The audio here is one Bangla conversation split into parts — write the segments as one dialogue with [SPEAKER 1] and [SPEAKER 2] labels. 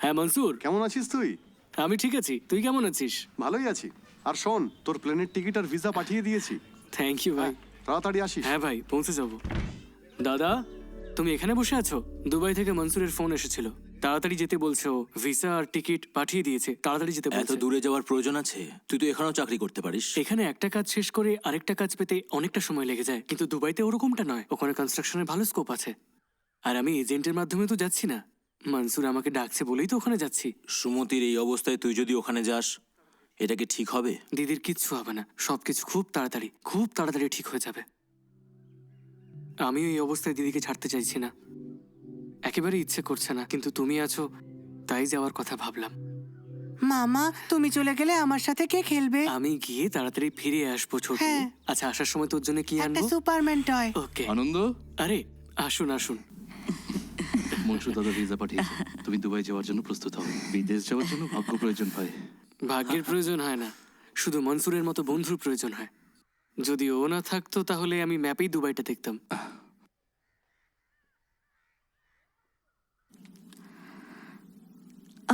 [SPEAKER 1] হ্যাঁ মনসুর,
[SPEAKER 2] কেমন আছিস তুই?
[SPEAKER 1] আমি ঠিক আছি। তুই কেমন আছিস?
[SPEAKER 2] ভালোই আছি। আর শোন, তোর প্লেনের টিকিট আর ভিসা পাঠিয়ে দিয়েছি।
[SPEAKER 1] থ্যাংক ইউ ভাই।
[SPEAKER 2] তাড়াতাড়ি আসিস।
[SPEAKER 1] হ্যাঁ ভাই, পৌঁছে যাব। দাদা, তুমি এখানে বসে আছো? দুবাই থেকে মনসুরের ফোন এসেছিল, তাড়াতাড়ি যেতে বলছো। ভিসা আর টিকিট পাঠিয়ে দিয়েছে, তাড়াতাড়ি যেতে
[SPEAKER 3] এত
[SPEAKER 1] বলছে।
[SPEAKER 3] দূরে যাওয়ার প্রয়োজন আছে? তুই তো এখানেও চাকরি করতে পারিস।
[SPEAKER 1] এখানে একটা কাজ শেষ করে আরেকটা কাজ পেতে অনেকটা সময় লেগে যায়, কিন্তু দুবাইতে ওরকমটা নয়। ওখানে কনস্ট্রাকশনের ভালো স্কোপ আছে। আর আমি এজেন্টের মাধ্যমে তো যাচ্ছি না, মনসুর আমাকে ডাকছে বলেই তো ওখানে যাচ্ছি।
[SPEAKER 3] সুমতির এই অবস্থায় তুই যদি ওখানে যাস, এটা কি ঠিক হবে?
[SPEAKER 1] দিদির কিচ্ছু হবে না, সবকিছু খুব তাড়াতাড়ি ঠিক হয়ে যাবে। আমি এই অবস্থায় দিদিকে ছাড়তে চাইছি না, একেবারে ইচ্ছে করছে না, কিন্তু তুমি আছো তাই যাওয়ার কথা ভাবলাম।
[SPEAKER 4] মামা, তুমি চলে গেলে আমার সাথে কে খেলবে?
[SPEAKER 1] আমি গিয়ে তাড়াতাড়ি ফিরে আসবো ছোট।
[SPEAKER 4] হ্যাঁ।
[SPEAKER 1] আচ্ছা, আসার সময় তোর জন্য কি
[SPEAKER 4] একটা
[SPEAKER 1] আনবো?
[SPEAKER 4] Superman toy.
[SPEAKER 1] ওকে।
[SPEAKER 5] আনন্দ,
[SPEAKER 1] আরে আসুন আসুন।
[SPEAKER 5] মনসুর দাদা ভিসা পাঠিয়েছে। তুমি দুবাই যাওয়ার জন্য প্রস্তুত হও। বিদেশ যাওয়ার জন্য ভাগ্য প্রয়োজন হয়।
[SPEAKER 1] ভাগ্যের প্রয়োজন হয় না, শুধু মনসুরের মতো বন্ধুর প্রয়োজন হয়। যদি ও না থাকতো তাহলে আমি ম্যাপেই দুবাইটা দেখতাম।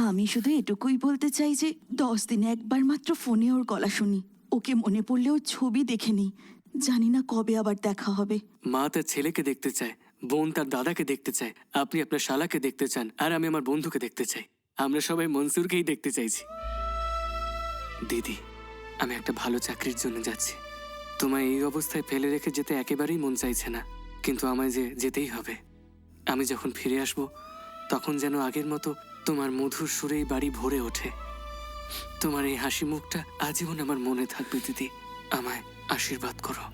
[SPEAKER 6] আমি শুধু এটুকুই বলতে চাই যে 10 দিনে একবার মাত্র ফোনে ওর গলা শুনি। ওকে মনে পড়লে ওর ছবি দেখে নিই। জানি না কবে আবার দেখা হবে।
[SPEAKER 1] মা তার ছেলেকে দেখতে চায়, বোন তার দাদাকে দেখতে চায়, আপনি আপনার শালাকে দেখতে চান, আর আমি আমার বন্ধুকে দেখতে চাই। আমরা সবাই মনসুরকেই দেখতে চাইছি। দিদি, আমি একটা ভালো চাকরির জন্য যাচ্ছি। তোমায় এই অবস্থায় ফেলে রেখে যেতে একেবারেই মন চাইছে না, কিন্তু আমায় যে যেতেই হবে। আমি যখন ফিরে আসব তখন যেন আগের মতো তোমার মধুর সুরেই বাড়ি ভরে ওঠে। তোমার এই হাসি মুখটা আজীবন আমার মনে থাকবে দিদি। আমায় আশীর্বাদ করো।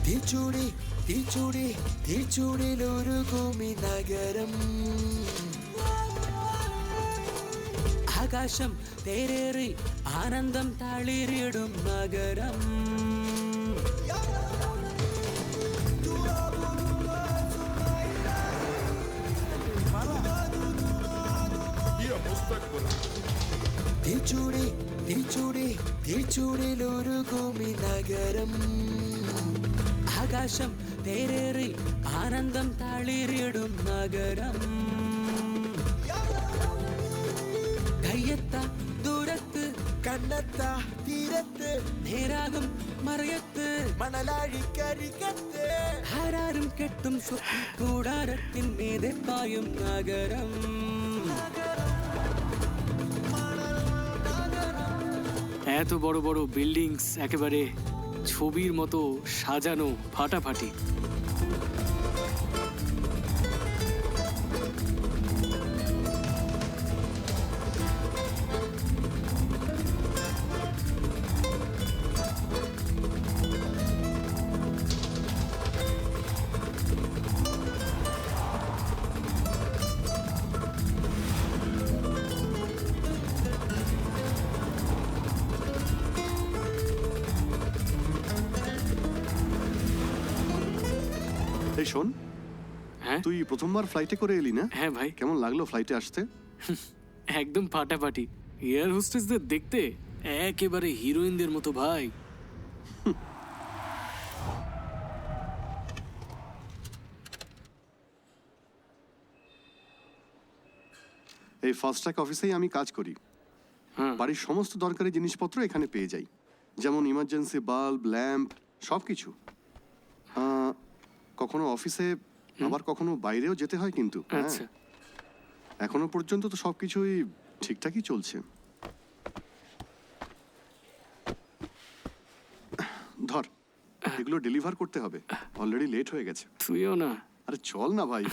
[SPEAKER 7] തിരിച്ചൂടി തിരിച്ചൂടി തിരിച്ചൂടിലൊരുകുമി നഗരം. ആകാശം തേരേറി ആനന്ദം തളിരിടും നഗരം. തിരിച്ചൂടി തിരിച്ചൂടി തിരിച്ചൂടിലൊരുകുമി നഗരം. ആകാശം തേരേറി ആനന്ദം തളിരിടും നഗരം. കയ്യെത്ത ദൂരത്ത് കണ്ണെത്ത തീരത്ത് നേരാകും മറയത്ത് മണലാഴിക്കരികത്ത് ആരാരും കെട്ടും കൂടാരത്തിൻ മീതെ പായും നഗരം.
[SPEAKER 1] এত বড় বড় বিল্ডিংস, একেবারে ছবির মতো সাজানো, ফাটাফাটি।
[SPEAKER 2] এই শোন,
[SPEAKER 1] হ্যাঁ
[SPEAKER 2] তুই প্রথমবার ফ্লাইটে করে এলি না?
[SPEAKER 1] হ্যাঁ ভাই,
[SPEAKER 2] কেমন লাগলো ফ্লাইটে আসতে?
[SPEAKER 1] একদম ফাটাফাটি। এয়ার হোস্টেসদের দেখতে একেবারে হিরোইনদের মতো ভাই।
[SPEAKER 2] এই ফাস্ট ট্র্যাক অফিসেই আমি কাজ করি।
[SPEAKER 1] হ্যাঁ।
[SPEAKER 2] বাড়ির সমস্ত দরকারি জিনিসপত্র এখানে পেয়ে যাই, যেমন ইমার্জেন্সি বাল্ব, ল্যাম্প, সব কিছু। কখনো অফিসে, আবার কখনো বাইরেও যেতে হয়, কিন্তু হ্যাঁ,
[SPEAKER 1] আচ্ছা,
[SPEAKER 2] এখনো পর্যন্ত তো সবকিছুই ঠিকঠাকই চলছে। ধর, এগুলো ডেলিভার করতে হবে, অলরেডি লেট হয়ে গেছে।
[SPEAKER 1] তুইও না।
[SPEAKER 2] আরে চল না ভাই।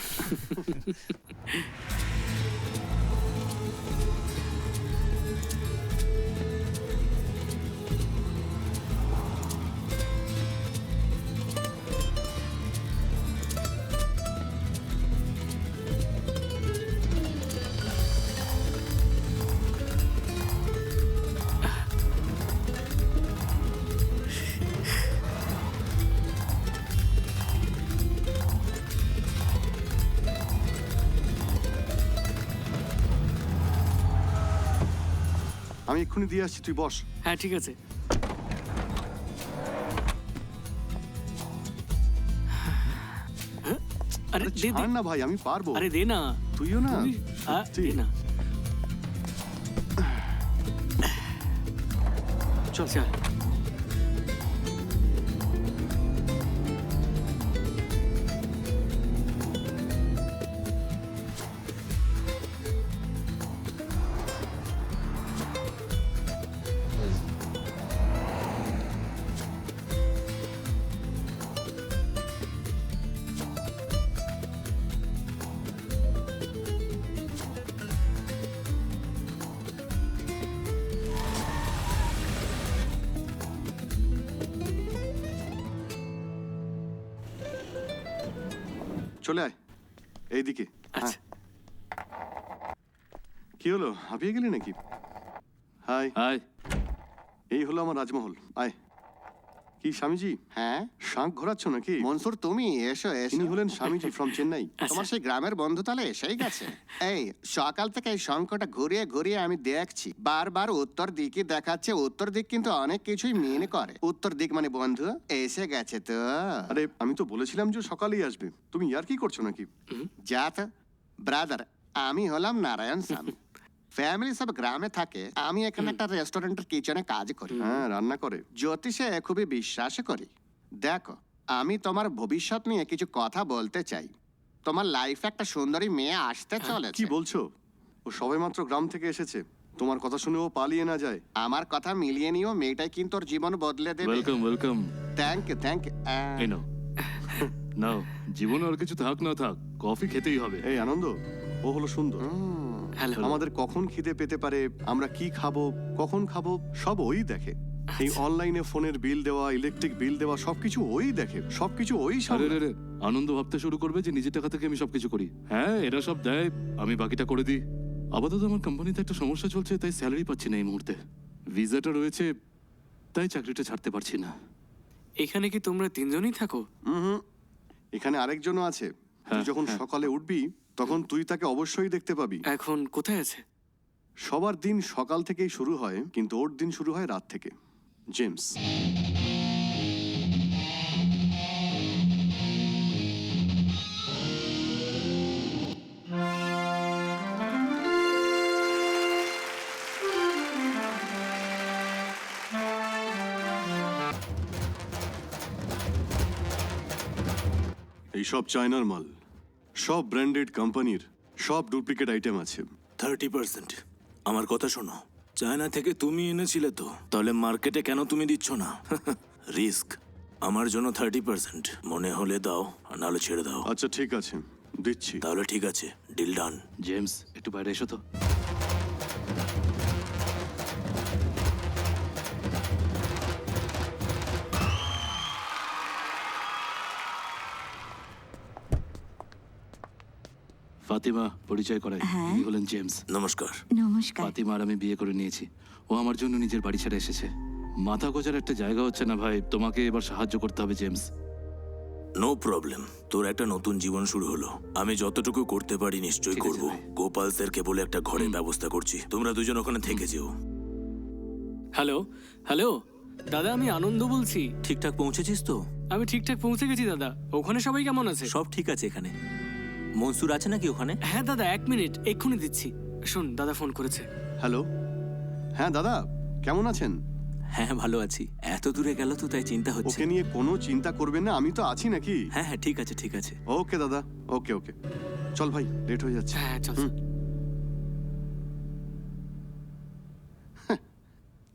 [SPEAKER 2] আমি এক্ষুনি দিয়ে আসছি, তুই বস।
[SPEAKER 1] হ্যাঁ ঠিক আছে। হ্যাঁ? আরে দে দে।
[SPEAKER 2] ছাড় না ভাই, আমি পারবো।
[SPEAKER 1] আরে দে না।
[SPEAKER 2] তুইও না।
[SPEAKER 1] দে না।
[SPEAKER 2] চল।
[SPEAKER 1] চল।
[SPEAKER 2] চলে আয় এইদিকে। হ্যাঁ।
[SPEAKER 1] আচ্ছা।
[SPEAKER 2] কি হলো, হাঁপিয়ে গেলি নাকি? হাই।
[SPEAKER 5] হাই।
[SPEAKER 2] এই হলো আমার রাজমহল, আয়। কি স্বামীজি?
[SPEAKER 8] হ্যাঁ
[SPEAKER 2] শাঁখ ঘোরাচ্ছ নাকি?
[SPEAKER 8] মনসুর, তুমি এসো এসো।
[SPEAKER 2] ইনি হলেন স্বামীজি ফ্রম চেন্নাই।
[SPEAKER 8] তোমার সেই গ্রামের বন্ধু তাহলে এসেই গেছে। এই সকাল থেকে এই শঙ্কটা ঘুরিয়ে ঘুরিয়ে আমি দেখছি, বারবার উত্তর দিকই দেখাচ্ছে। উত্তর দিক কিন্তু অনেক কিছুই মেনে করে। উত্তর দিক মানে বন্ধু এসে গেছে তো।
[SPEAKER 2] আরে আমি তো বলেছিলাম যে সকালেই আসবে, তুমি ইয়ার কি করছো নাকি?
[SPEAKER 8] যা তো ব্রাদার, আমি হলাম নারায়ণ স্বামী। ফ্যামিলি সব গ্রামে থাকে, আমি এখানে একটা রেস্টুরেন্টের কিচেনে কাজ করি।
[SPEAKER 2] হ্যাঁ, রান্না করে।
[SPEAKER 8] জ্যোতিষে খুবই বিশ্বাস করি। দেখো, আমি তোমার ভবিষ্যৎ নিয়ে কিছু কথা বলতে চাই। তোমার লাইফে একটা সুন্দরী মেয়ে আসতে চলেছে।
[SPEAKER 2] কি বলছো? ও সবেমাত্র গ্রাম থেকে এসেছে, তোমার কথা শুনে ও পালিয়ে না যায়।
[SPEAKER 8] আমার কথা মিলিয়ে নিও, মেয়েটাই কিন্তু ওর জীবন বদলে দেবে।
[SPEAKER 5] Welcome welcome.
[SPEAKER 8] Thank you thank
[SPEAKER 5] এই
[SPEAKER 8] ইউ।
[SPEAKER 5] নাও। নাও, জীবনে আর কিছু থাক না থাক, কফি খেতেই হবে।
[SPEAKER 2] এই আনন্দ, ও হলো সুন্দর।
[SPEAKER 1] হ্যালো।
[SPEAKER 2] আমাদের কখন খিদে পেতে পারে, আমরা কি খাবো, কখন খাবো, সব ওই দেখে। এই অনলাইনে ফোনের বিল দেওয়া, ইলেকট্রিক বিল দেওয়া, সবকিছু ওই দেখে, সবকিছু ওই
[SPEAKER 5] আরে
[SPEAKER 2] সামলায়।
[SPEAKER 5] রে রে, আনন্দ ভাবতে শুরু করবে যে নিজের টাকা থেকে আমি সবকিছু করি। হ্যাঁ, এরা সব দেয়, আমি বাকিটা করে দিই। আপাতত আমার কোম্পানিতে একটা সমস্যা চলছে, তাই স্যালারি পাচ্ছি না এই মুহূর্তে। ভিসাটা রয়েছে, তাই চাকরিটা ছাড়তে পারছি না।
[SPEAKER 1] এখানে কি তোমরা তিনজনই থাকো?
[SPEAKER 2] হুম, এখানে আরেকজনও আছে। তুই যখন সকালে উঠবি তখন তুই তাকে অবশ্যই দেখতে পাবি।
[SPEAKER 1] এখন কোথায় আছে?
[SPEAKER 2] সবার দিন সকাল থেকেই শুরু হয়, কিন্তু ওর দিন শুরু হয় রাত থেকে। জেমস। এই সব চায়নার মাল, সব ব্র্যান্ডেড কোম্পানির, সব ডুপ্লিকেট আইটেম আছে।
[SPEAKER 3] 30%। আমার কথা শোনো, চায়না থেকে তুমি এনেছিলে তো, তাহলে মার্কেটে কেন তুমি দিচ্ছ না? রিস্ক। আমার জন্য 30%। মনে হলে দাও, আর নাহলে ছেড়ে দাও।
[SPEAKER 2] আচ্ছা ঠিক আছে, দিচ্ছি।
[SPEAKER 3] তাহলে ঠিক আছে, ডিল ডান।
[SPEAKER 5] জেমস, একটু বাইরে এসো তো। ফাতিমা, পরিচয় করাই।
[SPEAKER 6] হ্যাঁ।
[SPEAKER 5] ইনি হলেন জেমস।
[SPEAKER 3] নমস্কার।
[SPEAKER 6] নমস্কার।
[SPEAKER 5] ফাতিমা আর আমি বিয়ে করে নিয়েছি। ও আমার জন্য নিজের বাড়ি ছেড়ে এসেছে। মাথা গোজার একটা জায়গা হচ্ছে না ভাই, তোমাকে এবার সাহায্য করতে হবে জেমস।
[SPEAKER 3] No problem. তোর একটা নতুন জীবন শুরু হলো। আমি যতটুকু করতে পারি নিশ্চয়ই
[SPEAKER 5] ঠিক আছে
[SPEAKER 3] করব।
[SPEAKER 5] ভাই।
[SPEAKER 3] গোপাল স্যারকে বলে একটা ঘরের ব্যবস্থা করছি, তোমরা দুজন ওখানে থেকে যেও।
[SPEAKER 1] হ্যালো হ্যালো দাদা, আমি আনন্দ বলছি।
[SPEAKER 3] ঠিকঠাক পৌঁছেছিস তো?
[SPEAKER 1] আমি ঠিকঠাক পৌঁছে গেছি দাদা। ওখানে সবাই কেমন আছে?
[SPEAKER 3] সব ঠিক আছে এখানে। মনসুর আছে নাকি ওখানে?
[SPEAKER 1] হ্যাঁ দাদা, 1 মিনিট, এক্ষুনি দিচ্ছি। শোন, দাদা ফোন করেছে।
[SPEAKER 2] হ্যালো, হ্যাঁ দাদা, কেমন আছেন?
[SPEAKER 3] হ্যাঁ ভালো আছি। এত দূরে গেল তো তাই চিন্তা হচ্ছে।
[SPEAKER 2] ওকে নিয়ে কোনো চিন্তা করবেন না, আমি তো আছি নাকি?
[SPEAKER 3] হ্যাঁ হ্যাঁ ঠিক আছে ঠিক আছে।
[SPEAKER 2] ওকে দাদা, ওকে ওকে। চল ভাই, লেট হয়ে যাচ্ছে।
[SPEAKER 1] হ্যাঁ চল।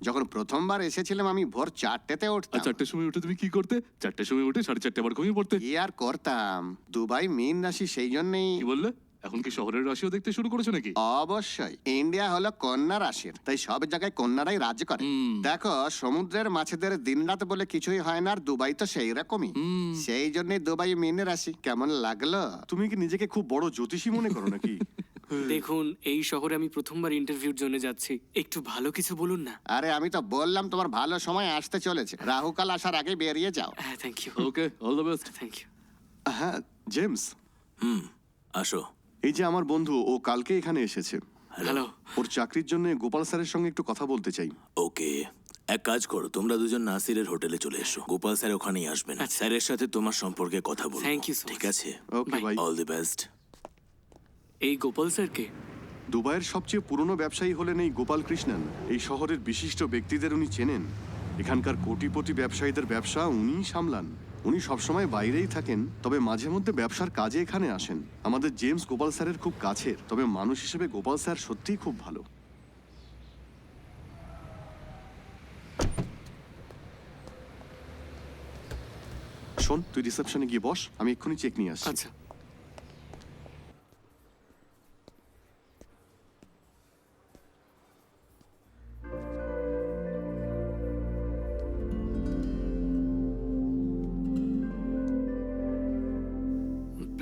[SPEAKER 8] যখন প্রথমবার এসেছিলাম আমি ভোর 4টেতে
[SPEAKER 5] আর
[SPEAKER 8] উঠতাম।
[SPEAKER 5] 4টের সময় উঠে তুমি কি করতে? 4টের সময় উঠে 4:30 আবার ঘুমিয়ে পড়তে।
[SPEAKER 8] কি আর করতাম, দুবাই মীন রাশি, সেই জন্যই।
[SPEAKER 5] কি বললে? এখন কি শহরের রাশিও দেখতে শুরু করেছো নাকি?
[SPEAKER 8] অবশ্যই, ইন্ডিয়া হলো কন্যা রাশির, তাই সব জায়গায় কন্যারাই রাজ্য করে। দেখো, সমুদ্রের মাছেদের দিনরাত বলে কিছুই হয় না, আর দুবাই তো সেই রকমই। সেই জন্যই দুবাই মীন রাশি। কেমন লাগলো?
[SPEAKER 2] তুমি কি নিজেকে খুব বড় জ্যোতিষী মনে করো নাকি?
[SPEAKER 1] দেখুন, এই শহরে আমি প্রথমবার ইন্টারভিউর জন্য যাচ্ছি, একটু ভালো কিছু বলুন না।
[SPEAKER 8] আরে আমি তো বললাম তোমার ভালো সময় আসতে চলেছে, রাহুকাল আসার আগে বেরিয়ে যাও।
[SPEAKER 1] হ্যাঁ thank you.
[SPEAKER 5] Okay, all the best.
[SPEAKER 1] Thank you.
[SPEAKER 2] হ্যাঁ জেমস,
[SPEAKER 3] আসো।
[SPEAKER 2] এই যে আমার বন্ধু, ও কালকে এখানে এসেছে।
[SPEAKER 1] হ্যালো।
[SPEAKER 2] ওর চাকরির জন্য গোপাল স্যারের সঙ্গে একটু কথা বলতে চাই।
[SPEAKER 3] ওকে, এক কাজ করো, তোমরা দুজন নাসিরের হোটেলে চলে এসো। গোপাল স্যার ওখানেই আসবেন, স্যারের সাথে তোমার সম্পর্কে কথা বলবো।
[SPEAKER 1] Thank you so
[SPEAKER 3] ঠিক
[SPEAKER 1] much.
[SPEAKER 3] আছে,
[SPEAKER 2] ওকে ভাই।
[SPEAKER 3] All the best.
[SPEAKER 1] এই গোপাল স্যারকে?
[SPEAKER 2] দুবাইয়ের সবচেয়ে পুরনো ব্যবসায়ী হলেন এই গোপাল কৃষ্ণন। এই শহরের বিশিষ্ট ব্যক্তিদের উনি চেনেন। এখানকার কোটিপতি ব্যবসায়ীদের ব্যবসা উনিই সামলান। উনি সবসময় বাইরেই থাকেন, তবে মাঝে মধ্যে ব্যবসার কাজে এখানে আসেন। আমাদের জেমস গোপাল স্যারের খুব কাছের, তবে মানুষ হিসেবে গোপাল স্যার সত্যিই খুব ভালো। শোন, তুই রিসেপশনে গিয়ে বস, আমি এক্ষুনি চেক নিয়ে আসছি।
[SPEAKER 1] আচ্ছা।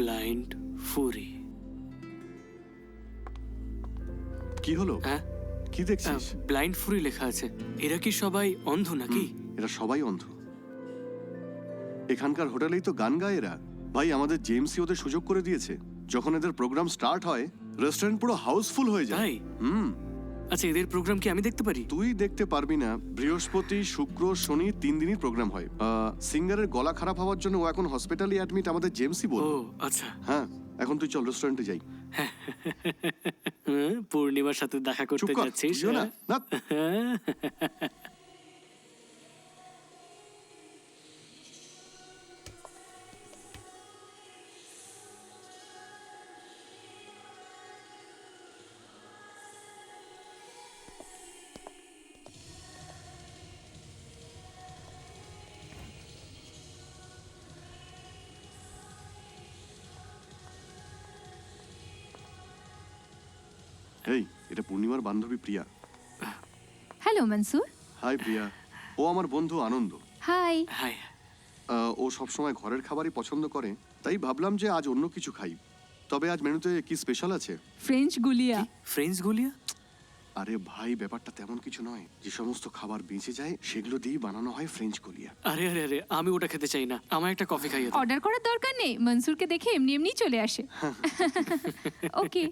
[SPEAKER 1] ব্লাইন্ড ফুরি।
[SPEAKER 2] কি হলো?
[SPEAKER 1] হ্যাঁ,
[SPEAKER 2] কি দেখছিস?
[SPEAKER 1] ব্লাইন্ড ফুরি লেখা আছে। এরা কি সবাই অন্ধ নাকি?
[SPEAKER 2] এরা সবাই অন্ধ। এখানকার হোটেলেই তো গান গায় এরা। ভাই, আমাদের জেমসি ওদের সুযোগ করে দিয়েছে। যখন এদের প্রোগ্রাম স্টার্ট হয়, রেস্টুরেন্ট পুরো হাউসফুল হয়ে যায়।
[SPEAKER 1] তাই? আচ্ছা, এদের প্রোগ্রাম কি আমি দেখতে পারি?
[SPEAKER 2] তুই দেখতে পারবি না। বৃহস্পতি, শুক্র, শনি 3 দিনই প্রোগ্রাম হয়। সিঙ্গারের গলা খারাপ হওয়ার জন্য ও এখন হসপিটালে অ্যাডমিট, আমাদের জেমসি বল।
[SPEAKER 1] ও আচ্ছা।
[SPEAKER 2] হ্যাঁ, এখন তুই চল রেস্টুরেন্টে যাই।
[SPEAKER 1] পূর্ণিমার সাথে দেখা
[SPEAKER 2] চুপ
[SPEAKER 1] করতে
[SPEAKER 2] কর,
[SPEAKER 1] যাচ্ছিস?
[SPEAKER 2] তুইও না। না। এই, এটা পূর্ণিমার বান্ধবী প্রিয়া।
[SPEAKER 9] হ্যালো মনসুর।
[SPEAKER 2] হাই প্রিয়া। ও আমার বন্ধু আনন্দ।
[SPEAKER 9] হাই।
[SPEAKER 1] হাই।
[SPEAKER 2] ও সবসময় ঘরের খাবারই পছন্দ করে, তাই ভাবলাম যে আজ অন্য কিছু খাই। তবে আজ মেনুতে কি স্পেশাল আছে?
[SPEAKER 9] ফ্রেঞ্চ গুলিয়া।
[SPEAKER 1] ফ্রেঞ্চ গুলিয়া?
[SPEAKER 2] আরে ভাই, ব্যাপারটা তেমন কিছু নয়। যে সমস্ত খাবার বেঁচে যায় সেগুলো দিয়েই বানানো হয় ফ্রেঞ্চ গুলিয়া।
[SPEAKER 1] আরে আরে আরে, আমি ওটা খেতে চাই না। আমার একটা কফি খাইয়ে দাও।
[SPEAKER 9] অর্ডার করার দরকার নেই, মনসুরকে দেখে এমনি এমনি চলে আসে। ওকে।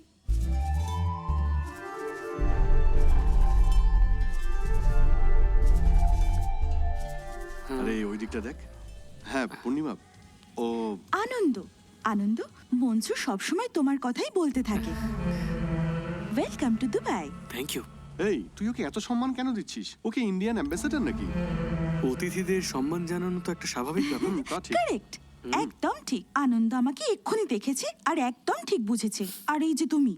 [SPEAKER 2] আরে ওই দিকটা দেখ। হ্যাঁ পূর্ণিমা, ও
[SPEAKER 6] আনন্দ, আনন্দ, মনসুর সবসময় তোমার কথাই বলতে থাকে। Welcome to Dubai.
[SPEAKER 1] Thank you.
[SPEAKER 2] এই, তুই ওকে এত সম্মান কেন দিচ্ছিস? ওকে ইন্ডিয়ান অ্যাম্বাসেডর নাকি?
[SPEAKER 1] অতিথিদের সম্মান জানানো তো একটা স্বাভাবিক ব্যাপার।
[SPEAKER 2] তা ঠিক।
[SPEAKER 6] কারেক্ট, একদম ঠিক। আনন্দ আমাকে এক্ষুনি দেখেছে আর একদম ঠিক বুঝেছে। আর এই যে তুমি,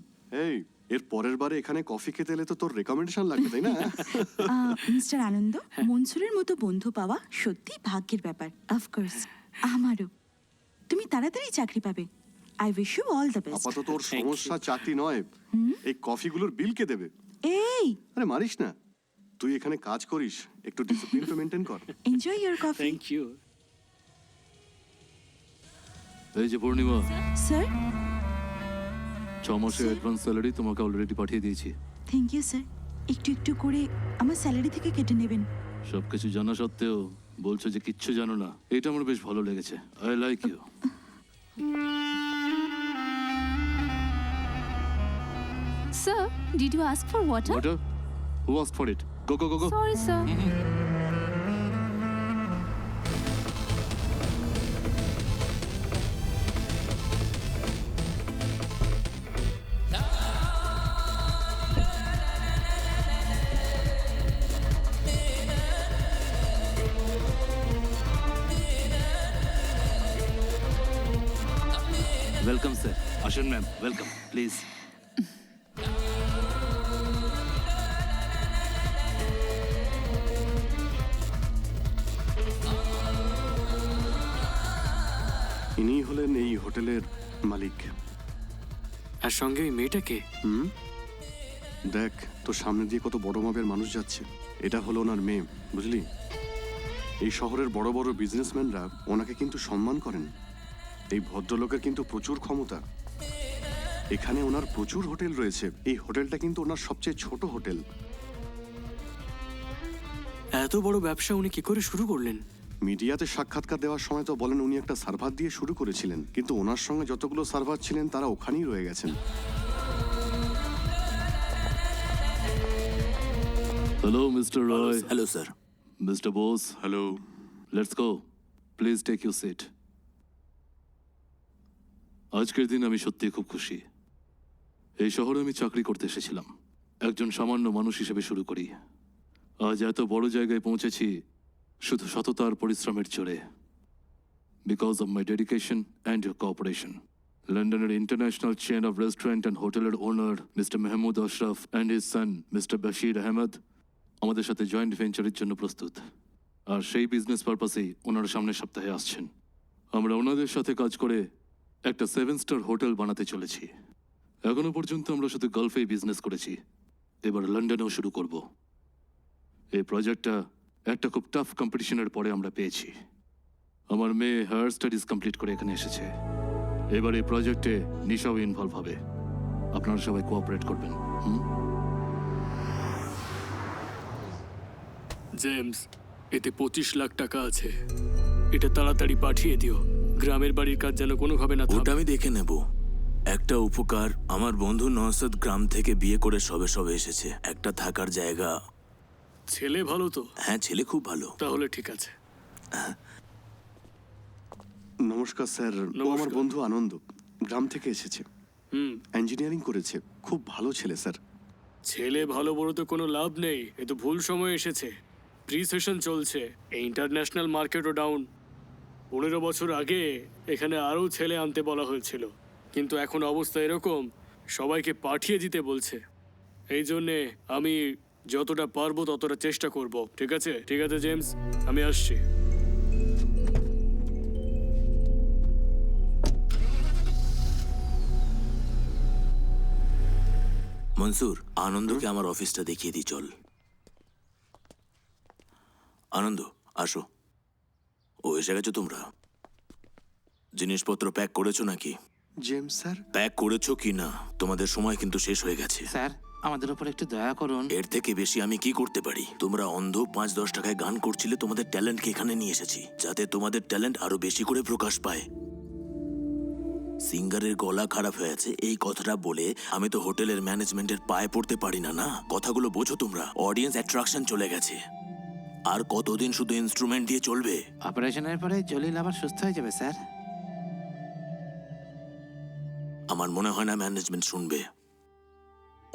[SPEAKER 2] এই, এর পরের বারে এখানে কফি খেতে এলে তো তোর রেকমেন্ডেশন লাগবে, তাই না?
[SPEAKER 6] মিস্টার আনন্দ, মনসুরের মতো বন্ধু পাওয়া সত্যি ভাগ্যের ব্যাপার। অফকোর্স, আমারও। তুমি তাড়াতাড়ি চাকরি পাবে। I wish you all the best.
[SPEAKER 2] আপাতত তোর সমস্যা চাকরি নয়, এই কফিগুলোর বিল কে দেবে?
[SPEAKER 6] এই,
[SPEAKER 2] আরে মারিস না, তুই এখানে কাজ করিস, একটু ডিসিপ্লিন তো মেনটেন কর।
[SPEAKER 6] Enjoy your coffee.
[SPEAKER 1] Thank you.
[SPEAKER 5] এই যে পূর্ণিমা,
[SPEAKER 6] স্যার।
[SPEAKER 5] 6 মাসের অ্যাডভান্স স্যালারি তোমাকে অলরেডি পাঠিয়ে দিয়েছি।
[SPEAKER 6] Thank you sir. একটু একটু করে আমার স্যালারি থেকে কেটে নেবেন।
[SPEAKER 5] সবকিছু জানা সত্ত্বেও বলছো যে কিচ্ছু জানো না, এটা আমার বেশ ভালো লেগেছে। I like you.
[SPEAKER 9] Sir, did you ask for water?
[SPEAKER 5] Water? Who asked for it? Go go go go.
[SPEAKER 9] Sorry sir.
[SPEAKER 5] Welcome sir. আসেন ম্যাম, ওয়েলকাম প্লিজ।
[SPEAKER 2] ইনি হলেন এই হোটেলের মালিক।
[SPEAKER 1] আর সঙ্গে ওই মেয়েটাকে?
[SPEAKER 2] দেখ, তোর সামনে দিয়ে কত বড় মাপের মানুষ যাচ্ছে। এটা হলো ওনার মেয়ে, বুঝলি? এই শহরের বড় বড় বিজনেসম্যানরা ওনাকে কিন্তু সম্মান করেন। এই ভদ্রলোকের কিন্তু প্রচুর ক্ষমতা। এখানে ওনার প্রচুর হোটেল রয়েছে। এই হোটেলটা কিন্তু ওনার সবচেয়ে ছোট হোটেল।
[SPEAKER 1] এত বড় ব্যবসা উনি কি করে শুরু করলেন?
[SPEAKER 2] মিডিয়াতে সাক্ষাৎকার দেওয়ার সময় তো বলেন উনি একটা সার্ভার দিয়ে শুরু করেছিলেন, কিন্তু ওনার সঙ্গে যতগুলো সার্ভার ছিলেন তারা ওখানেই রয়ে গেছেন।
[SPEAKER 5] Hello mister Roy,
[SPEAKER 3] hello sir.
[SPEAKER 5] Mister Bose,
[SPEAKER 2] hello.
[SPEAKER 5] Let's go. Please take your seat. আজকের দিন আমি সত্যি খুব খুশি। এই শহরে আমি চাকরি করতে এসেছিলাম, একজন সামান্য মানুষ হিসেবে শুরু করি। আজ এত বড় জায়গায় পৌঁছেছি শুধু সততা আর পরিশ্রমের জোরে, because of my dedication and your cooperation. লন্ডনের international chain of restaurant and হোটেলের owner mister Mehmood Ashraf and his son mister Bashir Ahmed আমাদের সাথে জয়েন্ট ভেঞ্চারের জন্য প্রস্তুত, আর সেই বিজনেস পারপাসেই ওনারা সামনের সপ্তাহে আসছেন। আমরা ওনাদের সাথে কাজ করে একটা 7 স্টার হোটেল বানাতে চলেছি। এখনো পর্যন্ত আমরা শুধু গালফেই বিজনেস করেছি, এবার লন্ডনেও শুরু করব। এই প্রজেক্টটা একটা খুব টাফ কম্পিটিশনের পরে আমরা পেয়েছি। আমার মেয়ে হায়ার স্টাডিজ কমপ্লিট করে এখানে এসেছে। এবার এই প্রজেক্টে নিশাও ইনভলভ হবে। আপনারা সবাই কোঅপারেট করবেন।
[SPEAKER 1] জেমস, এতে 25 লাখ টাকা আছে। এটা তাড়াতাড়ি পাঠিয়ে দিও। গ্রামের বাড়ির কাজ যেন কোনোভাবে না
[SPEAKER 3] ওটা
[SPEAKER 1] থামে।
[SPEAKER 3] আমি দেখে নেব। একটা উপকার, আমার বন্ধু নওসাদ গ্রাম থেকে বিয়ে করে সবে সবে এসেছে। একটা থাকার জায়গা।
[SPEAKER 1] ছেলে ভালো তো?
[SPEAKER 3] হ্যাঁ, ছেলে খুব ভালো।
[SPEAKER 1] তাহলে ঠিক আছে।
[SPEAKER 2] নমস্কার স্যার, ও আমার
[SPEAKER 1] নমস্কার।
[SPEAKER 2] বন্ধু আনন্দ, গ্রাম থেকে এসেছে, ইঞ্জিনিয়ারিং করেছে। খুব ভালো ছেলে স্যার।
[SPEAKER 1] ছেলে ভালো বড় তো কোনো লাভ নেই, এ তো ভুল সময় এসেছে। প্রি সেশন চলছে, এই ইন্টারন্যাশনাল মার্কেটও ডাউন। 15 বছর আগে এখানে আরও ছেলে আনতে বলা হয়েছিল, কিন্তু এখন অবস্থা এরকম, সবাইকে পাঠিয়ে দিতে বলছে। এই জন্যে আমি যতটা পারবো ততটা চেষ্টা করব। ঠিক আছে? ঠিক আছে জেমস, আমি আসছি।
[SPEAKER 3] মনসুর, আনন্দকে আমার অফিসটা দেখিয়ে দিই, চল। আনন্দ, আসো। ও এসে গেছো তোমরা? জিনিসপত্র প্যাক করেছো নাকি?
[SPEAKER 2] জেমস স্যার,
[SPEAKER 3] প্যাক করেছো কি না? তোমাদের সময় কিন্তু শেষ হয়ে গেছে।
[SPEAKER 10] স্যার, আমাদের উপর একটু দয়া করুন।
[SPEAKER 3] এর থেকে বেশি আমি কি করতে পারি? তোমরা অন্ধ 5-10 টাকায় গান করছিলে, তোমাদের ট্যালেন্টকে এখানে নিয়ে এসেছি যাতে তোমাদের ট্যালেন্ট আরো বেশি করে প্রকাশ পায়। সিঙ্গারের গলা খারাপ হয়েছে এই কথাটা বলে আমি তো হোটেলের ম্যানেজমেন্টের পায়ে পড়তে পারি না। না, কথাগুলো বোঝো তোমরা। অডিয়েন্স অ্যাট্রাকশন চলে গেছে। আর কতদিন শুধু ইনস্ট্রুমেন্ট দিয়ে চলবে?
[SPEAKER 10] অপারেশনের পরে জলিল আবার সুস্থ হয়ে যাবে স্যার।
[SPEAKER 3] আমার মনে হয় না ম্যানেজমেন্ট শুনবে।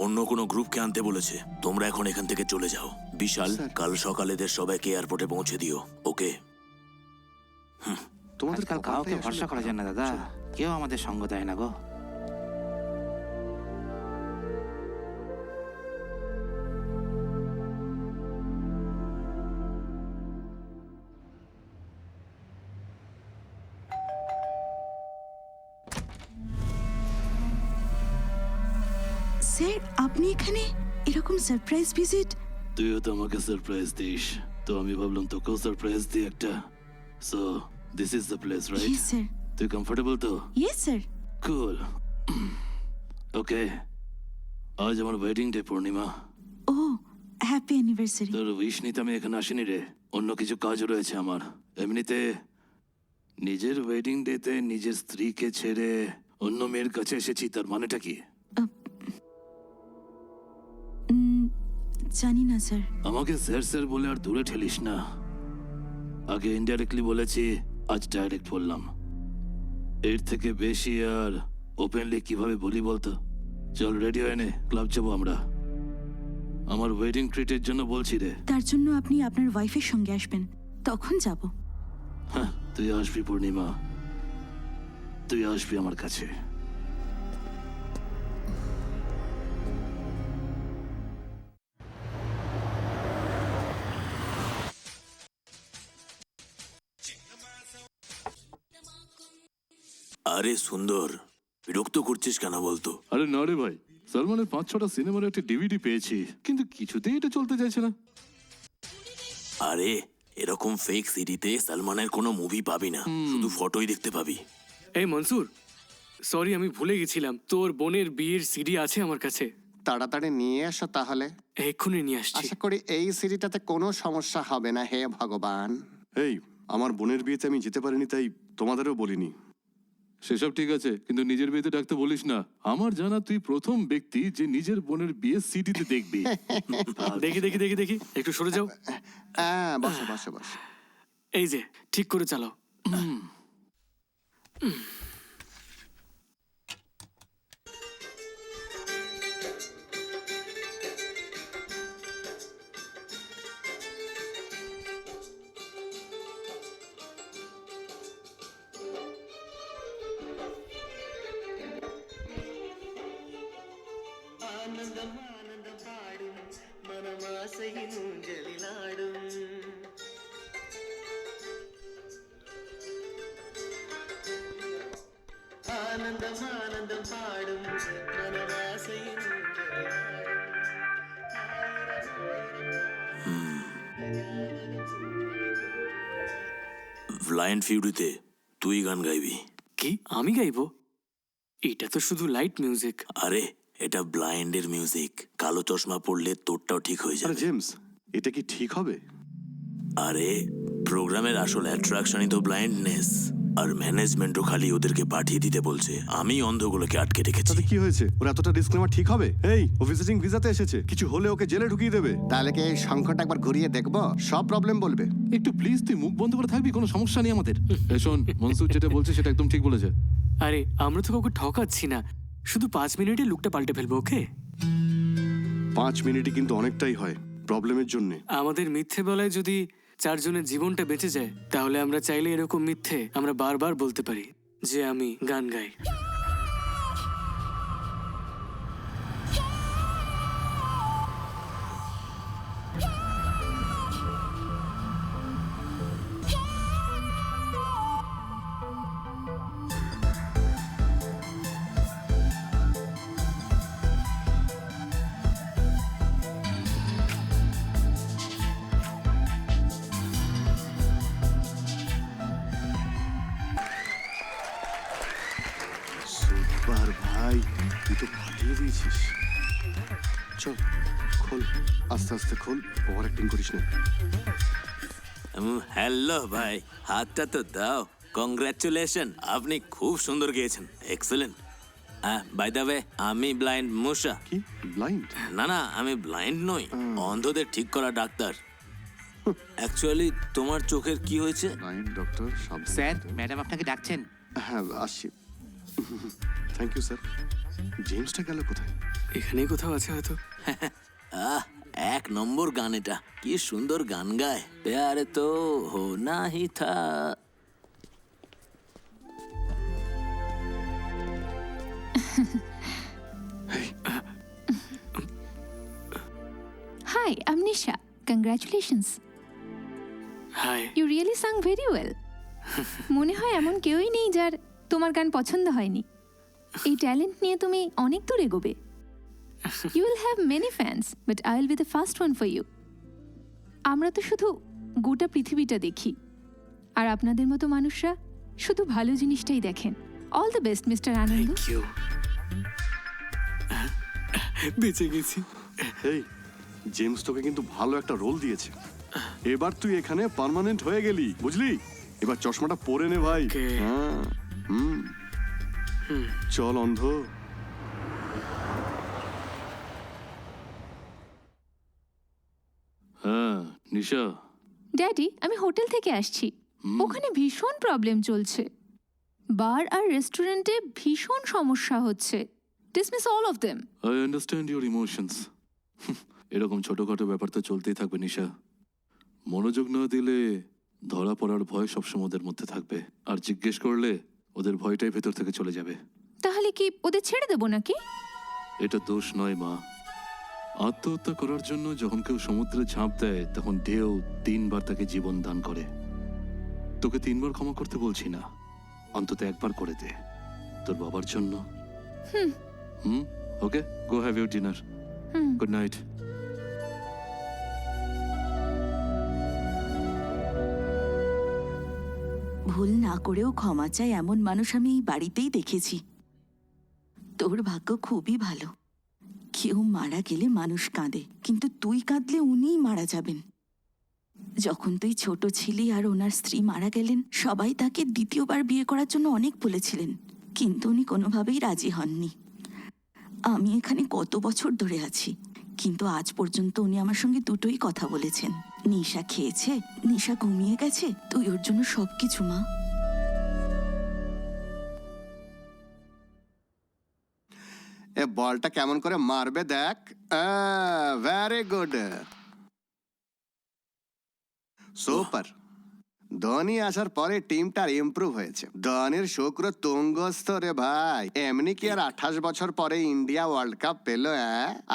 [SPEAKER 3] অন্য কোনো গ্রুপকে আনতে বলেছে। তোমরা এখন এখান থেকে চলে যাও। বিশাল, কাল সকালে এদের সবাইকে এয়ারপোর্টে পৌঁছে দিও। ওকে?
[SPEAKER 2] তোমাদের
[SPEAKER 10] আজকাল কাউকে ভরসা করা যায় না দাদা, কেউ আমাদের সঙ্গ দেয় না গো।
[SPEAKER 6] স্যার, আপনি এখানে এরকম সারপ্রাইজ ভিজিট?
[SPEAKER 5] তুইও তো আমাকে সারপ্রাইজ দিস, তো আমি ভাবলাম তোকেও সারপ্রাইজ দিই একটা। So this is the place, right?
[SPEAKER 6] Yes sir.
[SPEAKER 5] তুই কমফোর্টেবল তো?
[SPEAKER 6] Yes sir.
[SPEAKER 5] কুল। ওকে, আজ আমার ওয়েডিং ডে পূর্ণিমা।
[SPEAKER 6] ও, হ্যাপি অ্যানিভার্সারি।
[SPEAKER 5] তোর উইশ নিতে আমি এখানে আসিনি রে, অন্য কিছু কাজও রয়েছে আমার। এমনিতে নিজের ওয়েডিং ডেতে নিজের স্ত্রীকে ছেড়ে অন্য মেয়ের কাছে এসেছি, তার মানেটা কি?
[SPEAKER 6] জানি না স্যার।
[SPEAKER 5] আমাকে স্যার স্যার বলে আর দূরে ঠেলিস না। আগে ইনডাইরেক্টলি বলেছি, আজ ডাইরেক্ট বললাম। এর থেকে বেশি আর ওপেনলি কিভাবে বলি বলতো? চল রেডি হয়ে নে, ক্লাব যাবো আমরা। আমার ওয়েডিং ট্রিটের জন্য বলছি রে।
[SPEAKER 6] তার জন্য আপনি আপনার ওয়াইফের সঙ্গে আসবেন, তখন যাব।
[SPEAKER 5] হ্যাঁ, তুই আসবি পূর্ণিমা, তুই আসবি আমার কাছে।
[SPEAKER 3] আরে সুন্দর, বিরক্ত করছিস কেন বলতো?
[SPEAKER 5] আরে না রে ভাই, সালমানের 5-6টা সিনেমার একটা ডিভিডি পেয়েছি, কিন্তু কিছুতেই এটা চলতে চাইছে না।
[SPEAKER 3] আরে এরকম ফেক সিডিতে সালমানের কোনো মুভি পাবি না, শুধু ফটোই দেখতে পাবি।
[SPEAKER 1] এই মনসুর, সরি আমি ভুলে গেছিলাম, তোর বোনের বিয়ের সিডি আছে আমার কাছে।
[SPEAKER 8] তাড়াতাড়ি নিয়ে এসো তাহলে।
[SPEAKER 1] এক্ষুনি নিয়ে আসছি।
[SPEAKER 8] আশা করি এই সিরিজটাতে কোনো সমস্যা হবে না, হে ভগবান।
[SPEAKER 2] এই আমার বোনের বিয়েতে আমি যেতে পারিনি, তাই তোমাদেরও বলিনি।
[SPEAKER 5] সেসব ঠিক আছে, কিন্তু নিজের বিয়েতে ডাকতে বলিস না। আমার জানা তুই প্রথম ব্যক্তি যে নিজের বোনের বিয়ে সিটিতে দেখবি।
[SPEAKER 1] দেখি দেখি দেখি দেখি, একটু সরে যাও।
[SPEAKER 8] হ্যাঁ, বসো বসো বসো।
[SPEAKER 1] এই যে, ঠিক করে চালাও।
[SPEAKER 3] ব্লাইন্ড ফিউরিতে তুই গান গাইবি।
[SPEAKER 1] কি আমি গাইবো? এটা তো শুধু লাইট মিউজিক।
[SPEAKER 3] আরে এটা ব্লাইন্ডের মিউজিক, কালো চশমা পড়লে তোরটাও ঠিক হয়ে
[SPEAKER 2] আরে
[SPEAKER 3] যাবে।
[SPEAKER 2] জেমস, এটা কি ঠিক হবে?
[SPEAKER 3] আরে প্রোগ্রামের আসল অ্যাট্রাকশনই তো ব্লাইন্ডনেস, আর ম্যানেজমেন্টও খালি ওদেরকে পাঠিয়ে দিতে বলছে। আমি অন্ধগুলোকে আটকে রেখেছি।
[SPEAKER 2] তাতে কি হয়েছে? ওর এতটা রিস্ক নেওয়া ঠিক হবে? এই, ও ভিজিটিং ভিসাতে এসেছে, কিছু হলে ওকে জেলে ঢুকিয়ে দেবে।
[SPEAKER 8] তাহলে কি এই সংকটটা একবার ঘুরিয়ে দেখবো? সব প্রবলেম বলবে।
[SPEAKER 5] একটু প্লিজ তুই মুখ বন্ধ করে থাকবি, কোনো সমস্যা নেই আমাদের। এই শোন, মনসুর যেটা বলছে সেটা একদম ঠিক বলেছে।
[SPEAKER 1] আরে আমরা তো কাউকে ঠকাচ্ছি না, শুধু 5 মিনিটে লুকটা পাল্টে ফেলবো। ওকে,
[SPEAKER 2] 5 মিনিটই কিন্তু অনেকটাই হয় প্রবলেমের জন্য।
[SPEAKER 1] আমাদের মিথ্যে বলায় যদি 4 জনের জীবনটা বেঁচে যায়, তাহলে আমরা চাইলে এরকম মিথ্যে আমরা বারবার বলতে পারি যে আমি গান গাই।
[SPEAKER 2] সুপার ভাই, তুই তো ফাটিয়ে দিয়েছিস। চল খোল, আস্তে আস্তে খোল, ওভার অ্যাক্টিং করিস না।
[SPEAKER 3] হ্যালো ভাই, হাতটা তো দাও। কংগ্রাচুলেশন, আপনি খুব সুন্দর গেয়েছেন। এক্সেলেন্ট। বাই দ্য ওয়ে, আমি ব্লাইন্ড মুসা।
[SPEAKER 2] কি ব্লাইন্ড?
[SPEAKER 3] না না, আমি ব্লাইন্ড নই, অন্ধদের ঠিক করা ডাক্তার। অ্যাকচুয়ালি তোমার চোখের কি হয়েছে?
[SPEAKER 2] ব্লাইন্ড ডক্টর
[SPEAKER 10] স্যার, ম্যাডাম আপনাকে ডাকছেন।
[SPEAKER 2] হ্যাঁ, আসছি। Thank you sir. জেমসটা গেল কোথায়?
[SPEAKER 1] এখানেই কোথাও আছে হয়তো।
[SPEAKER 3] আহ, 1 নম্বর গান এটা, কি সুন্দর গান গায়। প্যারে তো হো না হি থা।
[SPEAKER 9] Hi, I'm Nisha. Congratulations.
[SPEAKER 1] Hi.
[SPEAKER 9] You really sang very well. মনে হয় এমন কেউই নেই যার তোমার গান পছন্দ হয়নি। এই ট্যালেন্ট নিয়ে তুমি অনেক দূর এগোবে। You will have many fans, but I will be the first one for you. আমরা তো শুধু গোটা পৃথিবীটা দেখি, আর আপনাদের মতো মানুষরা শুধু ভালো জিনিসটাই দেখেন। All the best mister Anand.
[SPEAKER 1] Thank you. বেঁচে গেছি।
[SPEAKER 2] এই, জেমস তোকে কিন্তু ভালো একটা রোল দিয়েছে। এবার তুই এখানে পার্মানেন্ট হয়ে গেলি, বুঝলি? এবার চশমাটা পরে নে ভাই।
[SPEAKER 1] Okay.
[SPEAKER 2] হ্যাঁ, চল অন্ধ।
[SPEAKER 5] হ্যাঁ নিশা,
[SPEAKER 9] ড্যাডি, আমি হোটেল থেকে আসছি। ওখানে ভীষণ প্রবলেম চলছে। বার আর রেস্টুরেন্টে ভীষণ সমস্যা হচ্ছে। Dismiss all of them.
[SPEAKER 5] I understand your emotions. এরকম ছোটখাটো ব্যাপার তো চলতেই থাকবে নিশা। মনোযোগ না দিলে ধরা পড়ার ভয় সবসময় ওদের মধ্যে থাকবে, আর জিজ্ঞেস করলে ওদের ভয়টাই ভেতর থেকে চলে যাবে।
[SPEAKER 9] তাহলে কি ওদের ছেড়ে দেবো নাকি?
[SPEAKER 5] এটা দোষ নয় মা। আত্মহত্যা করার জন্য যখন কেউ সমুদ্রে ঝাঁপ দেয়, তখন ঢেউ 3 বার তাকে জীবন দান করে। তোকে 3 বার ক্ষমা করতে বলছি না, অন্তত 1 বার করে দে তোর বাবার জন্য। Okay, go have your dinner. Good night.
[SPEAKER 6] ভুল না করেও ক্ষমা চাই এমন মানুষ আমি এই বাড়িতেই দেখেছি। তোর ভাগ্য খুবই ভালো। কেউ মারা গেলে মানুষ কাঁদে, কিন্তু তুই কাঁদলে উনিই মারা যাবেন। যখন তুই ছোট ছিলি আর ওনার স্ত্রী মারা গেলেন, সবাই তাকে দ্বিতীয়বার বিয়ে করার জন্য অনেক বলেছিলেন, কিন্তু উনি কোনোভাবেই রাজি হননি। আমি এখানে কত বছর ধরে আছি, কিন্তু আজ পর্যন্ত উনি আমার সঙ্গে দুটোই কথা বলেছেন। নিশা খেয়েছে, নিশা ঘুমিয়ে গেছে, তুই ওর জন্য সবকিছু মা।
[SPEAKER 8] এ বলটা কেমন করে মারবে দেখ। Very good, super. ধোনি আসার পরে টিমটার ইমপ্রুভ হয়েছে। ধোনির শুক্র তুঙ্গস্থ রে ভাই। এমনি কি আর 28 বছর পরে ইন্ডিয়া ওয়ার্ল্ড কাপ পেল?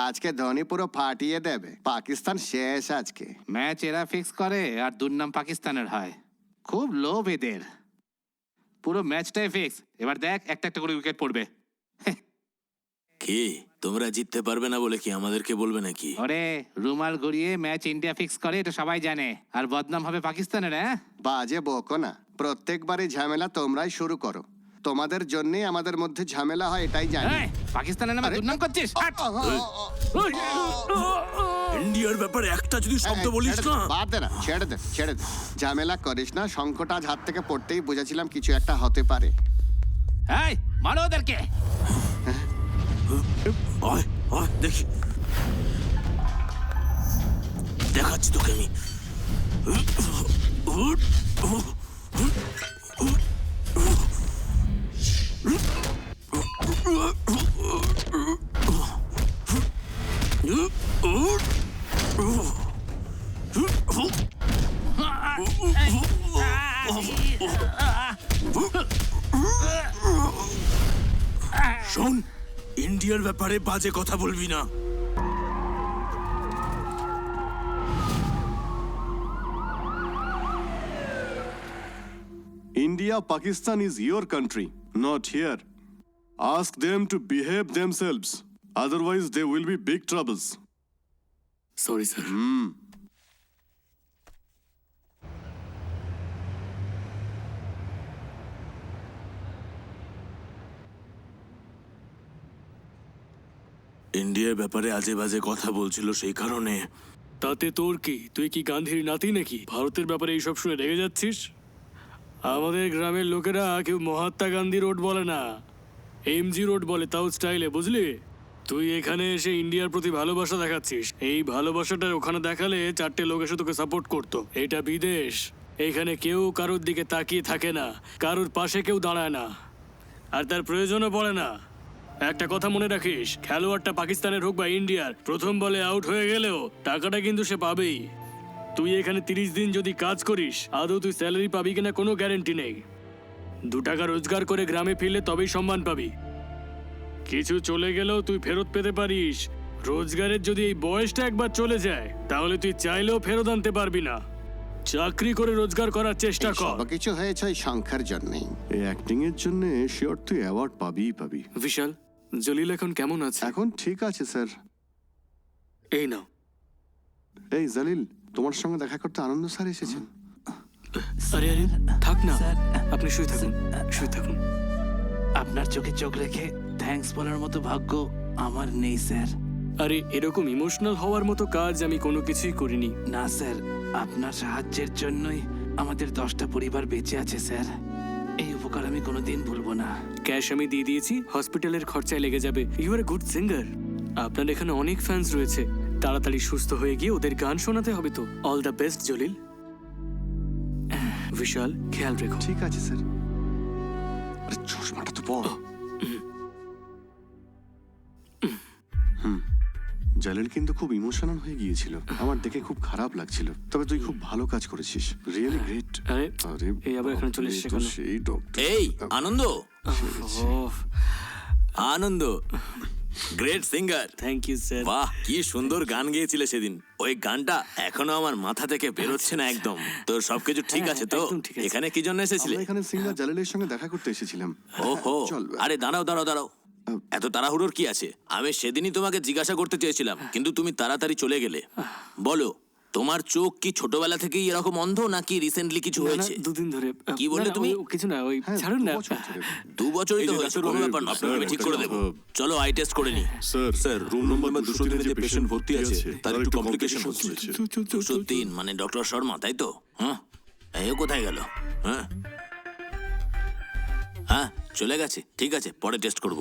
[SPEAKER 8] আজকে ধোনি পুরো ফাটিয়ে দেবে। পাকিস্তান শেষ আজকে।
[SPEAKER 10] ম্যাচ এরা ফিক্স করে আর দুর্নাম পাকিস্তানের হয়। খুব লোভ এদের। পুরো ম্যাচটাই ফিক্স। এবার দেখ একটা একটা করে উইকেট পড়বে।
[SPEAKER 3] কি তোমরা জিততে পারবে না বলে কি আমাদেরকে বলবে নাকি?
[SPEAKER 10] ওরে রুমাল গড়িয়ে ম্যাচ ইন্ডিয়া ফিক্স করে, এটা সবাই জানে। আর বদনাম হবে পাকিস্তানের। হ্যাঁ,
[SPEAKER 8] বাজে বকো না। প্রত্যেকবারই ঝামেলা তোমরাই শুরু করো। তোমাদের জন্যই আমাদের মধ্যে ঝামেলা হয়, এটাই জানি।
[SPEAKER 10] এই, পাকিস্তানের নামে দুর্নাম করছিস? হাট!
[SPEAKER 3] ইন্ডিয়ার ব্যাপারে একটা যদি শব্দ বলিস না।
[SPEAKER 8] বাদ দে না, ছেড়ে দে, ছেড়ে দে। ঝামেলা করিস না। শঙ্খটা আজ হাত থেকে পড়তেই বুঝেছিলাম কিছু একটা হতে পারে।
[SPEAKER 10] এই, মারো ওদেরকে।
[SPEAKER 3] আয় আয় দেখি, দেখাচ্ছি তোকে আমি। শোন, ইন্ডিয়ার ব্যাপারে বাজে কথা বলবি না।
[SPEAKER 2] India, Pakistan is your country, not here. Ask them to behave themselves. Otherwise, there will be big troubles.
[SPEAKER 1] Sorry sir.
[SPEAKER 3] ইন্ডিয়ার ব্যাপারে আজে বাজে কথা বলছিল সেই কারণে।
[SPEAKER 1] তাতে তোর কি? তুই কি গান্ধীর নাতি নাকি? ভারতের ব্যাপারে এইসব শুনে রেগে যাচ্ছিস? আমাদের গ্রামের লোকেরা কেউ মহাত্মা গান্ধী রোড বলে না, এমজি রোড বলে, তাও স্টাইলে, বুঝলি? তুই এখানে এসে ইন্ডিয়ার প্রতি ভালোবাসা দেখাচ্ছিস। এই ভালোবাসাটা ওখানে দেখালে 4টে লোক এসে তোকে সাপোর্ট করতো। এটা বিদেশ, এখানে কেউ কারোর দিকে তাকিয়ে থাকে না, কারোর পাশে কেউ দাঁড়ায় না, আর তার প্রয়োজনও পড়ে না। একটা কথা মনে রাখিস, খেলোয়াড়টা পাকিস্তানের হোক বা ইন্ডিয়ার, প্রথম বলে আউট হয়ে গেলেও টাকাটা কিন্তু সে পাবেই। তুই এখানে 30 দিন যদি কাজ করিস, আদৌ তুই স্যালারি পাবি কিনা কোনো গ্যারেন্টি নেই। 2 টাকা রোজগার করে গ্রামে ফিরলে তবেই সম্মান পাবি। কিছু চলে গেলেও তুই ফেরত পেতে পারিস। রোজগারের যদি এই বয়সটা একবার চলে যায়, তাহলে তুই চাইলেও ফেরত আনতে পারবি না। চাকরি করে রোজগার করার চেষ্টা কর।
[SPEAKER 8] সবকিছু হয়েছে ওই সংখ্যার জন্যই।
[SPEAKER 2] এই অ্যাক্টিং এর জন্য শিওর তুই অ্যাওয়ার্ড পাবিই পাবি।
[SPEAKER 1] বিশাল, জলিল এখন কেমন আছে?
[SPEAKER 2] এখন ঠিক আছে স্যার।
[SPEAKER 1] এই নাও।
[SPEAKER 2] এই জালিল, তোমার সঙ্গে দেখা করতে আনন্দ স্যার এসেছেন।
[SPEAKER 1] আরে আরে থাক না, আপনি শুয়ে থাকুন, শুয়ে থাকুন।
[SPEAKER 10] আপনার চোখে চোখ রেখে থ্যাঙ্কস বলার মতো ভাগ্য আমার নেই স্যার।
[SPEAKER 1] আরে এরকম ইমোশনাল হওয়ার মতো কাজ আমি কোনো কিছুই করিনি।
[SPEAKER 10] না স্যার, আপনার সাহায্যের জন্যই আমাদের 10টা পরিবার বেঁচে আছে স্যার। এই উপকার আমি কোনোদিন ভুলবো না।
[SPEAKER 1] ক্যাশ আমি দিয়ে দিয়েছি, হসপিটালের খরচায় লেগে যাবে। You are a good singer. আপনার এখানে অনেক ফ্যান্স রয়েছে, তাড়াতাড়ি সুস্থ হয়ে গিয়ে ওদের গান শোনাতে হবে তো। All the best Jalil. Bishal, খেয়াল রেখো।
[SPEAKER 2] ঠিক আছে স্যার। আরে চশমাটা তো পর। জালিল কিন্তু খুব ইমোশনাল হয়ে গিয়েছিল, আমার দেখে খুব খারাপ লাগছিল। তবে তুই খুব ভালো কাজ করেছিস, রিয়েলি গ্রেট।
[SPEAKER 1] আরে
[SPEAKER 2] আরে
[SPEAKER 1] এই আবার এখানে চলে এসেছে কেন?
[SPEAKER 2] সেই ডক্টর।
[SPEAKER 3] এই আনন্দ,
[SPEAKER 1] ওহ,
[SPEAKER 3] Anand great singer.
[SPEAKER 1] Thank you sir.
[SPEAKER 3] বাহ, কি সুন্দর গান গেয়েছিলে সেদিন। ওই গানটা এখনো আমার মাথা থেকে বেরোচ্ছে না একদম। তোর সবকিছু ঠিক আছে তো?
[SPEAKER 1] একদম ঠিক আছে।
[SPEAKER 3] এখানে কি জন্য এসেছিলে?
[SPEAKER 2] আমরা এখানে সিঙ্গার জালিলের সঙ্গে দেখা করতে এসেছিলাম।
[SPEAKER 3] ওহো,
[SPEAKER 2] চল।
[SPEAKER 3] আরে দাঁড়াও দাঁড়াও দাঁড়াও, এত তাড়াহুড়োর কি আছে? আমি সেদিনই তোমাকে জিজ্ঞাসা করতে চেয়েছিলাম, কিন্তু তুমি তাড়াতাড়ি চলে গেলে। বলো, তোমার চোখ কি ছোটবেলা থেকেই এরকম অন্ধ, নাকি রিসেন্টলি কিছু হয়েছে?
[SPEAKER 1] 2 দিন ধরে।
[SPEAKER 3] কি বললে
[SPEAKER 1] না, না,
[SPEAKER 3] তুমি?
[SPEAKER 1] কিছু না, ওই
[SPEAKER 2] হ্যাঁ,
[SPEAKER 1] ছাড়ুন না।
[SPEAKER 2] 2 বছর ধরে।
[SPEAKER 3] 2 বছরই
[SPEAKER 2] এই
[SPEAKER 3] তো
[SPEAKER 2] যে
[SPEAKER 3] হয়েছে,
[SPEAKER 2] ডাক্তার
[SPEAKER 3] কোনো
[SPEAKER 2] বাবু,
[SPEAKER 3] ব্যাপার না, আপনাকে আমি ঠিক করে দেবো। চলো আই টেস্ট করে নি।
[SPEAKER 2] স্যার, রুম নম্বর 203 যে পেশেন্ট ভর্তি আছে
[SPEAKER 3] তার একটু কমপ্লিকেশন
[SPEAKER 2] হচ্ছে।
[SPEAKER 3] 203 মানে ডক্টর শর্মা, তাই তো? হ্যাঁ, এ কোথায় গেল? হ্যাঁ হ্যাঁ, চলে গেছে, ঠিক আছে, পরে টেস্ট করব।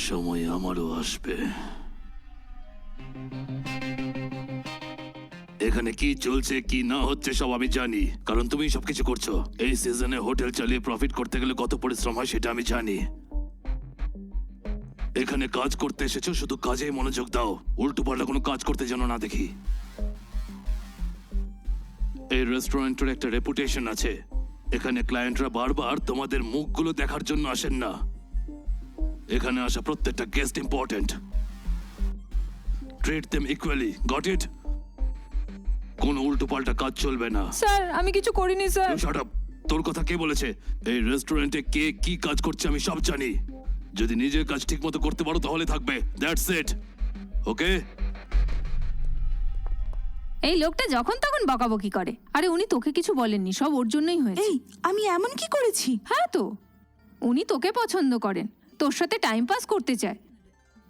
[SPEAKER 5] সময় আমারও আসবে। এখানে কি চলছে কি না হচ্ছে সব আমি জানি, কারণ তুমি সবকিছু করছো। এই সিজনে হোটেল চালিয়ে প্রফিট করতে গেলে কত পরিশ্রম হয় সেটা আমি জানি। এখানে কাজ করতে এসেছো, শুধু কাজে মনোযোগ দাও, উল্টো পাল্টা কোনো কাজ করতে যেন না দেখি। এই রেস্টুরেন্টের একটা রেপুটেশন আছে। এখানে ক্লায়েন্টরা বারবার তোমাদের মুখগুলো দেখার জন্য আসেন না। এখানে আসা প্রত্যেকটা guest important. Treat them equally, got it? কোনো উল্টো পাল্টা কাজ চলবে না।
[SPEAKER 9] স্যার আমি কিছু করিনি স্যার।
[SPEAKER 5] Shut up. তোর কথা কে বলেছে? এই রেস্টুরেন্টে কে কি কাজ করছে আমি সব জানি। যদি নিজের কাজ ঠিক মতো করতে পারো তাহলে থাকবে, দ্যাটস ইট। ওকে?
[SPEAKER 9] এই লোকটা যখন তখন বকাবকি করে। আরে উনি তোকে কিছু বলেননি, সব ওর জন্যই হয়েছে।
[SPEAKER 6] এই আমি এমন কি করেছি?
[SPEAKER 9] হ্যাঁ তো, উনি তোকে পছন্দ করেন, তোর সাথে টাইম পাস করতে চায়,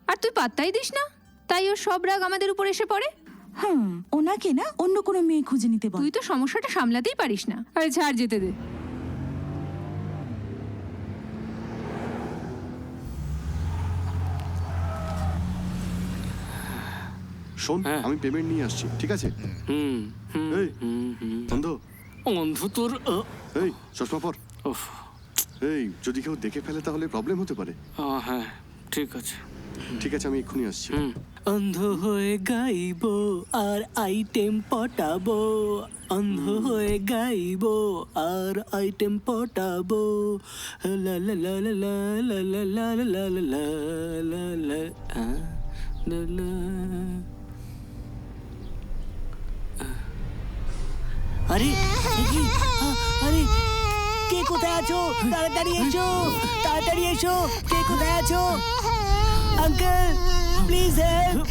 [SPEAKER 9] আর তুই পাত্তাই দিস না, তাই ওর সব রাগ আমাদের উপর এসে পড়ে।
[SPEAKER 6] ওনাকে না অন্য কোনো মেয়ে খুঁজে নিতে বল।
[SPEAKER 9] তুই তো সমস্যাটা সামলাতেই পারিস না। আরে ছাড়, যেতে দে।
[SPEAKER 2] শোন, আমি পেমেন্ট নিয়ে আসছি, ঠিক আছে? এই অন্ধ,
[SPEAKER 1] অন্ধ তোর
[SPEAKER 2] এই চশমা পর।
[SPEAKER 1] উফ,
[SPEAKER 2] এই যদি কেউ দেখে ফেলে তাহলে প্রবলেম হতে পারে।
[SPEAKER 1] হ্যাঁ ঠিক আছে।
[SPEAKER 2] ঠিক আছে, আমি এক্ষুনি আসছি।
[SPEAKER 1] অন্ধ হয়ে গাইবো আর আইটেম পটাবো, অন্ধ হয়ে গাইবো আর আইটেম পটাবো, লা লা লা লা লা লা লা লা লা লা লা লা লা লা। আরে আরে কে কোথায় আছো? তাড়াতাড়ি এসো, তাড়াতাড়ি এসো, কে কোথায় আছো? Uncle please help,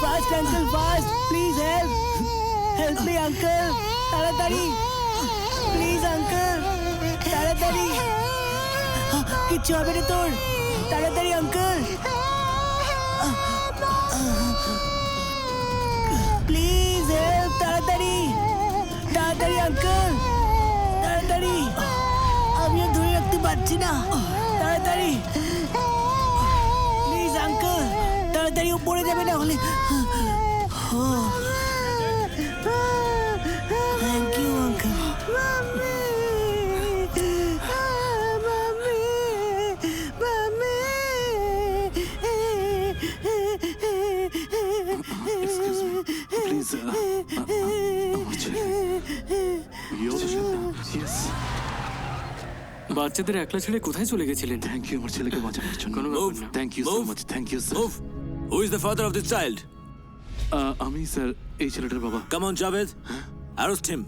[SPEAKER 1] fast uncle fast, please help, help me uncle, তাড়াতাড়ি প্লিজ আঙ্কেল, তাড়াতাড়ি, কিচ্ছু হবে না তোর, তাড়াতাড়ি আঙ্কেল, প্লিজ হেল্প, তাড়াতাড়ি তাড়াতাড়ি আঙ্কেল, তাড়াতাড়ি, আমি আর ধরে রাখতে পারছি না, তাড়াতাড়ি প্লিজ আঙ্কেল, তাড়াতাড়ি ও পড়ে যাবে না হলে। Thank you uncle.
[SPEAKER 5] প্লিজ
[SPEAKER 1] বাচ্চাদের একলা ছেড়ে কোথায় চলে গেছিলেন?
[SPEAKER 5] থ্যাংক ইউ আমার ছেলেকে বাঁচানোর জন্য।
[SPEAKER 1] কোনো ব্যাপার না।
[SPEAKER 5] Thank you so
[SPEAKER 3] Move.
[SPEAKER 5] Much, thank you sir.
[SPEAKER 3] Move. Who is the father of this child?
[SPEAKER 5] আমি স্যার এই ছেলেটার বাবা।
[SPEAKER 3] Come on, Javed. Arrest him.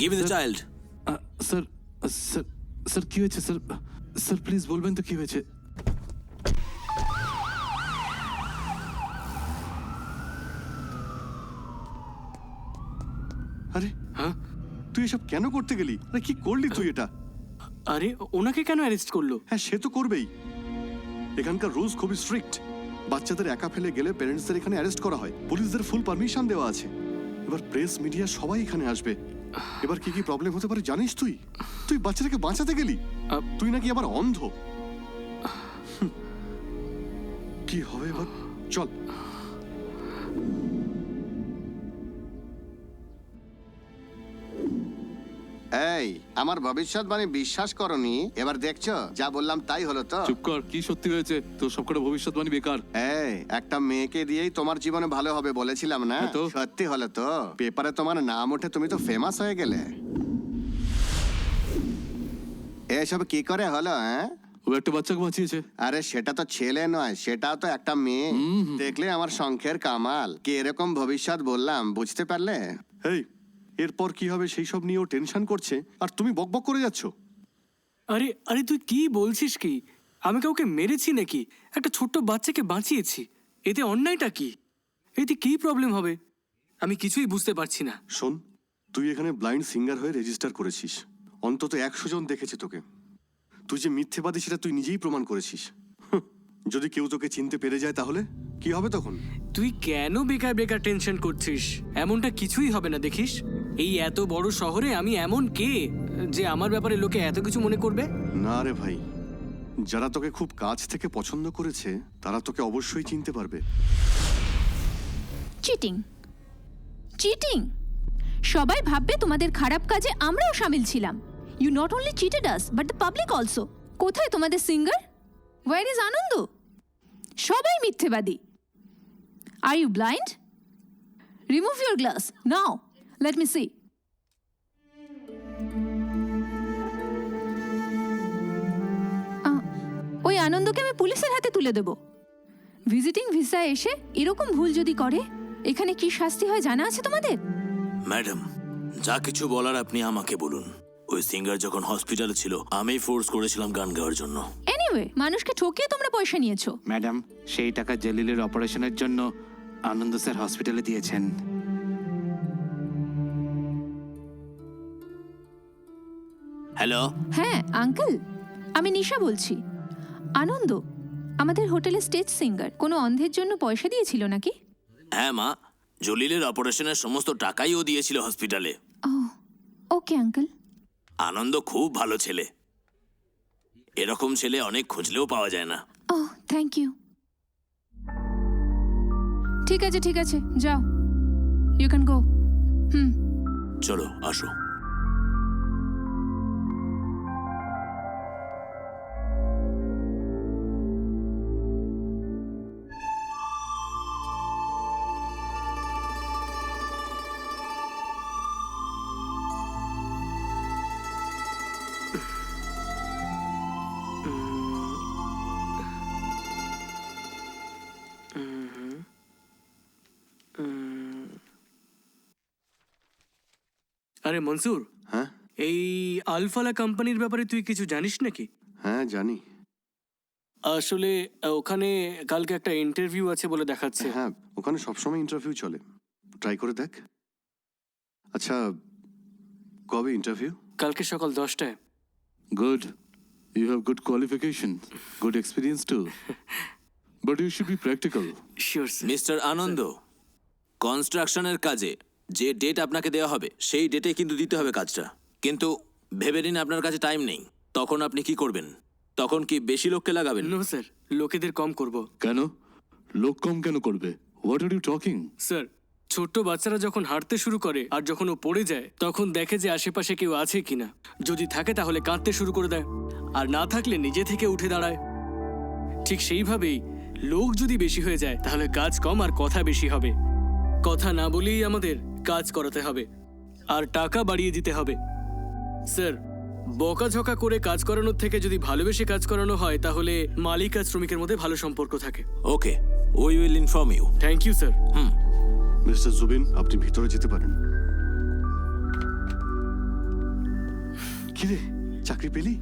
[SPEAKER 3] Give me the child.
[SPEAKER 5] Sir sir sir কি হয়েছে স্যার? স্যার প্লিজ বলবেন তো কি হয়েছে?
[SPEAKER 2] আরে তুই এসব কেন করতে গেলি? আরে কি করলি তুই এটা?
[SPEAKER 1] আরে ওনাকে কেন অ্যারেস্ট করলো?
[SPEAKER 2] হ্যাঁ সে তো করবেই। এখানকার রুলস খুবই স্ট্রিক্ট। বাচ্চাদের একা ফেলে গেলে প্যারেন্টসদের এখানে অ্যারেস্ট করা হয়, পুলিশদের ফুল পারমিশন দেওয়া আছে। এবার প্রেস মিডিয়া সবাই এখানে আসবে। এবার কি কি প্রবলেম হতে পারে জানিস তুই? তুই বাচ্চাটাকে বাঁচাতে গেলি, তুই নাকি আবার অন্ধ। কি হবে এবার? চল।
[SPEAKER 8] এই আমার ভবিষ্যৎবাণী বিশ্বাস করনি, এবার দেখছো যা বললাম তাই হলো তো?
[SPEAKER 5] চুপ কর, কি সত্যি হয়েছে? তোর সবকটা ভবিষ্যৎবাণী বেকার।
[SPEAKER 8] এই একটা মেয়েকে দিয়েই তোমার জীবনে ভালো হবে বলেছিলাম না?
[SPEAKER 5] হ্যাঁ তো।
[SPEAKER 8] সত্যি হলো তো, পেপারে তোমার নাম ওঠে, তুমি তো ফেমাস হয়ে গেলে। এসব কি করে হলো? হ্যাঁ
[SPEAKER 5] ও একটা বাচ্চাকে বাঁচিয়েছে।
[SPEAKER 8] আরে সেটা তো ছেলে নয়, সেটাও তো একটা মেয়ে। দেখলে আমার শঙ্খের কামাল, কি এরকম ভবিষ্যৎ বললাম, বুঝতে পারলে?
[SPEAKER 2] এই এরপর কি হবে সেই সব নিয়েও টেনশন করছে, আর তুমি বকবক করে যাচ্ছ।
[SPEAKER 1] আরে আরে তুই কি বলছিস কি? আমি কাউকে মেরেছি নাকি? একটা ছোট্ট বাচ্চাকে বাঁচিয়েছি, এতে অন্যায়টা কি? এতে কি প্রবলেম হবে? আমি কিছুই বুঝতে পারছি না।
[SPEAKER 2] শোন, তুই এখানে ব্লাইন্ড সিঙ্গার হয়ে রেজিস্টার করেছিস, অন্তত 100 জন দেখেছে তোকে। তুই যে মিথ্যেবাদী সেটা তুই নিজেই প্রমাণ করেছিস। হুঁ, যদি কেউ তোকে চিনতে পেরে যায় তাহলে কি হবে তখন?
[SPEAKER 1] তুই কেন বেকার বেকার টেনশন করছিস? এমনটা কিছুই হবে না, দেখিস। এই এত বড় শহরে আমি এমন কে যে আমার ব্যাপারে লোকে এত কিছু মনে করবে?
[SPEAKER 2] না রে ভাই, যারা তোকে খুব কাছ থেকে পছন্দ করেছে তারা তোকে অবশ্যই চিনতে পারবে।
[SPEAKER 9] Cheating, cheating. সবাই ভাববে তোমাদের খারাপ কাজে আমরাও শামিল ছিলাম। You not only cheated us but the public also. কোথায় তোমাদের সিঙ্গার? ওয়্যার ইজ আনন্দ? সবাই মিথ্যেবাদী। Are you blind? Remove your glass now, let me C. ওই আনন্দকে আমি পুলিশের হাতে তুলে দেব। ভিজিটিং ভিসায় এসে এরকম ভুল যদি করে, এখানে কি শাস্তি হয় জানা আছে তোমাদের?
[SPEAKER 3] ম্যাডাম, যা কিছু বলার আপনি আমাকে বলুন। ওই সিঙ্গার যখন হসপিটালে ছিল আমি ফোর্স করেছিলাম গান গাওয়ার জন্য।
[SPEAKER 9] এনিওয়ে, মানুষকে ঠকিয়ে তোমরা পয়সা নিয়েছো।
[SPEAKER 10] ম্যাডাম, সেই টাকা জলিলের অপারেশনের জন্য আনন্দ স্যার হসপিটালে দিয়েছেন।
[SPEAKER 3] হ্যালো,
[SPEAKER 9] হ্যাঁ আঙ্কেল, আমি নিশা বলছি। আনন্দ আমাদের হোটেলে স্টেজ সিঙ্গার। কোনো অন্ধের জন্য পয়সা দিয়েছিল নাকি?
[SPEAKER 3] হ্যাঁ মা, জলিলের অপারেশনের সমস্ত টাকাই ও দিয়েছিল হসপিটালে।
[SPEAKER 9] Okay uncle.
[SPEAKER 3] আনন্দ খুব ভালো ছেলে, এরকম ছেলে অনেক খুঁজলেও পাওয়া যায় না।
[SPEAKER 9] Thank you. ঠিক আছে ঠিক আছে, যাও, ইউ ক্যান গো।
[SPEAKER 3] চলো আসো।
[SPEAKER 1] আরে মনসুর,
[SPEAKER 2] হ্যাঁ
[SPEAKER 1] এই আলফালা কোম্পানির ব্যাপারে তুই কিছু জানিস নাকি?
[SPEAKER 2] হ্যাঁ জানি।
[SPEAKER 1] আসলে ওখানে কালকে একটা ইন্টারভিউ আছে বলে দেখাচ্ছে।
[SPEAKER 2] হ্যাঁ, ওখানে সবসময় ইন্টারভিউ চলে, ট্রাই করে দেখ। আচ্ছা, কবে ইন্টারভিউ?
[SPEAKER 1] কালকে সকাল 10টায়।
[SPEAKER 5] Good. You have good qualification, good experience too. But you should be practical.
[SPEAKER 1] Sure sir.
[SPEAKER 3] Mister Anand, কনস্ট্রাকশনের কাজে যে ডেট আপনাকে দেওয়া হবে সেই ডেটে কিন্তু দিতে হবে কাজটা। কিন্তু ভেবে নিন আপনার কাছে টাইম নেই, তখন আপনি কি করবেন? তখন কি বেশি লোককে লাগাবেন?
[SPEAKER 1] নো স্যার, লোকেদের কম করব।
[SPEAKER 5] কেন? লোক কম কেন করবে? What are you talking?
[SPEAKER 1] Sir, ছোট্ট বাচ্চারা যখন হাঁটতে শুরু করে আর যখন ও পড়ে যায় তখন দেখে যে আশেপাশে কেউ আছে কিনা। যদি থাকে তাহলে কাঁদতে শুরু করে দেয়, আর না থাকলে নিজে থেকে উঠে দাঁড়ায়। ঠিক সেইভাবেই লোক যদি বেশি হয়ে যায় তাহলে কাজ কম আর কথা বেশি হবে। কথা না বলেই আমাদের কাজ করাতে হবে আর টাকা বাড়িয়ে দিতে হবে। স্যার, বকাঝকা করে কাজ করানোর থেকে যদি ভালোবেসে কাজ করানো হয় তাহলে মালিক আর শ্রমিকের মধ্যে ভালো সম্পর্ক থাকে।
[SPEAKER 3] Okay, we will inform you.
[SPEAKER 1] Thank you sir.
[SPEAKER 2] Mister Zubin, আপনি ভিতরে যেতে পারেন। কিরে, চাকরি পেলি?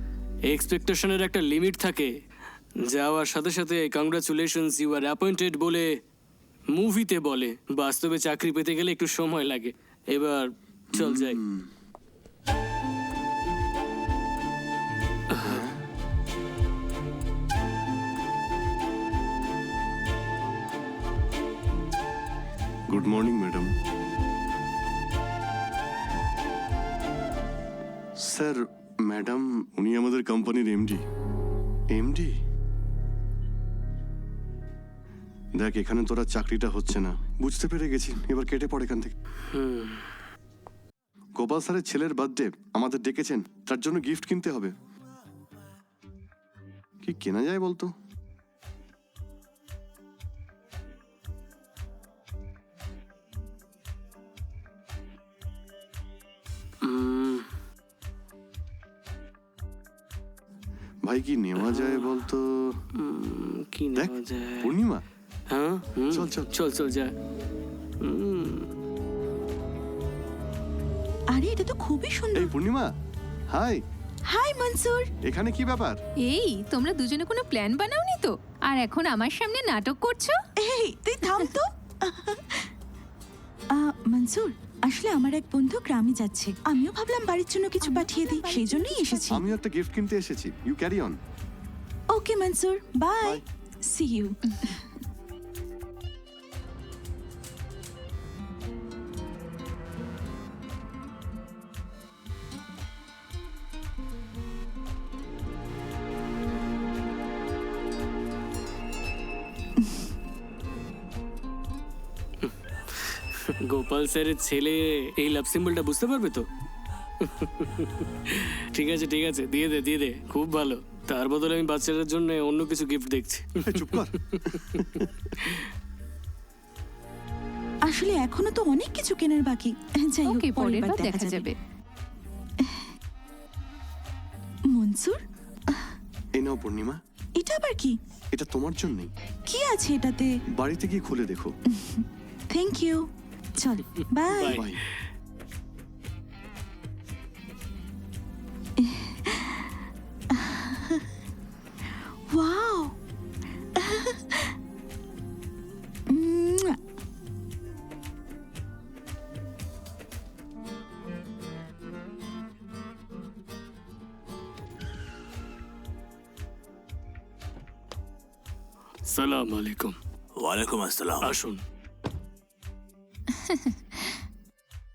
[SPEAKER 1] এক্সপেকটেশনের একটা লিমিট থাকে। যাওয়ার সাথে সাথে কংগ্রাচুলেশনস, ইউ আর অ্যাপয়েন্টেড বলে মুভিতে বলে, বাস্তবে চাকরি পেতে গেলে একটু সময় লাগে। এবার চল যাই।
[SPEAKER 2] Good morning madam. Sir, madam উনি আমাদের কোম্পানির এমডি। এমডি? দেখ, এখানে তোরা চাকরিটা হচ্ছে না, বুঝতে পেরে গেছি, এবার কেটে পড় এখান থেকে। গোপাল স্যারের ছেলের বার্থডে, আমাদের ডেকেছেন, তার জন্য গিফট কিনতে হবে। কি কেনা যায় বলতো? ভাই কি নেওয়া যায় বলতো?
[SPEAKER 1] কি
[SPEAKER 2] দেখ,
[SPEAKER 1] নেওয়া যায়?
[SPEAKER 2] পূর্ণিমা।
[SPEAKER 1] হ্যাঁ,
[SPEAKER 2] চল, চল।
[SPEAKER 1] চল চল যা।
[SPEAKER 6] আরে এটা তো খুবই সুন্দর।
[SPEAKER 2] এই পূর্ণিমা, হাই।
[SPEAKER 6] হাই মনসুর।
[SPEAKER 2] এখানে কি ব্যাপার?
[SPEAKER 9] এই, তোমরা দুজনে কোনো প্ল্যান বানাওনি তো? আর এখন আমার সামনে নাটক করছো?
[SPEAKER 6] এই তুই থাম তো। মনসুর, আসলে আমার এক বন্ধু গ্রামে যাচ্ছে, আমিও ভাবলাম বাড়ির জন্য কিছু পাঠিয়ে দিই, সেই জন্যই এসেছি।
[SPEAKER 2] আমিও একটা গিফট কিনতে এসেছি, you carry on.
[SPEAKER 6] Okay Mansoor, bye, see you.
[SPEAKER 1] Gopal স্যারের ছেলে এই লাভ সিম্বলটা বুঝতে পারবে তো? ঠিক আছে ঠিক আছে, দিয়ে দে, খুব ভালো। তার বদলে আমি বাচ্চাটার জন্য অন্য কিছু গিফট দেখছি।
[SPEAKER 2] চুপ কর।
[SPEAKER 6] আসলে এখনো তো অনেক কিছু কেনার বাকি, যাই হোক
[SPEAKER 9] ওকে,
[SPEAKER 6] পরের
[SPEAKER 9] পরের
[SPEAKER 6] বার
[SPEAKER 9] বার দেখা যাবে।
[SPEAKER 6] মনসুর,
[SPEAKER 2] এই নাও পূর্ণিমা,
[SPEAKER 6] এটা আবার কি?
[SPEAKER 2] এটা তোমার জন্যই।
[SPEAKER 6] কি আছে এটাতে?
[SPEAKER 2] বাড়িতে গিয়ে খুলে দেখো।
[SPEAKER 6] থ্যাংক ইউ, চল বাই।
[SPEAKER 1] Bye.
[SPEAKER 2] বাই।
[SPEAKER 6] ওয়াও,
[SPEAKER 1] সালাম আলাইকুম।
[SPEAKER 3] ওয়ালাইকুম আসসালাম।
[SPEAKER 1] আসুন।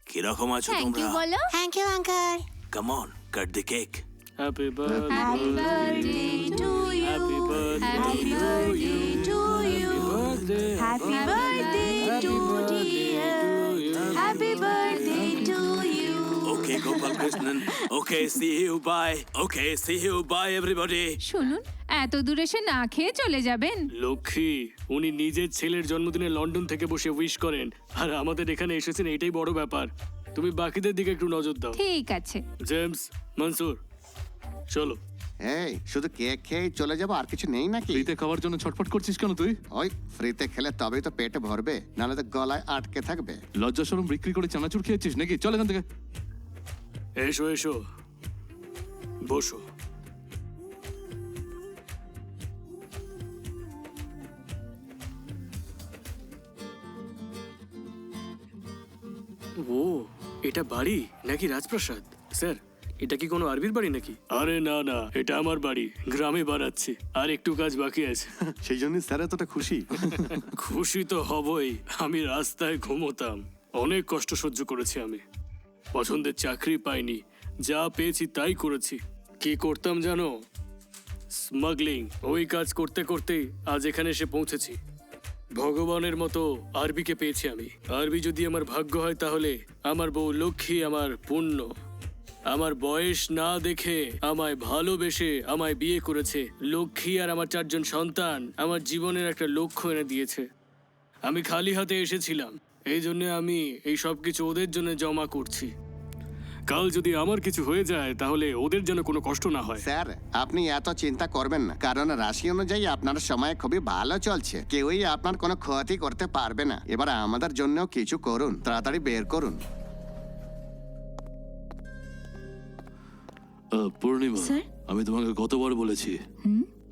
[SPEAKER 3] কিরকম আছো
[SPEAKER 9] থ্যাংক
[SPEAKER 3] তোমরা?
[SPEAKER 9] ইউ বলো।
[SPEAKER 4] Thank you uncle.
[SPEAKER 3] Come on, cut the cake.
[SPEAKER 1] Happy birthday
[SPEAKER 9] happy birthday to you,
[SPEAKER 1] happy birthday
[SPEAKER 9] happy birthday to you,
[SPEAKER 6] happy birthday to dear, happy birthday to you.
[SPEAKER 3] Okay Gopal Krishnan, okay see you bye, okay see you bye everybody.
[SPEAKER 9] শুনুন, এত দূরে এসে না খেয়ে চলে যাবেন?
[SPEAKER 1] লক্ষ্মী, উনি নিজের ছেলের জন্মদিনে লন্ডন থেকে বসে উইশ করেন, আর আমাদের এখানে এসেছেন, এটাই বড় ব্যাপার। তুমি বাকিদের দিকে একটু নজর দাও।
[SPEAKER 9] ঠিক আছে।
[SPEAKER 1] জেমস, মনসুর, চলো।
[SPEAKER 8] এই শুধু কেক খেয়ে চলে যাবো, আর কিছু নেই নাকি?
[SPEAKER 5] ফ্রিতে খাওয়ার জন্য ছটফট করছিস কেন তুই?
[SPEAKER 8] ওই ফ্রিতে খেলে তবেই তো পেটে ভরবে, নাহলে তো গলায় আটকে থাকবে।
[SPEAKER 5] লজ্জা শরম বিক্রি করে চানাচুর খেয়েছিস নাকি? চল এখান থেকে।
[SPEAKER 1] এসো এসো, বসো। ও, এটা বাড়ি নাকি রাজপ্রাসাদ? স্যার, এটা কি কোনো আরবির বাড়ি নাকি? আরে না না, এটা আমার বাড়ি, গ্রামে বানাচ্ছি, আর একটু কাজ বাকি আছে।
[SPEAKER 2] সেই জন্য স্যার এতটা খুশি।
[SPEAKER 1] খুশি তো হবই, আমি রাস্তায় ঘুমোতাম, অনেক কষ্ট সহ্য করেছি আমি, পছন্দের চাকরি পাইনি, যা পেয়েছি তাই করেছি। কি করতাম জানো? স্মাগলিং। ওই কাজ করতে করতেই আজ এখানে এসে পৌঁছেছি। ভগবানের মতো আরবিকে পেয়েছি আমি। আরবি যদি আমার ভাগ্য হয় তাহলে আমার বউ লক্ষ্মী আমার পুণ্য। আমার বয়স না দেখে আমায় ভালোবেসে আমায় বিয়ে করেছে। লক্ষ্মী আর আমার 4 জন সন্তান আমার জীবনের একটা লক্ষ্য এনে দিয়েছে। আমি খালি হাতে এসেছিলাম, এই জন্য আমি এই সব কিছু ওদের জন্য জমা করছি। কাল যদি আমার কিছু হয়ে যায় তাহলে ওদের যেন কোনো কষ্ট না হয়।
[SPEAKER 8] স্যার, আপনি এত চিন্তা করবেন না, কারণ রাশি অনুযায়ী আপনার সময় খুবই ভালো চলছে, কেউই আপনার কোনো ক্ষতি করতে পারবে না। এবার আমাদের জন্য কিছু করুন, তাড়াতাড়ি বের করুন।
[SPEAKER 5] পূর্ণিমা,
[SPEAKER 6] স্যার?
[SPEAKER 5] আমি তোমাকে কতবার বলেছি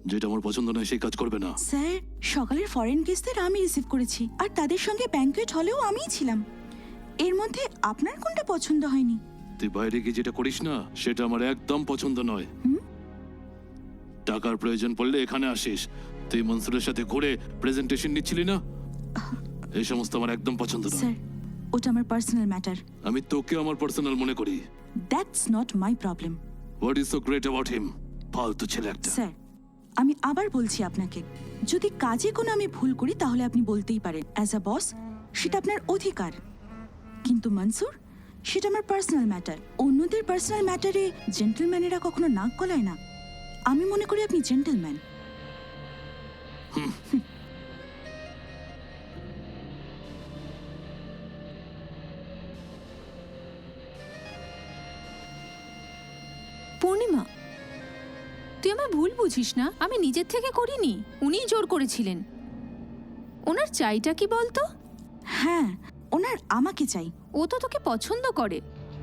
[SPEAKER 5] যেটা আমার পছন্দ নয় সেই কাজ করবে না।
[SPEAKER 6] স্যার, সকালের ফরেন গেস্টদের আমি রিসিভ করেছি, আর তাদের সঙ্গে ব্যাংকুয়েট হলেও আমিই ছিলাম। এর মধ্যে আপনার কোনটা পছন্দ হয়নি?
[SPEAKER 5] তুই বাইরে গিয়ে যেটা করিস না সেটা আমার একদম পছন্দ নয়। টাকার প্রয়োজন পড়লে এখানে আসিস। তুই মনসুরের সাথে ঘুরে প্রেজেন্টেশন নিচ্ছিলি না, এই সমস্ত আমার একদম পছন্দ নয়।
[SPEAKER 6] স্যার, ওটা আমার পার্সোনাল ম্যাটার।
[SPEAKER 5] আমি তোকে আমার পার্সোনাল মনে করি।
[SPEAKER 6] That's not my problem.
[SPEAKER 5] What is so great about him? ফালতু ছেলে একটা।
[SPEAKER 6] স্যার, আমি আবার বলছি আপনাকে, যদি কাজে কোনো আমি ভুল করি তাহলে আপনি বলতেই পারেন। অ্যাজ আ বস সেটা আপনার অধিকার, কিন্তু মনসুর, সেটা আমার পার্সোনাল ম্যাটার। অন্যদের পার্সোনাল ম্যাটারে জেন্টলম্যানেরা কখনো নাক গলায় না। আমি মনে করি আপনি জেন্টলম্যান।
[SPEAKER 9] পূর্ণিমা, তুই আমার ভুল বুঝিস না, আমি নিজের থেকে করিনি, উনিই জোর করেছিলেন। ওনার চাইটা কি বলতো?
[SPEAKER 6] হ্যাঁ, ওনার আমাকে চাই।
[SPEAKER 9] ও তো তোকে পছন্দ করে,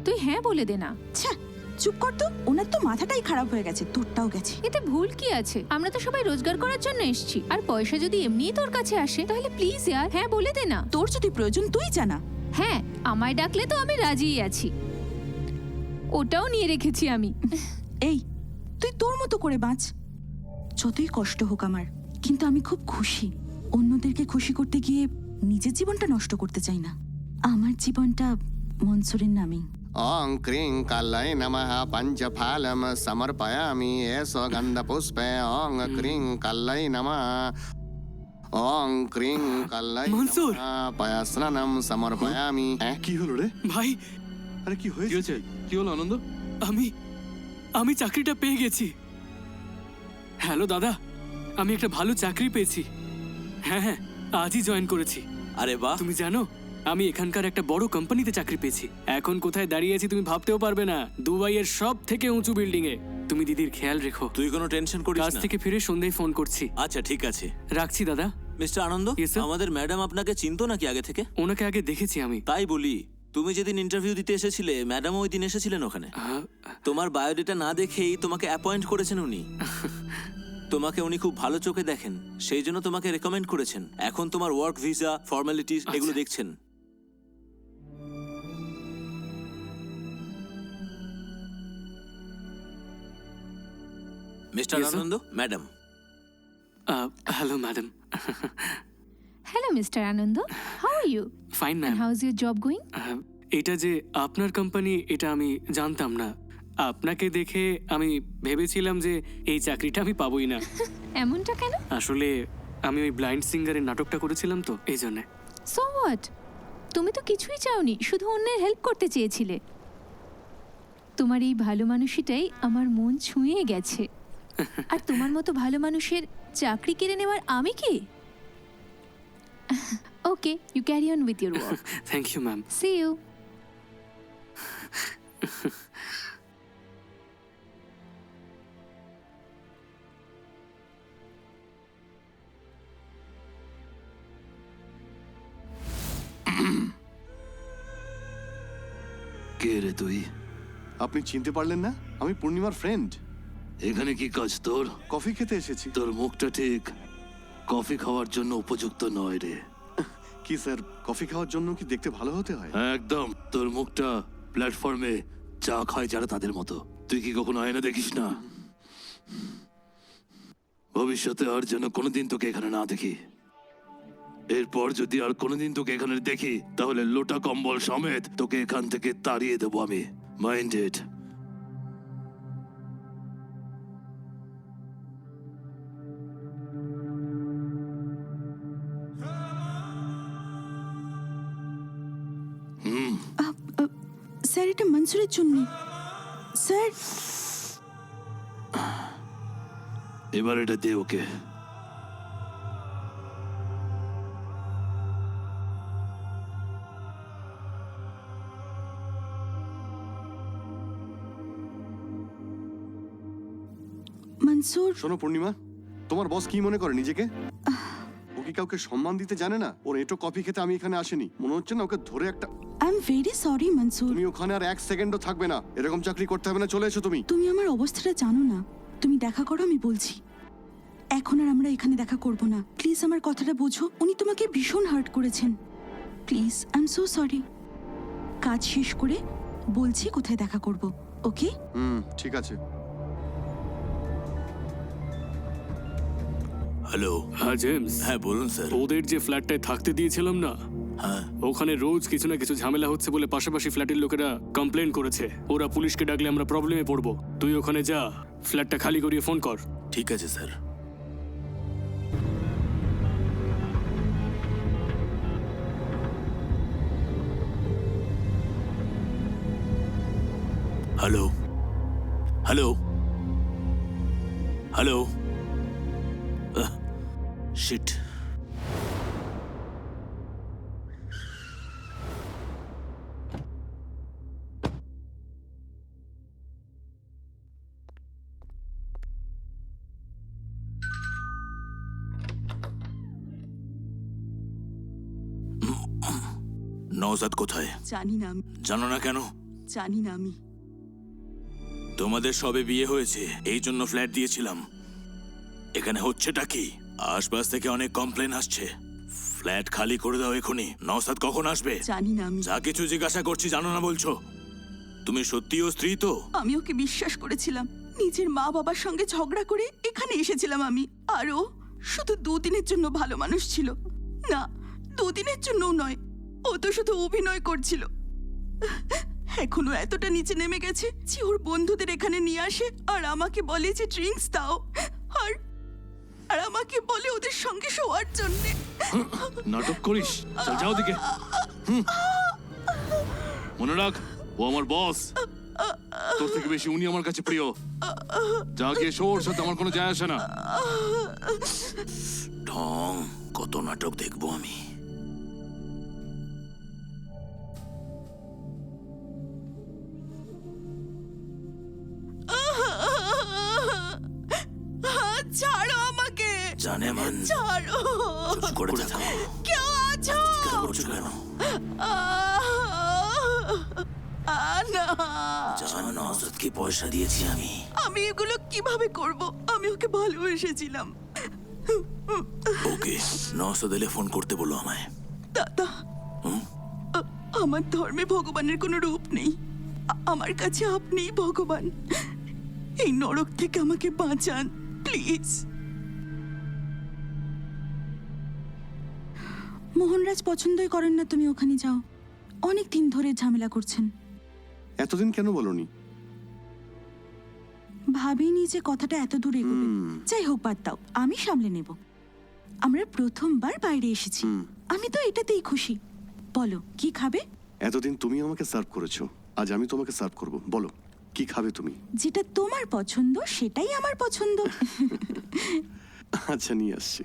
[SPEAKER 9] তুই হ্যাঁ বলে দে না।
[SPEAKER 6] ছ্যা, চুপ কর তো, ওনার তো মাথাটাই খারাপ হয়ে গেছে, তোরটাও গেছে।
[SPEAKER 9] এতে ভুল কি আছে? আমরা তো সবাই রোজগার করার জন্য এসেছি, আর পয়সা যদি এমনিই তোর কাছে আসে তাহলে প্লিজ ইয়ার হ্যাঁ বলে দে না।
[SPEAKER 6] তোর যদি প্রয়োজন তুই জানা।
[SPEAKER 9] হ্যাঁ, আমায় ডাকলে তো আমি রাজিই আছি। ওটাও নিয়ে রেখেছি আমি।
[SPEAKER 6] এই, তুই তোর মতো করে বাঁচ। যতই কষ্ট হোক আমার, কিন্তু আমি খুব খুশি। অন্যদেরকে খুশি করতে গিয়ে নিজের জীবনটা নষ্ট করতে চাই না। আমার জীবনটা মনসুরের নামেই।
[SPEAKER 8] ওং ক্রিং কালাই নমঃ পঞ্চফালম সমর্পয়ামি এসো গন্ধ পুষ্পে ওং ক্রিং কালাই নমঃ ওং ক্রিং কালাই
[SPEAKER 1] মনসুর!
[SPEAKER 8] পয়াস্নানম সমর্পয়ামি।
[SPEAKER 2] কি হলো রে?
[SPEAKER 1] ভাই,
[SPEAKER 2] আরে কি
[SPEAKER 5] কি
[SPEAKER 2] হয়েছে?
[SPEAKER 5] হয়েছে? কি হলো আনন্দ?
[SPEAKER 1] আমি চাকরিটা পেয়ে গেছি। হ্যালো দাদা, আমি একটা ভালো চাকরি পেয়েছি। হ্যাঁ হ্যাঁ, আজই জয়েন করেছি।
[SPEAKER 3] আরে বাহ,
[SPEAKER 1] তুমি জানো, আমি এখানকার একটা বড় কোম্পানিতে চাকরি পেয়েছি। এখন কোথায় দাঁড়িয়ে আছি তুমি ভাবতেও পারবে না। দুবাইয়ের সব থেকে উঁচু বিল্ডিং এ। তুমি দিদির খেয়াল রেখো।
[SPEAKER 3] তুই কোনো টেনশন করিস
[SPEAKER 1] কাজ
[SPEAKER 3] না।
[SPEAKER 1] থেকে ফিরে সন্ধ্যায় ফোন করছি।
[SPEAKER 3] আচ্ছা ঠিক আছে।
[SPEAKER 1] রাখছি দাদা।
[SPEAKER 3] মিস্টার আনন্দ,
[SPEAKER 1] Yes, sir?
[SPEAKER 3] আমাদের ম্যাডাম আপনাকে চিনতো নাকি আগে থেকে?
[SPEAKER 1] ওনাকে আগে দেখেছি আমি।
[SPEAKER 3] তাই বলি, তুমি যেদিন ইন্টারভিউ দিতে এসেছিলে ম্যাডাম ওই দিন এসেছিলেন ওখানে।
[SPEAKER 1] হ্যাঁ,
[SPEAKER 3] তোমার বায়োডেটা না দেখেই তোমাকে অ্যাপয়েন্ট করেছেন উনি। তোমাকে উনি খুব ভালো চোখে দেখেন, সেই জন্য তোমাকে রেকমেন্ড করেছেন। এখন তোমার ওয়ার্ক ভিসা, ফর্মালিটিস এগুলো দেখছেন। Mister
[SPEAKER 1] Yes, sir?
[SPEAKER 3] Anand, madam.
[SPEAKER 1] Hello madam.
[SPEAKER 9] Hello mister Anand, how are you?
[SPEAKER 1] Fine ma'am.
[SPEAKER 9] And how is your job going?
[SPEAKER 1] এটা যে আপনার কোম্পানি এটা আমি জানতাম না। আপনাকে দেখে আমি ভেবেছিলাম যে এই চাকরিটা আমি পাবোই না।
[SPEAKER 9] এমনটা কেন?
[SPEAKER 1] আসলে আমি ওই ব্লাইন্ড সিঙ্গারের নাটকটা করেছিলাম তো, এই জন্য।
[SPEAKER 9] So what? তুমি তো কিছুই চাওনি, শুধু অন্যের হেল্প করতে চেয়েছিলে। তোমার এই ভালো মানুষটাই আমার মন ছুঁয়ে গেছে। আর তোমার মতো ভালো মানুষের চাকরি কেড়ে নেওয়ার আমি কি? Okay, you carry on with your work.
[SPEAKER 1] Thank you ma'am.
[SPEAKER 9] See you.
[SPEAKER 5] কে রে তুই?
[SPEAKER 2] আপনি চিনতে পারলেন না? আমি পূর্ণিমার ফ্রেন্ড।
[SPEAKER 5] এখানে কি কাজ তোর?
[SPEAKER 2] কফি খেতে এসেছি।
[SPEAKER 5] তোর মুখটা ঠিক কফি খাওয়ার জন্য উপযুক্ত নয় রে।
[SPEAKER 2] কি স্যার, কফি খাওয়ার জন্য কি দেখতে ভালো হতে হয়?
[SPEAKER 5] একদম, তোর মুখটা প্ল্যাটফর্মে চা খায় যারা তাদের মতো। তুই কি কখনো আয়না দেখিস না? ভবিষ্যতে আর যেন কোনোদিন তোকে এখানে না দেখি। এরপর যদি আর কোনোদিন তোকে এখানে দেখি তাহলে লোটা কম্বল সমেত তোকে এখান থেকে তাড়িয়ে দেবো আমি। মাইন্ডেড?
[SPEAKER 6] স্যার, এটা মনসুরের জন্য। স্যার,
[SPEAKER 5] এবার এটা দে ওকে।
[SPEAKER 6] মনসুর,
[SPEAKER 2] শোনো পূর্ণিমা, তোমার বস কি মনে করে নিজেকে? ও কি কাউকে সম্মান দিতে জানে না? ওর এটো কফি খেতে আমি এখানে আসিনি। মনে হচ্ছে না ওকে ধরে একটা।
[SPEAKER 6] I am very sorry Mansur.
[SPEAKER 2] তুমি ওখানে আর এক সেকেন্ডও থাকবে না। এরকম চাকরি করতে হবে না, চলে এসো তুমি।
[SPEAKER 6] তুমি আমার অবস্থাটা জানো না। তুমি দেখা করো, আমি বলছি। এখন আর আমরা এখানে দেখা করব না। প্লিজ আমার কথাটা বোঝো। উনি তোমাকে ভীষণ হার্ট করেছেন। Please, I am so sorry. কাজ শেষ করে বলছি কোথায় দেখা করব, ওকে?
[SPEAKER 2] ঠিক আছে।
[SPEAKER 3] হ্যালো।
[SPEAKER 1] হ্যাঁ জেমস।
[SPEAKER 3] হ্যাঁ বলুন স্যার।
[SPEAKER 1] ওদের যে ফ্ল্যাটটায় থাকতে দিয়েছিলাম না,
[SPEAKER 3] হ্যাঁ,
[SPEAKER 1] ওখানে রোজ কিছু না কিছু ঝামেলা হচ্ছে বলে পাশাপাশি ফ্ল্যাটের লোকেরা কমপ্লেন করেছে। ওরা পুলিশকে ডাকলে আমরা প্রবলেমে পড়বো। তুই ওখানে যা, ফ্ল্যাটটা খালি করিয়ে ফোন কর।
[SPEAKER 3] ঠিক আছে sir. Hello, hello, hello. Shit. Nawzad কোথায়?
[SPEAKER 6] জানি না আমি।
[SPEAKER 3] জানো না কেন?
[SPEAKER 6] জানি না আমি।
[SPEAKER 3] তোমাদের সবে বিয়ে হয়েছে, এই জন্য ফ্ল্যাট দিয়েছিলাম। এখানে হচ্ছেটা কি? আশপাশ থেকে অনেক কমপ্লেন আসছে। ফ্ল্যাট খালি করে দাও এখনই। নওসাদ কখন আসবে?
[SPEAKER 6] জানি না আমি।
[SPEAKER 3] যা কিছু জিজ্ঞাসা করছি জানো না বলছো? তুমি সত্যি ও স্ত্রী তো?
[SPEAKER 6] আমি ওকে বিশ্বাস করেছিলাম। নিজের মা বাবার সঙ্গে ঝগড়া করে এখানে এসেছিলাম আমি। আর ও শুধু দুদিনের জন্য ভালো মানুষ ছিল। না, দুদিনের জন্যও নয়, ও তো শুধু অভিনয় করছিল। এখনো এতটা নিচে নেমে গেছে যে ওর বন্ধুদের এখানে নিয়ে আসে আর আমাকে বলে যে ড্রিঙ্কস দাও, আর আর আমাকে বলে ওদের সঙ্গে শোয়ার জন্যে।
[SPEAKER 5] নাটক করিস? চল যাও দিকে। মনে রাখ, ও আমার বস। তোর থেকে বেশি উনি আমার কাছে প্রিয়। যা গিয়ে শো, ওর সাথে আমার কোনো যায় আসে না।
[SPEAKER 3] ঢং, কত নাটক দেখবো আমি।
[SPEAKER 6] ছাড়ো আমাকে,
[SPEAKER 3] জানেমান,
[SPEAKER 6] ছাড়ো।
[SPEAKER 3] চুপ করে থাকো।
[SPEAKER 6] কেউ আছো?
[SPEAKER 3] চিৎকার করছো কেন?
[SPEAKER 6] না,
[SPEAKER 3] জান, নওসাদকে পয়সা দিয়েছি আমি।
[SPEAKER 6] আমি এগুলো কিভাবে করব? আমি ওকে ভালোবেসেছিলাম।
[SPEAKER 3] ওকে, নওসাদ এলে ফোন করতে বলো আমায়।
[SPEAKER 6] দাদা, আমার ধর্মে ভগবানের কোনো রূপ নেই। আমার কাছে আপনিই ভগবান। এই নরক থেকে আমাকে বাঁচান প্লিজ। মোহনরাজ পছন্দই করেন না তুমি ওখানে যাও। অনেক দিন ধরে ঝামেলা করছেন।
[SPEAKER 2] এতদিন কেন বলনি?
[SPEAKER 6] ভাবিনি যে কথাটা এত দূর এগোবে। যাই হোক, বাদ দাও, আমি সামলে নেব। আমরা প্রথমবার বাইরে এসেছি, আমি তো এটাতেই খুশি। বলো, কি খাবে?
[SPEAKER 2] এতদিন তুমি আমাকে সার্ভ করেছো, আজ আমি তোমাকে সার্ভ করব। বলো, কি খাবে তুমি?
[SPEAKER 6] যেটা তোমার পছন্দ সেটাই আমার পছন্দ।
[SPEAKER 2] আচ্ছা, নিয়ে আসছি।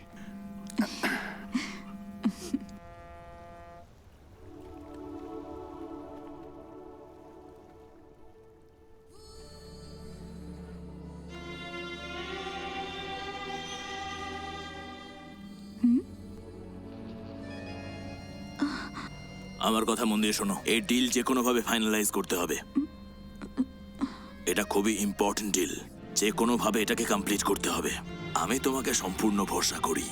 [SPEAKER 3] আমার কথা মন দিয়ে শোনো, এই ডিল যে কোনো ভাবে ফাইনালাইজ করতে হবে। এটা খুবই ইম্পর্টেন্ট ডিল, যে কোনো ভাবে এটাকে কমপ্লিট করতে হবে। আমি তোমাকে সম্পূর্ণ ভরসা করি।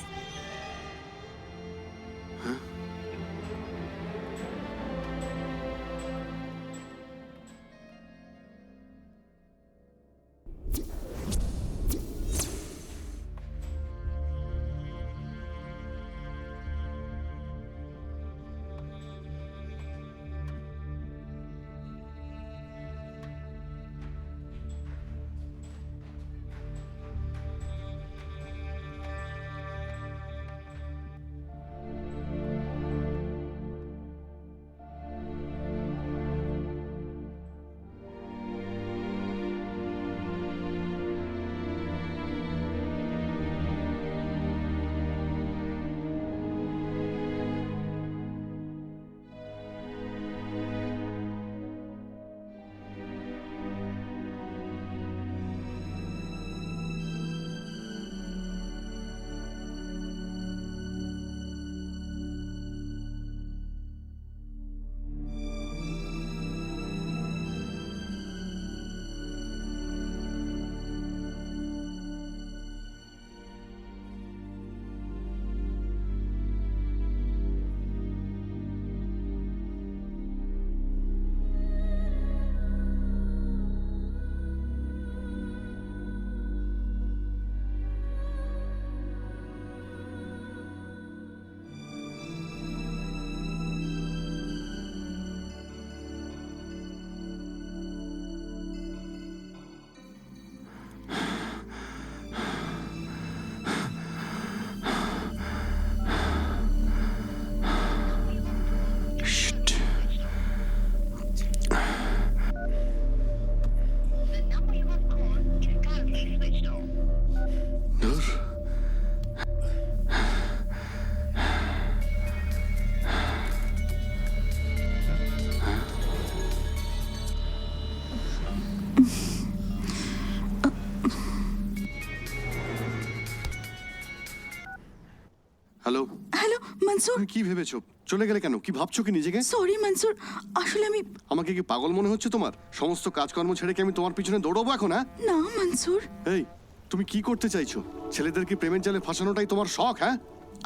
[SPEAKER 2] হ্যালো।
[SPEAKER 6] হ্যালো মনসুর।
[SPEAKER 2] তুমি কি ভেবেছো? চলে গেলে কেন? কি ভাবছো কি নিজেকে?
[SPEAKER 6] সরি মনসুর, আসলে আমি।
[SPEAKER 2] আমাকে কি পাগল মনে হচ্ছে তোমার? সমস্ত কাজকর্ম ছেড়ে কি আমি তোমার পিছনে দৌড়বো এখন? হ্যাঁ
[SPEAKER 6] না মনসুর।
[SPEAKER 2] এই, তুমি কি করতে চাইছো? ছেলেদের কি প্রেমের জালে ফাঁসানোটাই তোমার শখ? হ্যাঁ,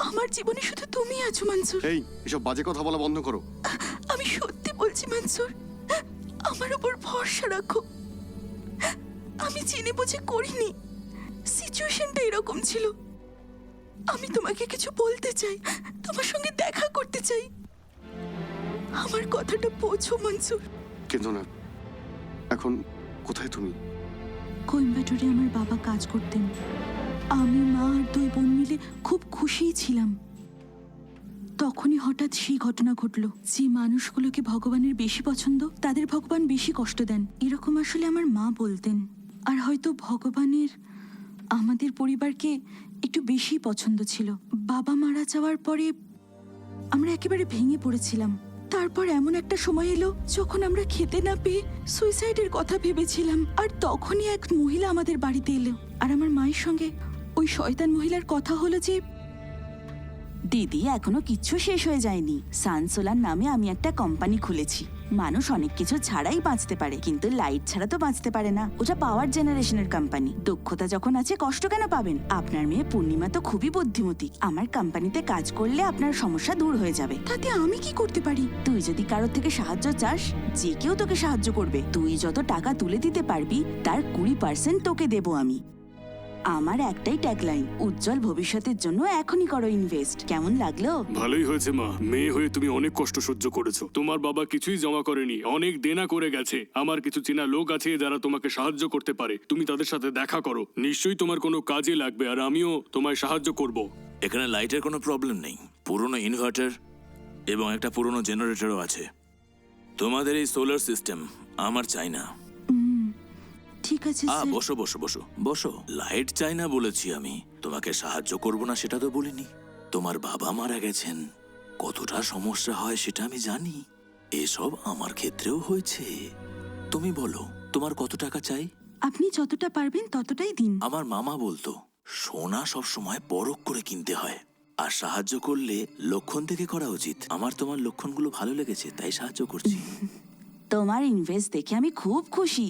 [SPEAKER 6] আমার জীবনে শুধু তুমি আছো মনসুর।
[SPEAKER 2] এই এসব বাজে কথা বলা বন্ধ করো।
[SPEAKER 6] আমি সত্যি বলছি মনসুর, আমার উপর ভরসা রাখো। আমি জেনে বুঝে করিনি, সিচুয়েশনটা এরকম ছিল। আমি তোমাকে কিছু বলতে চাই, তোমার সঙ্গে দেখা করতে চাই। আমার কথাটা বোঝো মনসুর।
[SPEAKER 2] কিন্তু না, এখন কোথায় তুমি?
[SPEAKER 6] কোয়েম্বাটোরে আমার বাবা কাজ করতেন। আমি, মা আর 2 বোন মিলে খুব খুশিই ছিলাম। তখনই হঠাৎ সেই ঘটনা ঘটলো। যে মানুষগুলোকে ভগবানের বেশি পছন্দ, তাদের ভগবান বেশি কষ্ট দেন, এরকম আসলে আমার মা বলতেন। আর হয়তো ভগবানের আমাদের পরিবারকে একটু বেশি পছন্দ ছিল। বাবা মারা যাওয়ার পরে আমরা একেবারে ভেঙে পড়েছিলাম। তারপর এমন একটা সময় এলো যখন আমরা খেতে না পেয়ে সুইসাইডের কথা ভেবেছিলাম। আর তখনই এক মহিলা আমাদের বাড়িতে এলো, আর আমার মায়ের সঙ্গে ওই শয়তান মহিলার কথা হলো যে, দিদি এখনো কিচ্ছু শেষ হয়ে যায়নি। সানসোলার নামে আমি একটা কোম্পানি খুলেছি। মানুষ অনেক কিছু ছাড়াই বাঁচতে পারে, কিন্তু লাইট ছাড়া তো বাঁচতে পারে না। ওটা পাওয়ার জেনারেশনের কোম্পানি। দক্ষতা যখন আছে কষ্ট কেন পাবেন? আপনার মেয়ে পূর্ণিমা তো খুবই বুদ্ধিমতী। আমার কোম্পানিতে কাজ করলে আপনার সমস্যা দূর হয়ে যাবে। তাতে আমি কি করতে পারি? তুই যদি কারোর থেকে সাহায্য চাস, যে কেউ তোকে সাহায্য করবে। তুই যত টাকা তুলে দিতে পারবি তার 20% তোকে দেবো আমি। আমার একটাই ট্যাগলাইন, উজ্জ্বল ভবিষ্যতের জন্য এখনই করো ইনভেস্ট। কেমন লাগলো?
[SPEAKER 1] ভালোই হয়েছে মা, মেয়ে হয়ে তুমি অনেক কষ্ট সহ্য করেছো। তোমার বাবা কিছুই জমা করেনি, অনেক দেনা করে গেছে। আমার কিছু চেনা লোক আছে যারা তোমাকে সাহায্য করতে পারে, তুমি তাদের সাথে দেখা করো। নিশ্চয়ই তোমার কোনো কাজে লাগবে, আর আমিও তোমায় সাহায্য করব।
[SPEAKER 3] এখানে লাইটের কোনো প্রবলেম নেই। পুরনো ইনভার্টার এবং একটা পুরনো জেনারেটরও আছে। তোমাদের এই সোলার সিস্টেম আমার চাই না।
[SPEAKER 6] ঠিক আছে স্যার।
[SPEAKER 3] বসো বসো বসো বসো। লাইট চাই না বলেছি আমি, তোমাকে সাহায্য করব না সেটা তো বলিনি। তোমার বাবা মারা গেছেন, কতটা সমস্যা হয় সেটা আমি জানি। এসব আমার ক্ষেত্রেও হয়েছে। তুমি বলো তোমার কত টাকা চাই?
[SPEAKER 6] আপনি যতটা পারবেন ততটাই দিন।
[SPEAKER 3] আমার মামা বলতো সোনা সব সময় পরখ করে কিনতে হয়, আর সাহায্য করলে লক্ষণ থেকে করা উচিত। আমার তোমার লক্ষণগুলো ভালো লেগেছে তাই সাহায্য করছি।
[SPEAKER 6] তোমার ইনভেস্ট দেখে আমি খুব খুশি।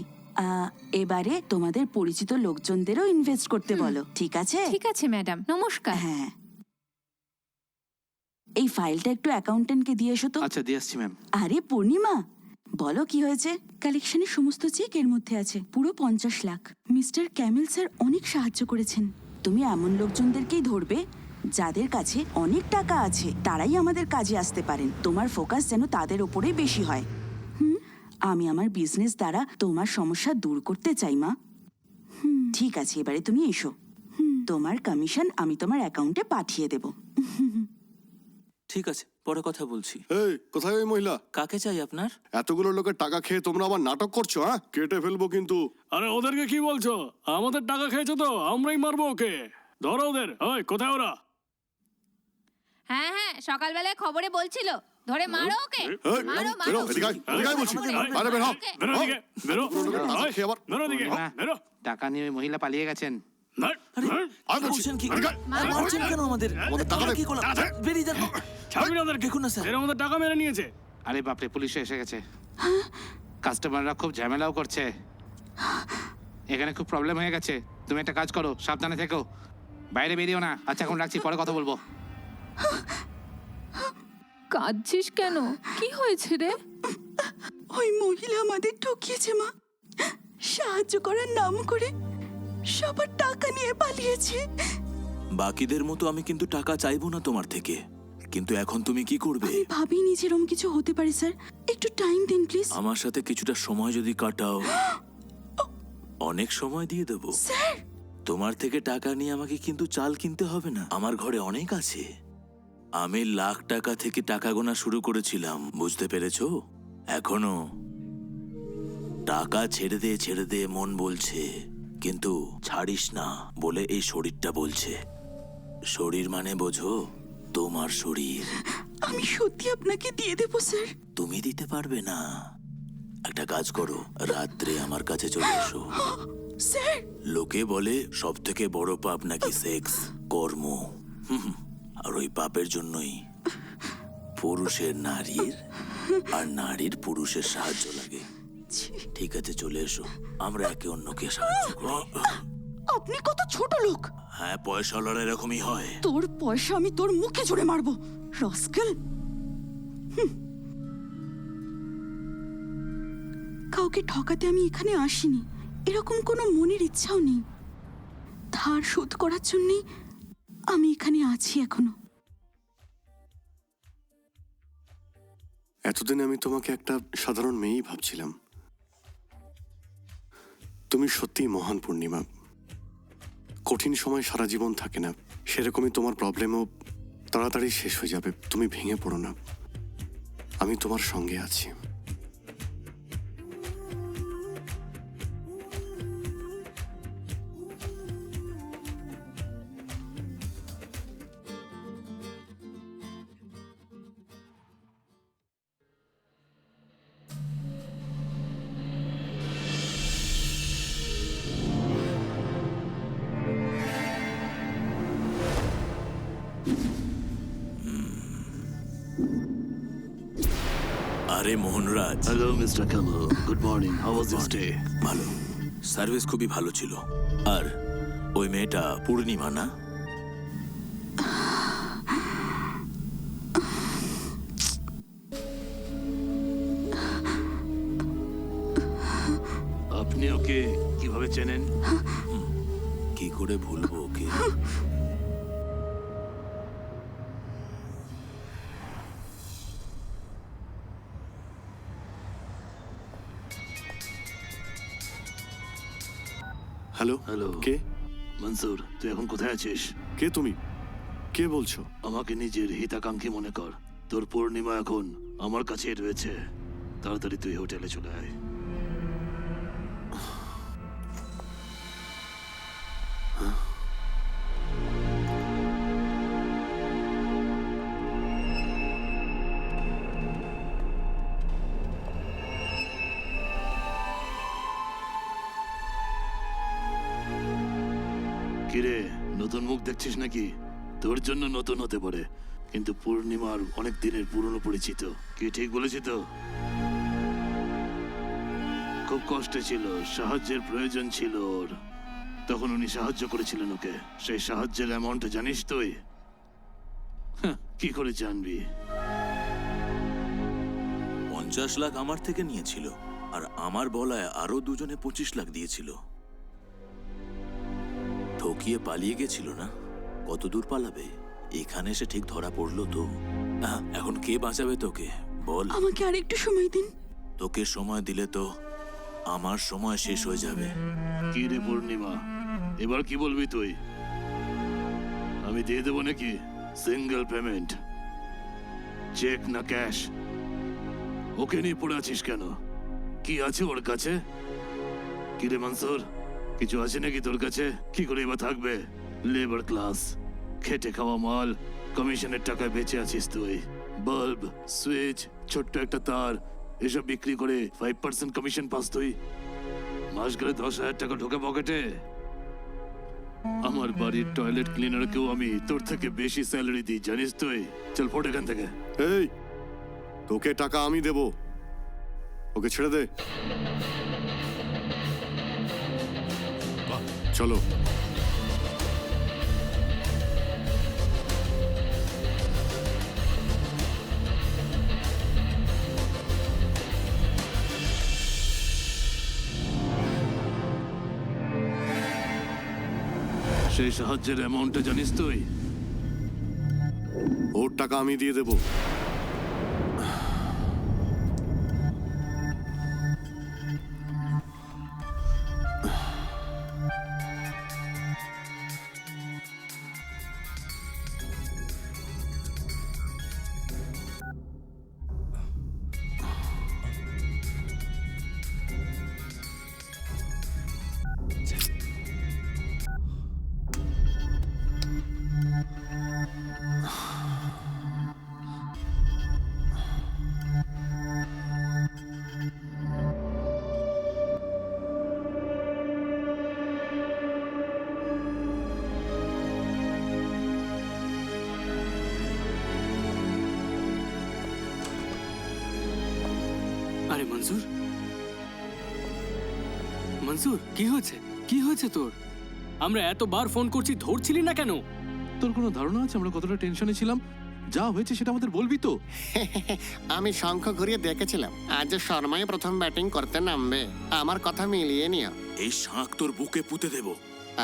[SPEAKER 6] এবারে তোমাদের পরিচিত লোকজনদেরও ইনভেস্ট করতে বলো, ঠিক আছে?
[SPEAKER 9] ঠিক আছে ম্যাডাম, নমস্কার।
[SPEAKER 6] হ্যাঁ, এই ফাইলটা একটু অ্যাকাউন্টেন্টকে দিয়ে এসো তো।
[SPEAKER 10] আচ্ছা, দিয়ে আসছি ম্যাম।
[SPEAKER 6] আরে পূর্ণিমা, বলো কি হয়েছে? কালেকশনের সমস্ত চেক এর মধ্যে আছে, পুরো 50 লাখ। মিস্টার ক্যামেল স্যার অনেক সাহায্য করেছেন। তুমি এমন লোকজনদেরকেই ধরবে যাদের কাছে অনেক টাকা আছে, তারাই আমাদের কাজে আসতে পারেন। তোমার ফোকাস যেন তাদের ওপরেই বেশি হয়। আমি আমার বিজনেস দ্বারা তোমার সমস্যা দূর করতে চাই মা। ঠিক আছে, এবারে তুমি এসো। তোমার কমিশন আমি তোমার অ্যাকাউন্টে পাঠিয়ে দেব।
[SPEAKER 3] ঠিক আছে, পরে কথা বলছি।
[SPEAKER 2] এই কোথায় ওই মহিলা?
[SPEAKER 3] কাকে চাই আপনার?
[SPEAKER 2] এতগুলো লোকের টাকা খেয়ে তোমরা আবার নাটক করছো? হ্যাঁ, কেটে ফেলবো কিন্তু।
[SPEAKER 1] আরে ওদেরকে কি বলছো? আমাদের টাকা খেয়েছো তো আমরাই মারবো ওকে। ধরো ওদের। ওই কোথায় ওরা?
[SPEAKER 9] হ্যাঁ হ্যাঁ, সকালবেলায় খবরে বলছিল, ধরে মারো ওকে।
[SPEAKER 2] এই,
[SPEAKER 9] মারো
[SPEAKER 2] বেরো,
[SPEAKER 9] মারো।
[SPEAKER 2] এদিকে আয়, এদিকে আয় বলছি। আরে বের হ।
[SPEAKER 1] বেরো এদিকে, বেরো।
[SPEAKER 2] টাকা
[SPEAKER 1] ওই,
[SPEAKER 2] খেয়ে আবার
[SPEAKER 1] বেরো এদিকে, বেরো।
[SPEAKER 10] টাকা নিয়ে ওই মহিলা পালিয়ে গেছেন।
[SPEAKER 1] ধর, ধর।
[SPEAKER 2] আয় বলছি।
[SPEAKER 3] বলছেন কি?
[SPEAKER 2] এদিকে আয়।
[SPEAKER 3] মারছেন কেন আমাদের?
[SPEAKER 2] আমাদের টাকা
[SPEAKER 3] আমরা
[SPEAKER 2] দে।
[SPEAKER 3] কি করলাম? বেরিয়ে যান।
[SPEAKER 1] ছাড়বি না ওদেরকে।
[SPEAKER 3] দেখুন না স্যার।
[SPEAKER 1] এরা আমাদের টাকা মেরে নিয়েছে।
[SPEAKER 10] আরে বাপরে, পুলিশ এসে গেছে। কাস্টমাররা খুব ঝামেলাও করছে। এখানে খুব প্রবলেম হয়ে গেছে। তুমি একটা কাজ করো, সাবধানে থেকো, বাইরে বেরিও না। আচ্ছা, এখন রাখছি, পরে কথা বলবো।
[SPEAKER 9] কাঁদছিস কেন? কি হয়েছে রে?
[SPEAKER 6] ওই মহিলা আমাদের ঠকিয়েছে মা। সাহায্য করার নাম করে সবার টাকা নিয়ে পালিয়েছে।
[SPEAKER 3] বাকিদের মতো আমি কিন্তু টাকা চাইবো না তোমার থেকে, কিন্তু এখন তুমি কি করবে?
[SPEAKER 6] আমি ভাবিনি যে এরকম কিছু হতে পারে স্যার। একটু টাইম দিন প্লিজ।
[SPEAKER 3] আমার সাথে কিছুটা সময় যদি কাটাও, অনেক সময় দিয়ে দেবো।
[SPEAKER 6] স্যার,
[SPEAKER 3] তোমার থেকে টাকা নিয়ে আমাকে কিন্তু চাল কিনতে হবে না, আমার ঘরে অনেক আছে। আমি লাখ টাকা থেকে টাকা গোনা শুরু করেছিলাম, বুঝতে পেরেছো? এখনো টাকা ছেড়ে দে মন বলছে, কিন্তু ছাড়িস না বলে এই শরীরটা বলছে। শরীর মানে বোঝো, তোমার শরীর।
[SPEAKER 6] আমি সত্যি আপনাকে দিয়ে দেবো স্যার।
[SPEAKER 3] তুমি দিতে পারবে না। একটা কাজ করো, রাত্রে আমার কাছে চলে এসো।
[SPEAKER 6] স্যার,
[SPEAKER 3] লোকে বলে সব থেকে বড় পাপ নাকি সেক্স, কর্ম। আর ওই পাপের জন্যই পুরুষের নারীর আর নারীর পুরুষের সাহায্য লাগে। ঠিক আছে, চলে এসো, আমরা একে অন্যকে সাহায্য করি।
[SPEAKER 6] আপনি কত ছোট লোক!
[SPEAKER 3] হ্যাঁ, পয়সাওয়ালারা এরকমই হয়।
[SPEAKER 6] তোর পয়সা আমি তোর মুখে জুড়ে মারবো, রস্কেল! কাউকে ঠকাতে আমি এখানে আসিনি, এরকম কোনো মনের ইচ্ছাও নেই। ধার শোধ করার জন্যই আমি এখানে আছি এখনো।
[SPEAKER 2] এতদিন আমি তোমাকে একটা সাধারণ মেয়েই ভাবছিলাম। তুমি সত্যিই মহান পূর্ণিমা। কঠিন সময় সারা জীবন থাকে না, সেরকমই তোমার প্রবলেমও তাড়াতাড়ি শেষ হয়ে যাবে। তুমি ভেঙে পড়ো না, আমি তোমার সঙ্গে আছি।
[SPEAKER 3] আরে Mohanraj,
[SPEAKER 5] hello mister Kamal, good morning. How was your stay?
[SPEAKER 3] ভালো, সার্ভিস খুবই ভালো ছিল। আর ওই মেয়েটা পূর্ণিমা না?
[SPEAKER 5] আপনি ওকে কিভাবে চেনেন?
[SPEAKER 3] কি করে ভুলবো ওকে?
[SPEAKER 2] হ্যালো
[SPEAKER 5] হ্যালো,
[SPEAKER 2] কে?
[SPEAKER 5] মনসুর, তুই এখন কোথায় আছিস?
[SPEAKER 2] কে তুমি? কে বলছো?
[SPEAKER 5] আমাকে নিজের হিতাকাঙ্ক্ষী মনে কর। তোর পূর্ণিমা এখন আমার কাছেই রয়েছে। তাড়াতাড়ি তুই হোটেলে চলে আয়। কিরে, নতুন মুখ দেখছিস নাকি? তোর জন্য নতুন হতে পারে, কিন্তু পূর্ণিমার অনেক দিনের পুরনো পরিচিত। কি ঠিক বলেছি তো? খুব কষ্টে ছিল, সাহায্যের প্রয়োজন ছিল ওর। তখন উনি সাহায্য করেছিলেন ওকে। সেই সাহায্যের অ্যামাউন্ট জানিস তুই? কি করে জানবি?
[SPEAKER 3] 50 লাখ আমার থেকে নিয়েছিল, আর আমার বলায় আরো দুজনে 25 লাখ দিয়েছিল। ঠকিয়ে পালিয়ে গেছিল না? কত দূর পালাবে? এখানে এসে ঠিক ধরা পড়লো তো। এখন কে বাঁচাবে তোকে বল?
[SPEAKER 6] আমাকে আর একটু সময় দিন।
[SPEAKER 3] তোকে সময় দিলে তো আমার সময় শেষ হয়ে যাবে।
[SPEAKER 5] কি রে পূর্ণিমা, এবার কি বলবি তুই? আমি দিয়ে দেবো নাকি সিঙ্গেল পেমেন্ট? চেক না ক্যাশ? ওকে নিয়ে পড়ে আছিস কেন? কি আছে ওর কাছে? কি রে মনসুর, কিছু আছে নাকি তোর কাছে? কি করে এবার থাকবে? লেবার ক্লাস, খেটে খাওয়া মাল, কমিশনের টাকায় বেঁচে আছিস তুই। বাল্ব, সুইচ, ছোট্ট একটা তার, এসব বিক্রি করে 5% কমিশন পাস তুই। মাস গেলে 10,000 টাকা ঢোকে পকেটে। আমার বাড়ির টয়লেট ক্লিনারকেও আমি তোর থেকে বেশি স্যালারি দিই, জানিস তুই? চল ফোট এখান থেকে।
[SPEAKER 2] এই, তোকে টাকা আমি দেব, ওকে ছেড়ে দে। চলো।
[SPEAKER 5] সেই সাহায্যের অ্যামাউন্টটা জানিস তুই?
[SPEAKER 2] ওর টাকা আমি দিয়ে দেবো।
[SPEAKER 1] আরে মনসুর, মনসুর, কি হয়েছে? কি হয়েছে তোর? আমরা এতবার ফোন করছি, ধরছিলি না কেন?
[SPEAKER 5] তোর কোনো ধারণা আছে আমরা কতটা টেনশনে ছিলাম? যা হয়েছে সেটা আমাদের বলবি তো?
[SPEAKER 8] আমি শঙ্খ ঘুরিয়ে দেখেছিলাম আজ শর্মাই প্রথম ব্যাটিং করতে নামবে। আমার কথা মিলিয়ে নিও।
[SPEAKER 3] এই শাঁখ তোর বুকে পুঁতে দেব।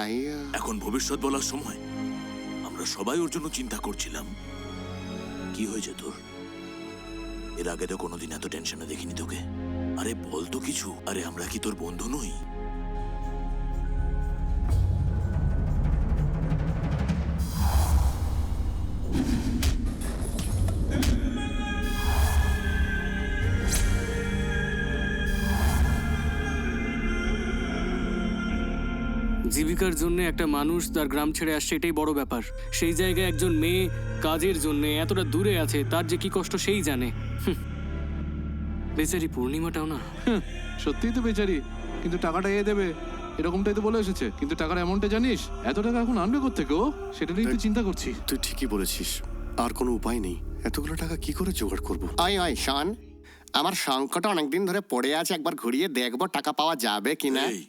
[SPEAKER 8] আইয়া
[SPEAKER 3] এখন ভবিষ্যৎ বলার সময়। আমরা সবাই ওর জন্য চিন্তা করছিলাম। কি হয়েছে তোর? এর আগে তো কোনোদিন এত টেনশনে দেখিনি তোকে। আরে বল তো কিছু। আরে আমরা কি তোর বন্ধু নই?
[SPEAKER 1] জীবিকার জন্য একটা মানুষ তার গ্রাম ছেড়ে আসছে, এটাই বড় ব্যাপার। সেই জায়গায় একজন মেয়ে কাজের জন্য এতটা দূরে আছে, তার যে কি কষ্ট সেই জানে। বেচারি পূর্ণিমাটাও না।
[SPEAKER 5] সত্যিই তো বেচারি, কিন্তু টাকাটা এ দেবে এরকমটাই তো বলে এসেছে। কিন্তু টাকার অ্যামাউন্টটা জানিস? এত টাকা এখন আনবে কোত্থেকে ও? সেটা নিয়ে তুই চিন্তা করছি।
[SPEAKER 2] তুই ঠিকই বলেছিস, আর কোনো উপায় নেই। এতগুলো টাকা কি করে জোগাড় করবো?
[SPEAKER 8] ওই ওই শোন, আমার শঙ্খটা অনেকদিন ধরে পড়ে আছে, একবার ঘুরিয়ে দেখবো টাকা পাওয়া যাবে কিনা।
[SPEAKER 3] এই।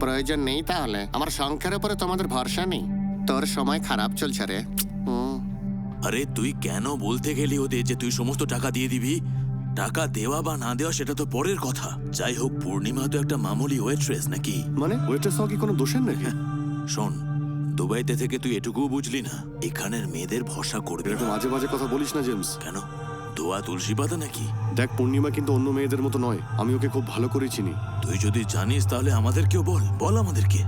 [SPEAKER 8] প্রয়োজন নেই তাহলে? আমার শঙ্খের উপরে তোমাদের ভরসা নেই? তোর সময় খারাপ চলছে রে।
[SPEAKER 3] আরে তুই কেন বলতে গেলি ওদের যে তুই সমস্ত টাকা দিয়ে দিবি? টাকা দেওয়া বা না দেওয়া সেটা তো পরের কথা। যাই হোক, পূর্ণিমা তো একটা মামুলি ওয়েট্রেস নাকি?
[SPEAKER 2] মানে ওয়েটার সহ কি কোনো দোষের নাকি?
[SPEAKER 3] শোন, দুবাইতে থেকে তুই এটুকুও বুঝলি না এখানের মেয়েদের ভরসা করবি
[SPEAKER 2] এরকম
[SPEAKER 3] না।
[SPEAKER 2] মাঝে মাঝে কথা বলিস না জেমস।
[SPEAKER 3] কেন? দোয়া তুলসী পাতা নাকি?
[SPEAKER 2] দেখ, পূর্ণিমা কিন্তু অন্য মেয়েদের মতো নয়। আমি ওকে খুব ভালো করে চিনি।
[SPEAKER 3] তুই যদি জানিস তাহলে আমাদেরকেও বল। বল আমাদেরকে।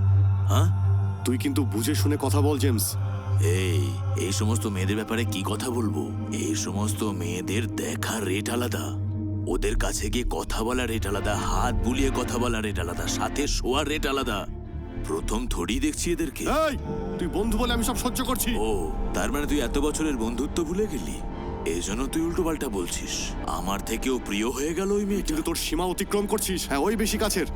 [SPEAKER 3] হ্যাঁ,
[SPEAKER 2] তুই কিন্তু বুঝে শুনে কথা বল জেমস।
[SPEAKER 3] এই সমস্ত মেয়েদের ব্যাপারে কি কথা বলবো? এই সমস্ত মেয়েদের দেখার রেট আলাদা, ওদের কাছে গিয়ে কথা বলার রেট আলাদা, হাত বুলিয়ে কথা বলার রেট আলাদা, সাথে শোয়ার রেট আলাদা। প্রথম থোড়ি দেখছি এদেরকে।
[SPEAKER 2] এই, তুই বন্ধু বলে আমি সব সহ্য করছি।
[SPEAKER 3] ও, তার মানে তুই এত বছরের বন্ধুত্ব ভুলে গেলি? এই জন্য তুই উল্টো পাল্টা বলছিস। আমার থেকেও প্রিয় হয়ে গেল ওই মেয়েটা।
[SPEAKER 2] কিন্তু তোর সীমা অতিক্রম করছিস। হ্যাঁ, ওই বেশি কাছের।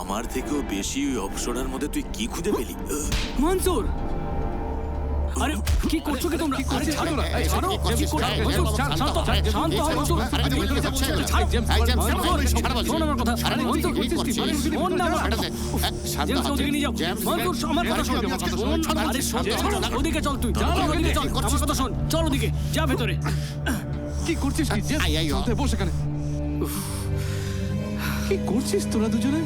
[SPEAKER 3] আমার থেকেও বেশি ওই অপসরার মধ্যে তুই কি খুঁজে পেলি?
[SPEAKER 1] মনসুর, আরে কি করছো কি তোমরা? আরে ছাড়ো না, এই ছাড়ো। কি করছো? মনসুর, শান্ত হও মনসুর। শোন আমার কথা। আরে মনসুর, শোন না আমার। জেমস, ওদিকে নিয়ে যাও। মনসুর, আমার কথা শোন। আরে শোন, ওদিকে চল তুই। ওদিকে চল, আমার কথা শোন। চল ওদিকে, যা ভেতরে।
[SPEAKER 5] কি করছিস কি? চলতে বস এখানে। কি করছিস তোরা দুজনে?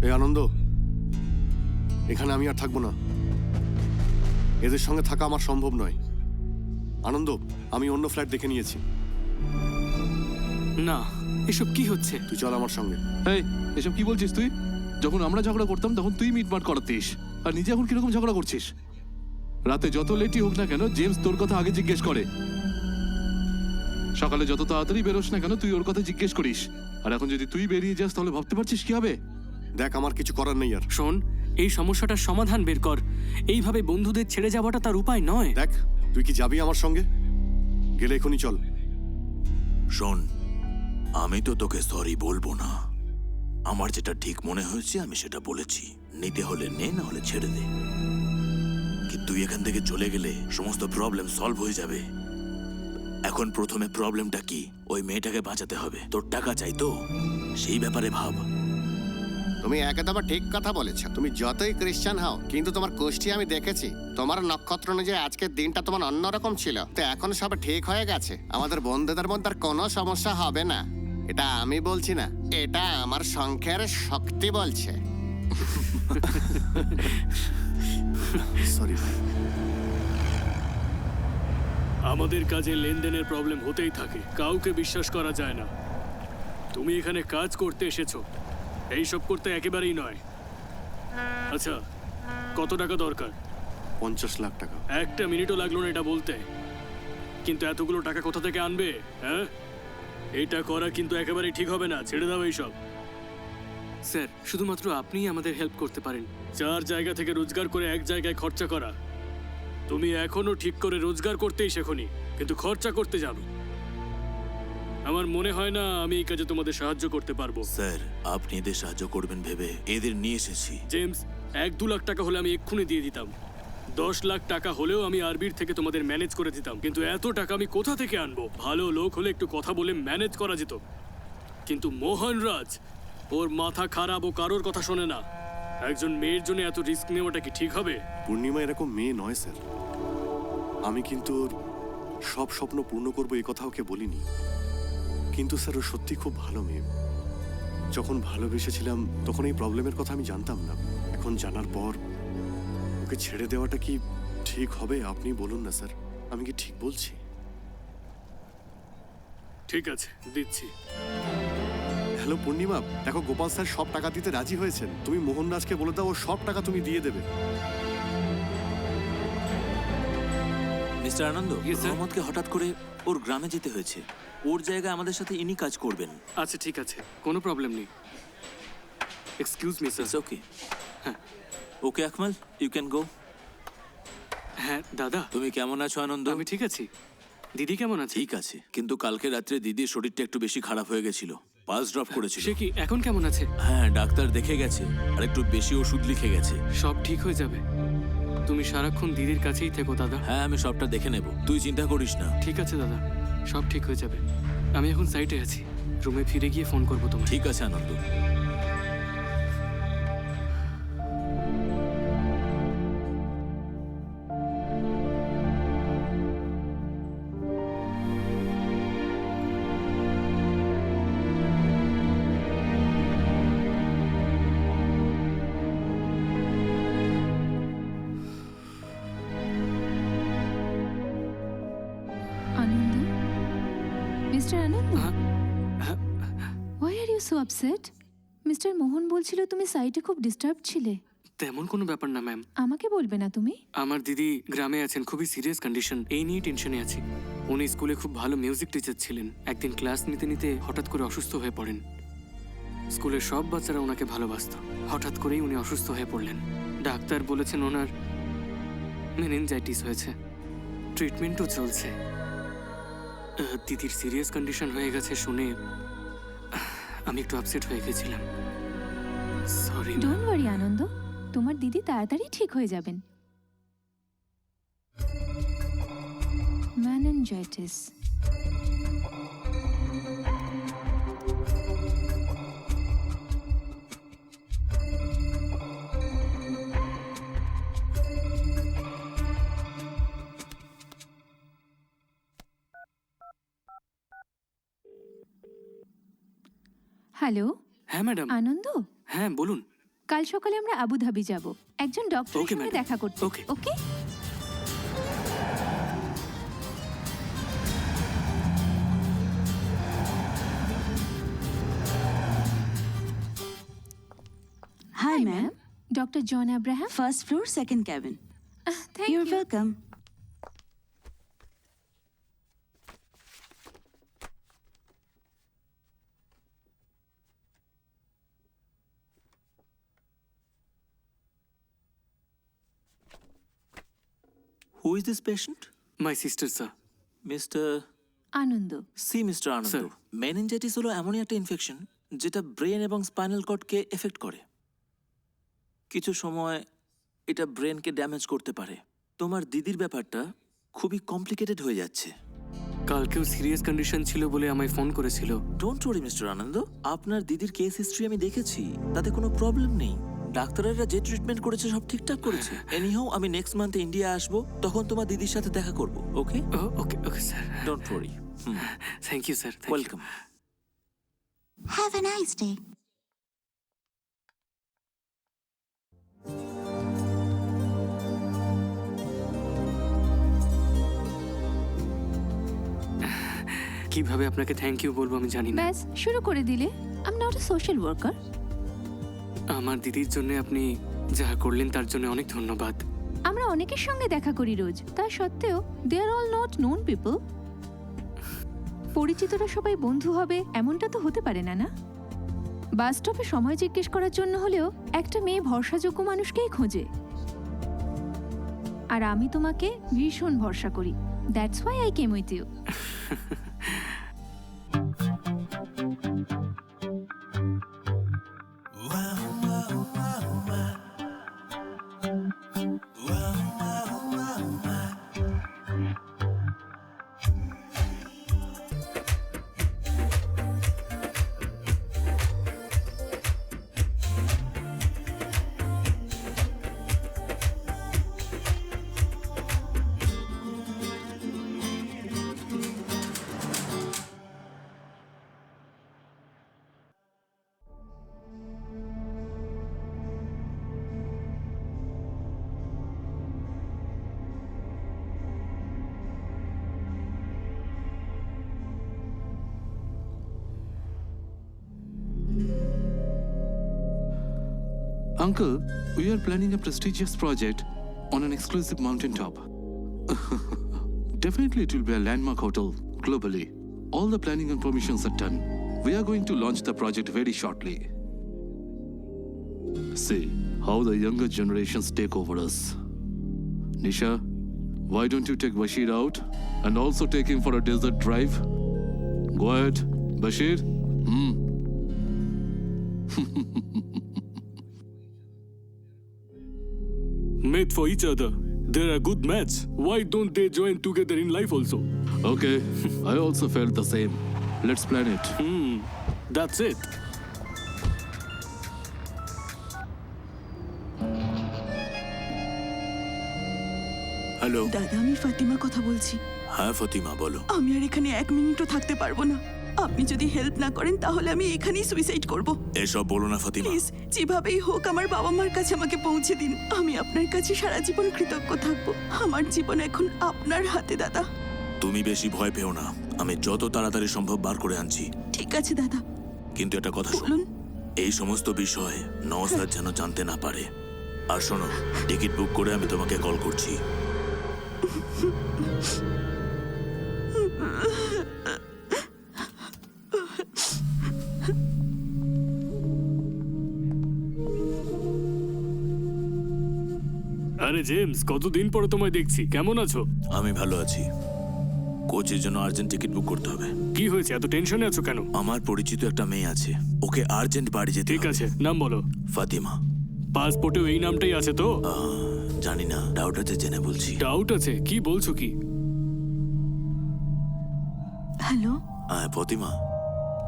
[SPEAKER 2] এই আনন্দ, এখানে আমি আর থাকবো না। এদের সঙ্গে থাকা আমার সম্ভব নয়। আনন্দ, আমি অন্য ফ্ল্যাট দেখে নিয়েছি।
[SPEAKER 1] না, এসব কি হচ্ছে?
[SPEAKER 2] তুই চল আমার সঙ্গে।
[SPEAKER 5] এই, এসব কি বলছিস তুই? যখন আমরা ঝগড়া করতাম তখন তুই মিটমাট করাতিস, আর নিজে এখন কিরকম ঝগড়া করছিস? রাতে যত লেটই হোক না কেন, জেমস তোর কথা আগে জিজ্ঞেস করে। সকালে যত তাড়াতাড়ি বেরোস না কেন, তুই ওর কথা জিজ্ঞেস করিস। আর এখন যদি তুই বেরিয়ে যাস তাহলে ভাবতে পারছিস কি হবে?
[SPEAKER 2] দেখ, আমার কিছু করার নেই আর।
[SPEAKER 1] শোন, এই সমস্যাটার সমাধান বের কর। এইভাবে বন্ধুদের ছেড়ে যাওয়াটা তার উপায় নয়।
[SPEAKER 2] দেখ, তুই কি যাবি আমার সঙ্গে? গেলে এখনই চল।
[SPEAKER 3] শোন, আমি তো তোকে সরি বলবো না। আমার যেটা ঠিক মনে হয়েছে আমি সেটা বলেছি। নিতে হলে নে, না হলে ছেড়ে দে। কি তুই এখান থেকে চলে গেলে সমস্ত প্রবলেম সলভ হয়ে যাবে? এখন প্রথমে প্রবলেমটা কি? ওই মেয়েটাকে বাঁচাতে হবে। তোর টাকা চাই তো, সেই ব্যাপারে ভাব।
[SPEAKER 8] তুমি একদম ঠিক কথা বলেছ। তুমি যতই খ্রিস্টান হও, কিন্তু তোমার কোষ্ঠী আমি দেখেছি। তোমার নক্ষত্র অনুযায়ী আজকের দিনটা তোমার অন্যরকম ছিল। তো এখন সব ঠিক হয়ে গেছে। আমাদের বন্ধুদের মধ্যে আর কোনো সমস্যা হবে না। এটা আমি বলছি না, এটা আমার শঙ্খের শক্তি বলছে।
[SPEAKER 2] সরি ভাই।
[SPEAKER 1] আমাদের কাজে লেনদেনের প্রবলেম হতেই থাকে, কাউকে বিশ্বাস করা যায় না। তুমি এখানে কাজ করতে এসেছো, এইসব করতে একেবারেই নয়। আচ্ছা, কত টাকা দরকার?
[SPEAKER 2] 50 লাখ টাকা।
[SPEAKER 1] একটা মিনিটও লাগলো না এটা বলতে। কিন্তু এতগুলো টাকা কোথা থেকে আনবে? হ্যাঁ, এটা করা কিন্তু একেবারেই ঠিক হবে না। ছেড়ে দাও এইসব। স্যার শুধুমাত্র আপনিই আমাদের হেল্প করতে পারেন। 4 জায়গা থেকে রোজগার করে এক জায়গায় খরচা করা, তুমি এখনো ঠিক করে রোজগার করতেই শেখোনি, কিন্তু খরচা করতে জানো। আমার মনে হয় না আমি এই কাজে তোমাদের সাহায্য করতে পারবো।
[SPEAKER 3] স্যার আপনি এদের সাহায্য করবেন ভেবে এদের নিয়ে এসেছি।
[SPEAKER 1] জেমস, 1-2 লাখ টাকা হলে আমি এক্ষুনি দিয়ে দিতাম। 10 লাখ টাকা হলেও আমি আরবির থেকে তোমাদের ম্যানেজ করে দিতাম, কিন্তু এত টাকা আমি কোথা থেকে আনবো? ভালো লোক হলে একটু কথা বলে ম্যানেজ করা যেত, কিন্তু মোহনরাজ, ওর মাথা খারাপ, ও কারোর কথা শোনে না। একজন মেয়ের জন্য এত রিস্ক নেওয়াটা কি ঠিক হবে?
[SPEAKER 2] পূর্ণিমা এরকম মেয়ে নয় স্যার। আমি কিন্তু ওর সব স্বপ্ন পূর্ণ করবো এই কথা ওকে বলিনি, কিন্তু স্যার ও সত্যি খুব ভালো মেয়ে। যখন ভালোবেসেছিলাম তখন এই প্রবলেমের কথা আমি জানতাম না। এখন জানার পর ওকে ছেড়ে দেওয়াটা কি ঠিক হবে? আপনি বলুন না স্যার, আমি কি ঠিক বলছি?
[SPEAKER 1] ঠিক আছে, দিচ্ছি।
[SPEAKER 2] হ্যালো পূর্ণিমা, দেখো গোপাল স্যার সব টাকা দিতে রাজি হয়েছেন। তুমি মোহনরাজকে বলে দাও ও সব টাকা তুমি দিয়ে দেবে।
[SPEAKER 3] মিস্টার আনন্দ,
[SPEAKER 1] Yes, sir.
[SPEAKER 3] রহমতকে হঠাৎ করে ওর গ্রামে যেতে হয়েছে। ওর জায়গায় আমাদের সাথে ইনি কাজ করবেন।
[SPEAKER 1] আচ্ছা ঠিক আছে, কোনো প্রবলেম নেই। Excuse me sir.
[SPEAKER 3] It's okay. Okay Akmal, you can go.
[SPEAKER 1] হ্যাঁ দাদা,
[SPEAKER 3] তুমি কেমন আছো আনন্দ?
[SPEAKER 1] আমি ঠিক আছি। দিদি কেমন আছে?
[SPEAKER 3] ঠিক আছে, কিন্তু কালকে রাত্রে দিদির শরীরটা একটু বেশি খারাপ হয়ে গেছিল, পালস ড্রপ করেছিল।
[SPEAKER 1] সে কি এখন কেমন আছে?
[SPEAKER 3] হ্যাঁ, ডাক্তার দেখে গেছে আর একটু বেশি ওষুধ লিখে গেছে।
[SPEAKER 1] সব ঠিক হয়ে যাবে। তুমি সারাক্ষণ দিদির কাছেই থেকো দাদা।
[SPEAKER 3] হ্যাঁ, আমি সবটা দেখে নেব, তুই চিন্তা করিস না।
[SPEAKER 1] ঠিক আছে দাদা, সব ঠিক হয়ে যাবে। আমি এখন সাইটে আছি, রুমে ফিরে গিয়ে ফোন করবো তোমায়।
[SPEAKER 3] ঠিক আছে আনন্দ।
[SPEAKER 9] আনন্দ, মিস্টার আনন্দ,
[SPEAKER 1] হ্যাঁ,
[SPEAKER 9] why are you so upset? Mister Mohan বলছিল তুমি সাইটে খুব ডিস্টার্ব ছিলে।
[SPEAKER 1] তেমন কোনো ব্যাপার না ম্যাম।
[SPEAKER 9] আমাকে বলবে না তুমি?
[SPEAKER 1] আমার দিদি গ্রামে আছেন, খুবই সিরিয়াস কন্ডিশন, এই নিয়ে টেনশনে আছি। উনি স্কুলে খুব ভালো মিউজিক টিচার ছিলেন। একদিন ক্লাস নিতে নিতে হঠাৎ করে অসুস্থ হয়ে পড়েন। স্কুলের সব বাচ্চারা ওনাকে ভালোবাসতো। হঠাৎ করেই উনি অসুস্থ হয়ে পড়লেন। ডাক্তার বলেছেন ওনার মেনিনজাইটিস হয়েছে, ট্রিটমেন্টও চলছে। দিদির সিরিয়াস কন্ডিশন হয়ে গেছে শুনে আমি একটু আপসেট হয়ে গেছিলাম। সরি।
[SPEAKER 9] ডোন্ট ওয়ারি আনন্দ, তোমার দিদি তাড়াতাড়ি ঠিক হয়ে যাবেন। মেনিনজাইটিস, হ্যালো
[SPEAKER 1] হ্যাঁ ম্যাডাম।
[SPEAKER 9] আনন্দ,
[SPEAKER 1] হ্যাঁ বলুন।
[SPEAKER 9] কাল সকালে আমরা আবুধাবি যাব একজন ডক্টরের
[SPEAKER 1] Okay,
[SPEAKER 9] সঙ্গে
[SPEAKER 1] madam.
[SPEAKER 9] দেখা করতে।
[SPEAKER 1] Okay.
[SPEAKER 9] Okay?
[SPEAKER 6] Hi, ma'am.
[SPEAKER 9] Doctor John Abraham.
[SPEAKER 6] First floor, second cabin.
[SPEAKER 9] Thank
[SPEAKER 6] You're
[SPEAKER 9] you.
[SPEAKER 6] welcome.
[SPEAKER 3] Who is this patient?
[SPEAKER 1] My sister sir.
[SPEAKER 3] Mister
[SPEAKER 9] Anand,
[SPEAKER 3] see mister Anand,
[SPEAKER 1] Sir.
[SPEAKER 3] Meningitis হলো এমনই একটা ইনফেকশন যেটা ব্রেন এবং স্পাইনাল কর্ডকে এফেক্ট করে। কিছু সময় এটা ব্রেনকে ড্যামেজ করতে পারে। তোমার দিদির ব্যাপারটা খুবই কমপ্লিকেটেড হয়ে যাচ্ছে।
[SPEAKER 1] কালকেও সিরিয়াস কন্ডিশন ছিল বলে আমায় ফোন করেছিল।
[SPEAKER 3] ডোন্ট ওয়ারি মিস্টার আনন্দ, আপনার দিদির কেস হিস্ট্রি আমি দেখেছি, তাতে কোনো প্রবলেম নেই। ডাক্তারেরা যে ট্রিটমেন্ট করেছে সব ঠিকঠাক করেছে। এনিহাউ আমি নেক্সট মান্থে ইন্ডিয়া আসবো, তখন তোমার দিদির সাথে দেখা করব। Okay?
[SPEAKER 1] Okay okay sir.
[SPEAKER 3] Don't worry.
[SPEAKER 1] Thank you sir.
[SPEAKER 3] Welcome.
[SPEAKER 6] Have a nice day.
[SPEAKER 1] কিভাবে আপনাকে থ্যাংক ইউ বলবো আমি জানি না।
[SPEAKER 9] ব্যাস শুরু করে দিলে। I am not a social worker.
[SPEAKER 1] আমার দিদির জন্য আপনি যা করলেন তার জন্য অনেক ধন্যবাদ।
[SPEAKER 9] আমরা অনেকের সঙ্গে দেখা করি রোজ, তা সত্ত্বেও দে আর অল নট নোন পিপল। পরিচিতরা সবাই বন্ধু হবে এমনটা তো হতে পারে না, না? বাস স্টপে সময় জিজ্ঞেস করার জন্য হলেও একটা মেয়ে ভরসাযোগ্য মানুষকেই খোঁজে। আর আমি তোমাকে ভীষণ ভরসা করি। That's why I came with you.
[SPEAKER 5] Uncle, we are planning a prestigious project on an exclusive mountaintop. Definitely it will be a landmark hotel globally. All the planning and permissions are done. We are going to launch the project very shortly. See how the younger generations take over us. Nisha, why don't you take Bashir out and also take him for a desert drive? Go ahead, Bashir.
[SPEAKER 1] Made for each other. They're a good match. Why don't they join together in life also?
[SPEAKER 5] Okay, I also felt the same. Let's plan it.
[SPEAKER 1] That's it.
[SPEAKER 3] Hello.
[SPEAKER 6] দাদা, আমি ফাতিমা কথা বলছি।
[SPEAKER 3] হ্যাঁ ফতিমা, বলো।
[SPEAKER 6] আমি আর এখানে 1 মিনিটও থাকতে পারবো না। আপনি যদি হেল্প না করেন তাহলে আমি এখানেই সুইসাইড করব।
[SPEAKER 3] এসব বলো না ফতিমা।
[SPEAKER 6] প্লিজ, যেভাবেই হোক আমার বাবা মার কাছে আমাকে পৌঁছে দিন। আমি আপনার কাছে সারা জীবন কৃতজ্ঞ থাকবো। আমার জীবন এখন আপনার হাতে দাদা।
[SPEAKER 3] তুমি বেশি ভয় পেও না, আমি যত তাড়াতাড়ি সম্ভব বার করে আনছি।
[SPEAKER 6] ঠিক আছে দাদা।
[SPEAKER 3] কিন্তু একটা কথা শোনো,
[SPEAKER 6] বলুন।
[SPEAKER 3] এই সমস্ত বিষয় নওসাদ যেন জানতে না পারে। আর শোনো, টিকিট বুক করে আমি তোমাকে কল করছি।
[SPEAKER 1] আরে জেমস, কতদিন পরে তোমায় দেখছি। কেমন আছো?
[SPEAKER 3] আমি ভালো আছি। কোচের জন্য আর্জেন্ট টিকিট বুক করতে হবে।
[SPEAKER 1] কি হয়েছে, এত টেনশনে আছো কেন?
[SPEAKER 3] আমার পরিচিত একটা মেয়ে আছে, ওকে আর্জেন্ট বাড়ি যেতে
[SPEAKER 1] ঠিক
[SPEAKER 3] হবে।
[SPEAKER 1] আছে, নাম বলো।
[SPEAKER 3] ফাতিমা।
[SPEAKER 1] পাসপোর্টেও এই নামটাই আছে তো?
[SPEAKER 3] জানি না, ডাউট আছে, জেনে বলছি।
[SPEAKER 1] ডাউট আছে? কি বলছো কি?
[SPEAKER 6] হ্যালো,
[SPEAKER 3] ফতিমা,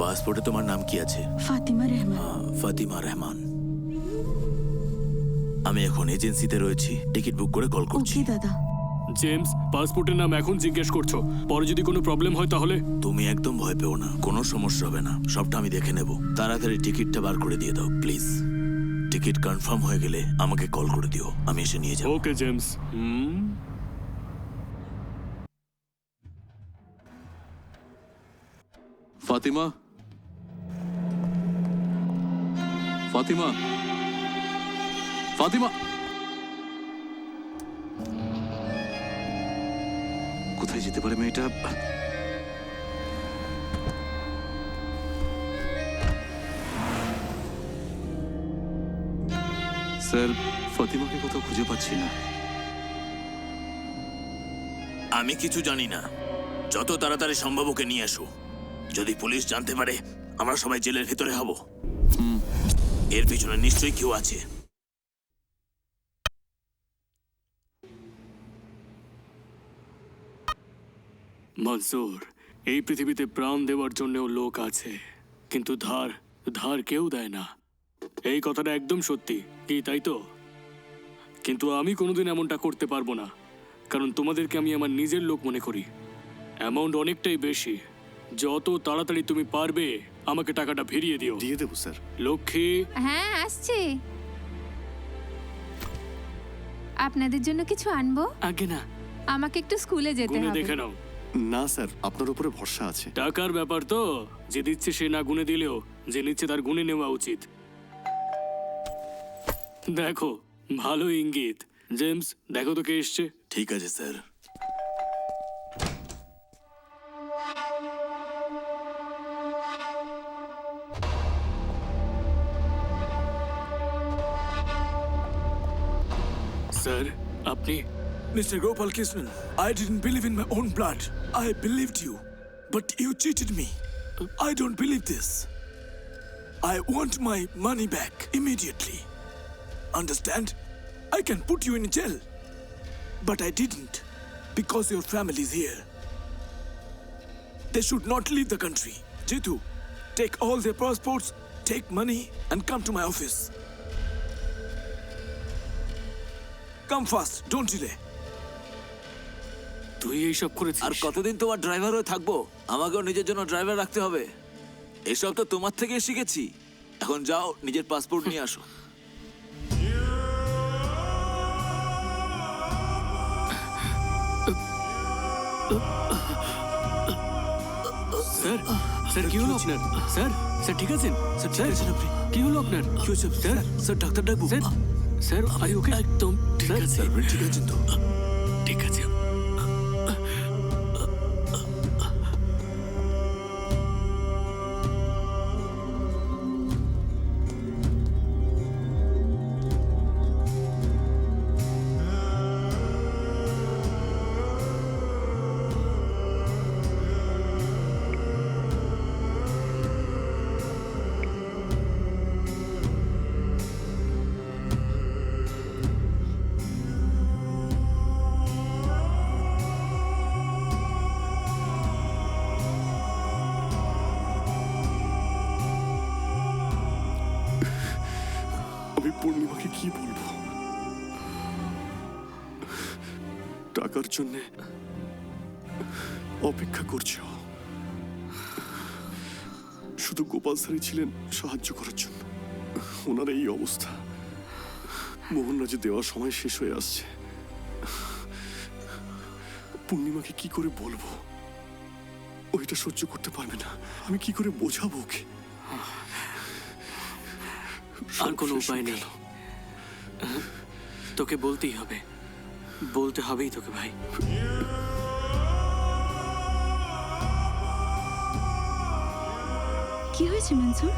[SPEAKER 3] পাসপোর্টে তোমার নাম কি আছে?
[SPEAKER 6] ফাতিমা রহমান।
[SPEAKER 3] ফাতিমা রহমান। আমি এখন এজেন্সিতে রয়েছি, টিকিট বুক করে কল করছি।
[SPEAKER 6] ওকে দাদা।
[SPEAKER 1] জেমস, পাসপোর্টের নাম এখন জিজ্ঞেস করছো, পরে যদি কোনো প্রবলেম হয় তাহলে?
[SPEAKER 3] তুমি একদম ভয় পেও না, কোনো সমস্যা হবে না, সবটা আমি দেখে নেব। তাড়াতাড়ি টিকিটটা বার করে দিয়ে দাও প্লিজ। টিকিট কনফার্ম হয়ে গেলে আমাকে কল করে দিও, আমি এসে নিয়ে যাব।
[SPEAKER 1] ওকে জেমস।
[SPEAKER 5] Fatima? Fatima? Fatima? কোথায় যেতে পারে মেয়েটা? স্যার, ফাতিমাকে কোথাও খুঁজে পাচ্ছি না।
[SPEAKER 3] আমি কিছু জানি না, যত তাড়াতাড়ি সম্ভব ওকে নিয়ে এসো। যদি পুলিশ জানতে পারে আমরা সবাই জেলের ভিতরে হব। এর পিছনে নিশ্চয়ই কেউ আছে।
[SPEAKER 1] মনসুর, এই পৃথিবীতে প্রাণ দেওয়ার জন্যও লোক আছে, কিন্তু ধার ধার কেউ দেয় না। এই কথাটা একদম সত্যি, কি তাই তো? কিন্তু আমি কোনোদিন এমনটা করতে পারবো না, কারণ তোমাদেরকে আমি আমার নিজের লোক মনে করি। অ্যামাউন্ট অনেকটাই বেশি। যত তাড়াতাড়ি তুমি পারবে আমাকে টাকাটা ফিরিয়ে দিও।
[SPEAKER 2] দিয়ে দেবো স্যার।
[SPEAKER 1] লক্ষ্মী।
[SPEAKER 9] হ্যাঁ, আসছে। আপনাদের জন্য কিছু আনবো?
[SPEAKER 1] আগে না,
[SPEAKER 9] আমাকে একটু স্কুলে যেতে
[SPEAKER 1] গুনে
[SPEAKER 9] হবে।
[SPEAKER 1] দেখে নাও।
[SPEAKER 2] না স্যার, আপনার উপরে ভরসা আছে।
[SPEAKER 1] টাকার ব্যাপার তো, যে দিচ্ছে সে না গুনে দিলেও যে নিচ্ছে তার গুনে নেওয়া উচিত। দেখো, ভালো ইঙ্গিত। জেমস, দেখো তো কে এসছে।
[SPEAKER 3] ঠিক আছে স্যার।
[SPEAKER 1] স্যার আপনি
[SPEAKER 3] Mr. Gopal Krishnan, I didn't believe in my own blood. I believed you, but you cheated me. I don't believe this. I want my money back immediately. Understand? I can put you in jail, but I didn't because your family is here. They should not leave the country. Jitu, take all their passports, take money, and come to my office. Come fast, don't delay.
[SPEAKER 1] তুই এইসব করেছিস?
[SPEAKER 3] আর কতদিন তোমার ড্রাইভার হয়ে থাকবো? আমাকেও নিজের জন্য ড্রাইভার রাখতে হবে। এসব তো তোমার থেকে শিখেছি। এখন যাও, নিজের পাসপোর্ট নিয়ে আসো।
[SPEAKER 1] স্যার স্যার কি হলো আপনার? স্যার স্যার ঠিক আছেন?
[SPEAKER 3] স্যার ঠিক আছেন আপনি?
[SPEAKER 1] কি হলো আপনার?
[SPEAKER 3] কি হয়েছে?
[SPEAKER 1] স্যার
[SPEAKER 3] স্যার ডাক্তার ডাকবো?
[SPEAKER 1] স্যার স্যার আর ওকে একদম ঠিক আছে।
[SPEAKER 3] স্যার ঠিক আছেন তো?
[SPEAKER 1] ঠিক আছে।
[SPEAKER 2] আমি পূর্ণিমাকে কি বলবো? টাকার জন্যে অপেক্ষা করছে ও। শুধু গোপাল স্যারই ছিলেন সাহায্য করার জন্য। ওনার এই অবস্থা, মোহনরাজে দেওয়ার সময় শেষ হয়ে আসছে। পূর্ণিমাকে কি করে বলবো? ওইটা সহ্য করতে পারবে না। আমি কি করে বোঝাবো ওকে?
[SPEAKER 1] আর কোনো উপায় নেই, তোকে বলতেই হবে, বলতে হবেই তোকে ভাই।
[SPEAKER 6] কি হয়েছে মনসুর?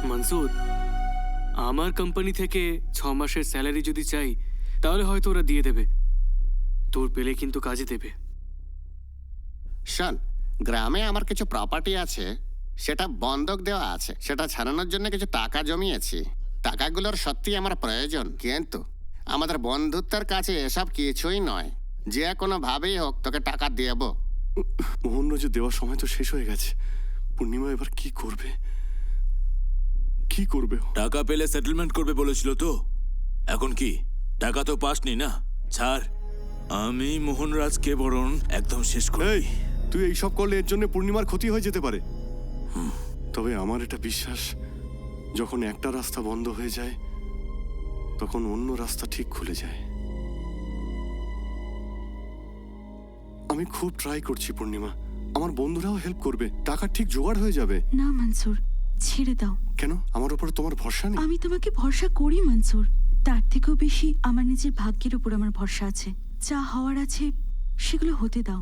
[SPEAKER 1] মনসুর, আমার কোম্পানি থেকে 6 মাসের স্যালারি যদি চাই তাহলে হয়তো ওরা দিয়ে দেবে। তোর পেলে কিন্তু কাজে দেবে।
[SPEAKER 8] শোন, গ্রামে আমার কিছু প্রপার্টি আছে, সেটা বন্ধক দেওয়া আছে। সেটা ছাড়ানোর জন্য কিছু টাকা জমিয়েছি। টাকাগুলোর সত্যি আমার প্রয়োজন, কিন্তু আমাদের বন্ধুত্বের কাছে এসব কিছুই নয়। যে কোনো ভাবেই হোক তোকে টাকা দেব।
[SPEAKER 2] মোহনরাজে দেওয়ার সময় তো শেষ হয়ে গেছে। পূর্ণিমা এবার কি করবে? কি করবে ও?
[SPEAKER 3] টাকা পেলে সেটেলমেন্ট করবে বলেছিল তো, এখন কি? টাকা তো পাসনি না, ছাড়। আমি মোহনরাজকে বরং একদম শেষ করি।
[SPEAKER 2] এই, তুই এইসব করলে এর জন্য পূর্ণিমার ক্ষতি হয়ে যেতে পারে। তবে আমার এটা বিশ্বাস, যখন একটা রাস্তা বন্ধ হয়ে যায় তখন অন্য রাস্তা ঠিক খুলে যায়। আমি খুব ট্রাই করছি পূর্ণিমা, আমার বন্ধুরাও হেল্প করবে, টাকা ঠিক জোগাড় হয়ে যাবে।
[SPEAKER 6] না মনসুর, ছেড়ে দাও।
[SPEAKER 2] কেন? আমার উপর তোমার ভরসা নেই?
[SPEAKER 6] আমি তোমাকে ভরসা করি মনসুর, তার থেকেও বেশি আমার নিজের ভাগ্যের উপর আমার ভরসা আছে। যা হওয়ার আছে সেগুলো হতে দাও।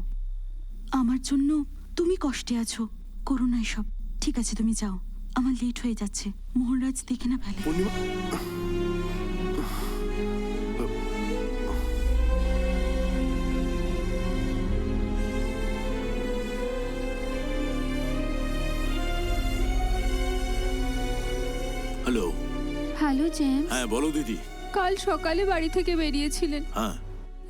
[SPEAKER 6] আমার জন্য তুমি কষ্টে আছো, করো না এসব। ঠিক আছে, তুমি যাও, আমার লেট হয়ে যাচ্ছে। মোহনরাজ দেখে না ফেলে।
[SPEAKER 2] পূর্ণিমা,
[SPEAKER 3] হ্যালো।
[SPEAKER 9] হ্যালো জেমস,
[SPEAKER 3] হ্যাঁ বলো দিদি।
[SPEAKER 9] কাল সকালে বাড়ি থেকে বেরিয়েছিলেন,
[SPEAKER 3] হ্যাঁ,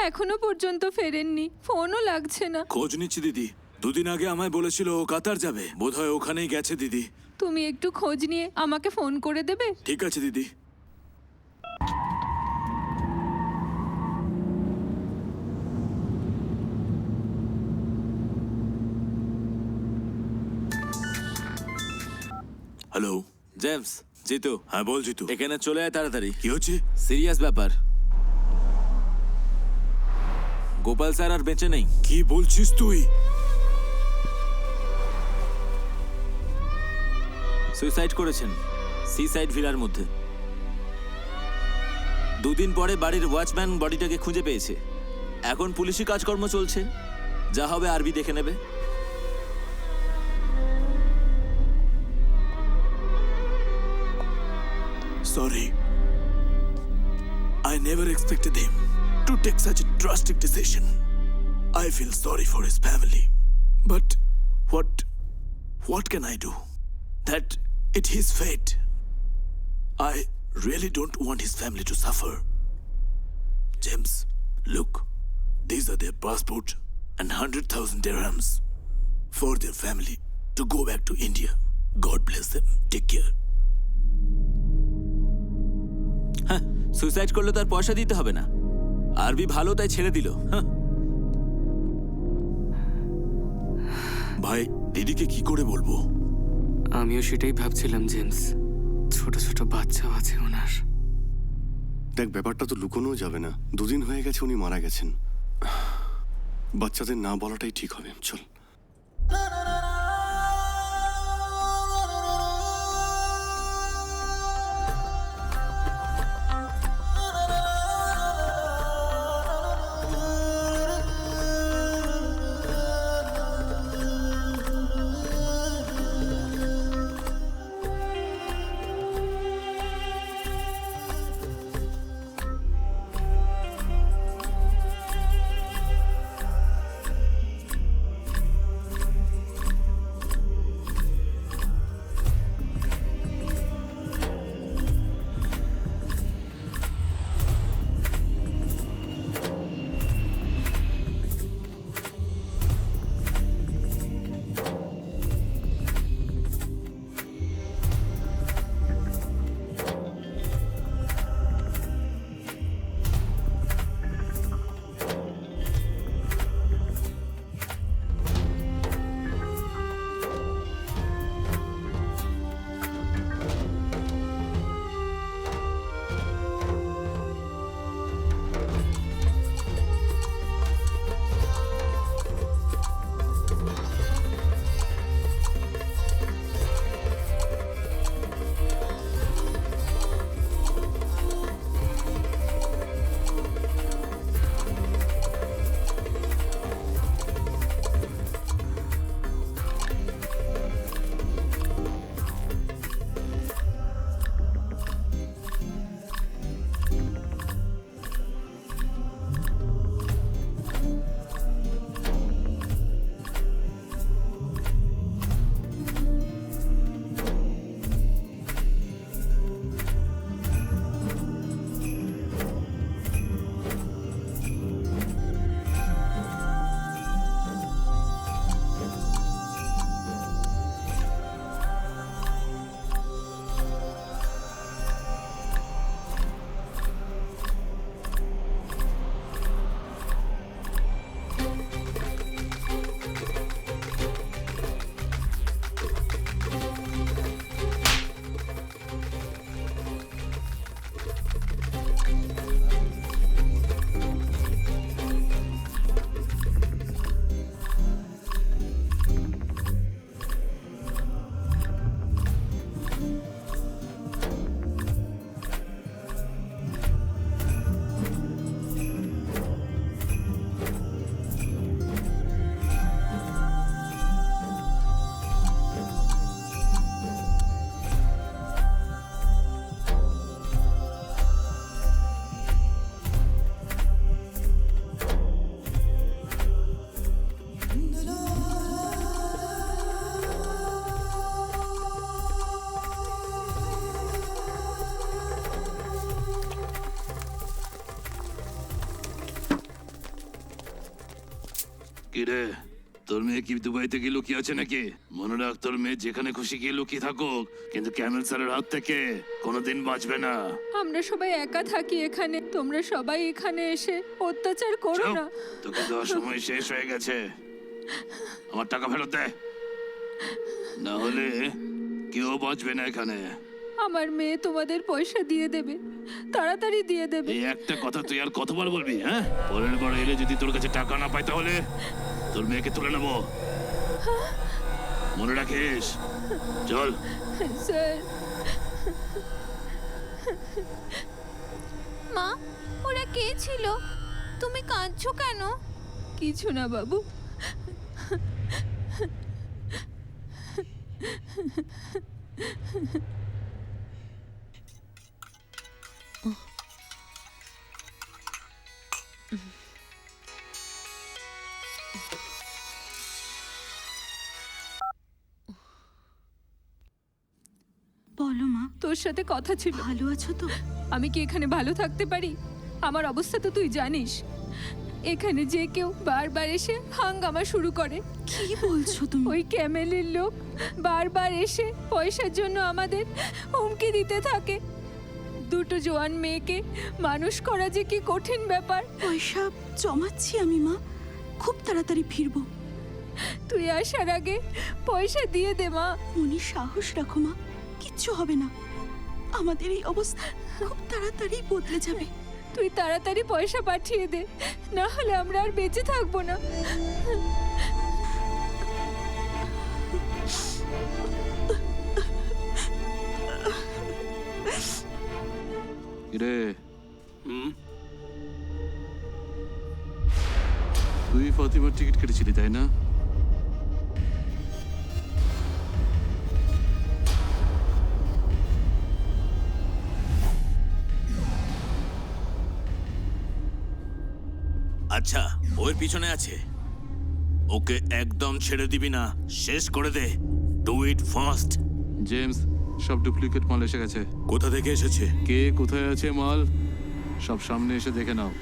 [SPEAKER 9] এখনো পর্যন্ত ফেরেননি, ফোনও লাগছে না।
[SPEAKER 3] খোঁজ নিচ্ছি দিদি। দুদিন আগে আমায় বলেছিল ও কাতার যাবে, বোধহয় ওখানেই গেছে দিদি।
[SPEAKER 9] তুমি একটু খোঁজ নিয়ে আমাকে ফোন করে দেবে?
[SPEAKER 3] ঠিক আছে দিদি। হ্যালো
[SPEAKER 11] জেমস, জিতু,
[SPEAKER 3] হ্যাঁ বল জিতু।
[SPEAKER 11] এখানে চলে আয় তাড়াতাড়ি।
[SPEAKER 3] কি হচ্ছে?
[SPEAKER 11] সিরিয়াস ব্যাপার। গোপাল স্যার আর বেঁচে নেই।
[SPEAKER 3] কি বলছিস তুই?
[SPEAKER 11] সুইসাইড করেছেন সিসাইড ভিলার মধ্যে। দুদিন পরে বাড়ির ওয়াচম্যান বডিটাকে খুঁজে পেয়েছে। এখন পুলিশি কাজকর্ম চলছে, যা হবে আরবি দেখে নেবে।
[SPEAKER 3] Sorry. I never expected him to take such a drastic decision. I feel sorry for his family. But what can I do? That it's his fate. I really don't want his family to suffer. James, look. These are their passport and 100,000 dirhams for their family to go back to India. God bless them. Take care.
[SPEAKER 11] হ্যাঁ, সুইসাইড করলে তার পয়সা দিতে হবে না। আরবি ভালো তাই ছেড়ে দিল। হ্যাঁ,
[SPEAKER 3] ভাই দিদিকে কি করে বলবো?
[SPEAKER 1] আমিও সেটাই ভাবছিলাম জেমস, ছোট ছোট বাচ্চাও আছে ওনার।
[SPEAKER 2] দেখ, ব্যাপারটা তো লুকোনো যাবে না। দুদিন হয়ে গেছে উনি মারা গেছেন। বাচ্চাদের না বলাটাই ঠিক হবে। চল।
[SPEAKER 5] কিরে, তোর মেয়ে কি দুবাইতে গিয়ে লুকিয়ে আছে নাকি? মনে রাখ, তোর মেয়ে যেখানে খুশি গিয়ে লুকিয়ে থাকুক, কিন্তু ক্যামেল স্যারের হাত থেকে কোনোদিন বাঁচবে না।
[SPEAKER 9] আমরা সবাই একা থাকি এখানে, তোমরা সবাই এখানে এসে অত্যাচার করো
[SPEAKER 5] চুপ!
[SPEAKER 9] না।
[SPEAKER 5] তোকে দেওয়ার সময় শেষ হয়ে গেছে। আমার টাকা ফেরত দে, না হলে কেউ বাঁচবে না এখানে।
[SPEAKER 9] আমার মেয়ে তোমাদের পয়সা দিয়ে দেবে, তাড়াতাড়ি দিয়ে দেবে।
[SPEAKER 5] এই একটা কথা তুই আর কতবার বলবি? হ্যাঁ, পরের বার এলে যদি তোর কাছে টাকা না পাই তাহলে তোর মেয়েকে তুলে নেবো, মনে রাখিস। চল।
[SPEAKER 9] স্যার। মা, ওরা কে ছিল? তুমি কাঁদছো কেন? কিছু না বাবু।
[SPEAKER 6] বলো মা,
[SPEAKER 9] তোর সাথে কথা ছিল।
[SPEAKER 6] ভালো আছো তো?
[SPEAKER 9] আমি কি এখানে ভালো থাকতে পারি? আমার অবস্থা তো তুই জানিস। এখানে যে কেউ বারবার এসে হাঙ্গামা শুরু করে।
[SPEAKER 6] কি বলছো তুমি?
[SPEAKER 9] ওই ক্যামেলের লোক বারবার এসে পয়সার জন্য আমাদের হুমকি দিতে থাকে। দুটো জোয়ান মেয়েকে মানুষ করা যে কি কঠিন ব্যাপার।
[SPEAKER 6] পয়সা জমাচ্ছি আমি মা, খুব তাড়াতাড়ি ফিরবো।
[SPEAKER 9] তুই আসার আগে পয়সা দিয়ে দে মা।
[SPEAKER 6] মনে সাহস রাখো মা, কিচ্ছু হবে না। আমাদের এই অবস্থা খুব তাড়াতাড়ি বদলে যাবে।
[SPEAKER 9] তুই তাড়াতাড়ি পয়সা পাঠিয়ে দে, না হলে আমরা আর বেঁচে থাকবো না।
[SPEAKER 5] রে, তুই ফাতিমার টিকিট কেটেছিলি তাই না?
[SPEAKER 3] আচ্ছা, ওর পিছনে আছে, ওকে একদম ছেড়ে দিবি না, শেষ করে দে। Do it fast.
[SPEAKER 5] জেমস, সব ডুপ্লিকেট মাল এসে গেছে।
[SPEAKER 3] কোথা থেকে এসেছে?
[SPEAKER 5] কে কোথায় আছে মাল সব সামনে এসে দেখে নাও।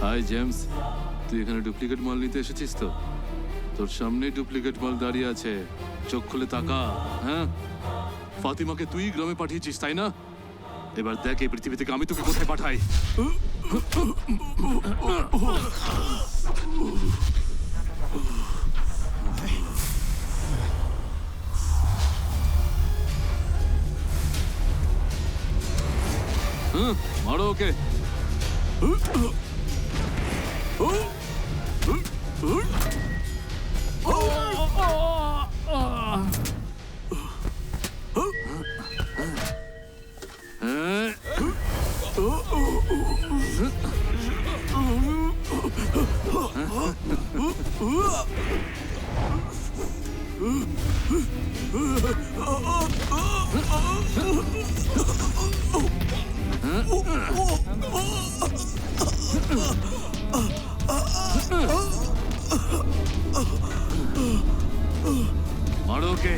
[SPEAKER 5] হাই জেমস, তুই এখানে ডুপ্লিকেট মাল নিতে এসেছিস তো? তোর সামনে ডুপ্লিকেট মাল দাঁড়িয়ে আছে, চোখ খুলে তাকা। হ্যাঁ, ফাতিমাকে তুই গ্রামে পাঠিয়েছিস তাই না? এবার দেখ এই পৃথিবী থেকে আমি তোকে কোথায় পাঠাই। মারো ওকে। মারো ওকে।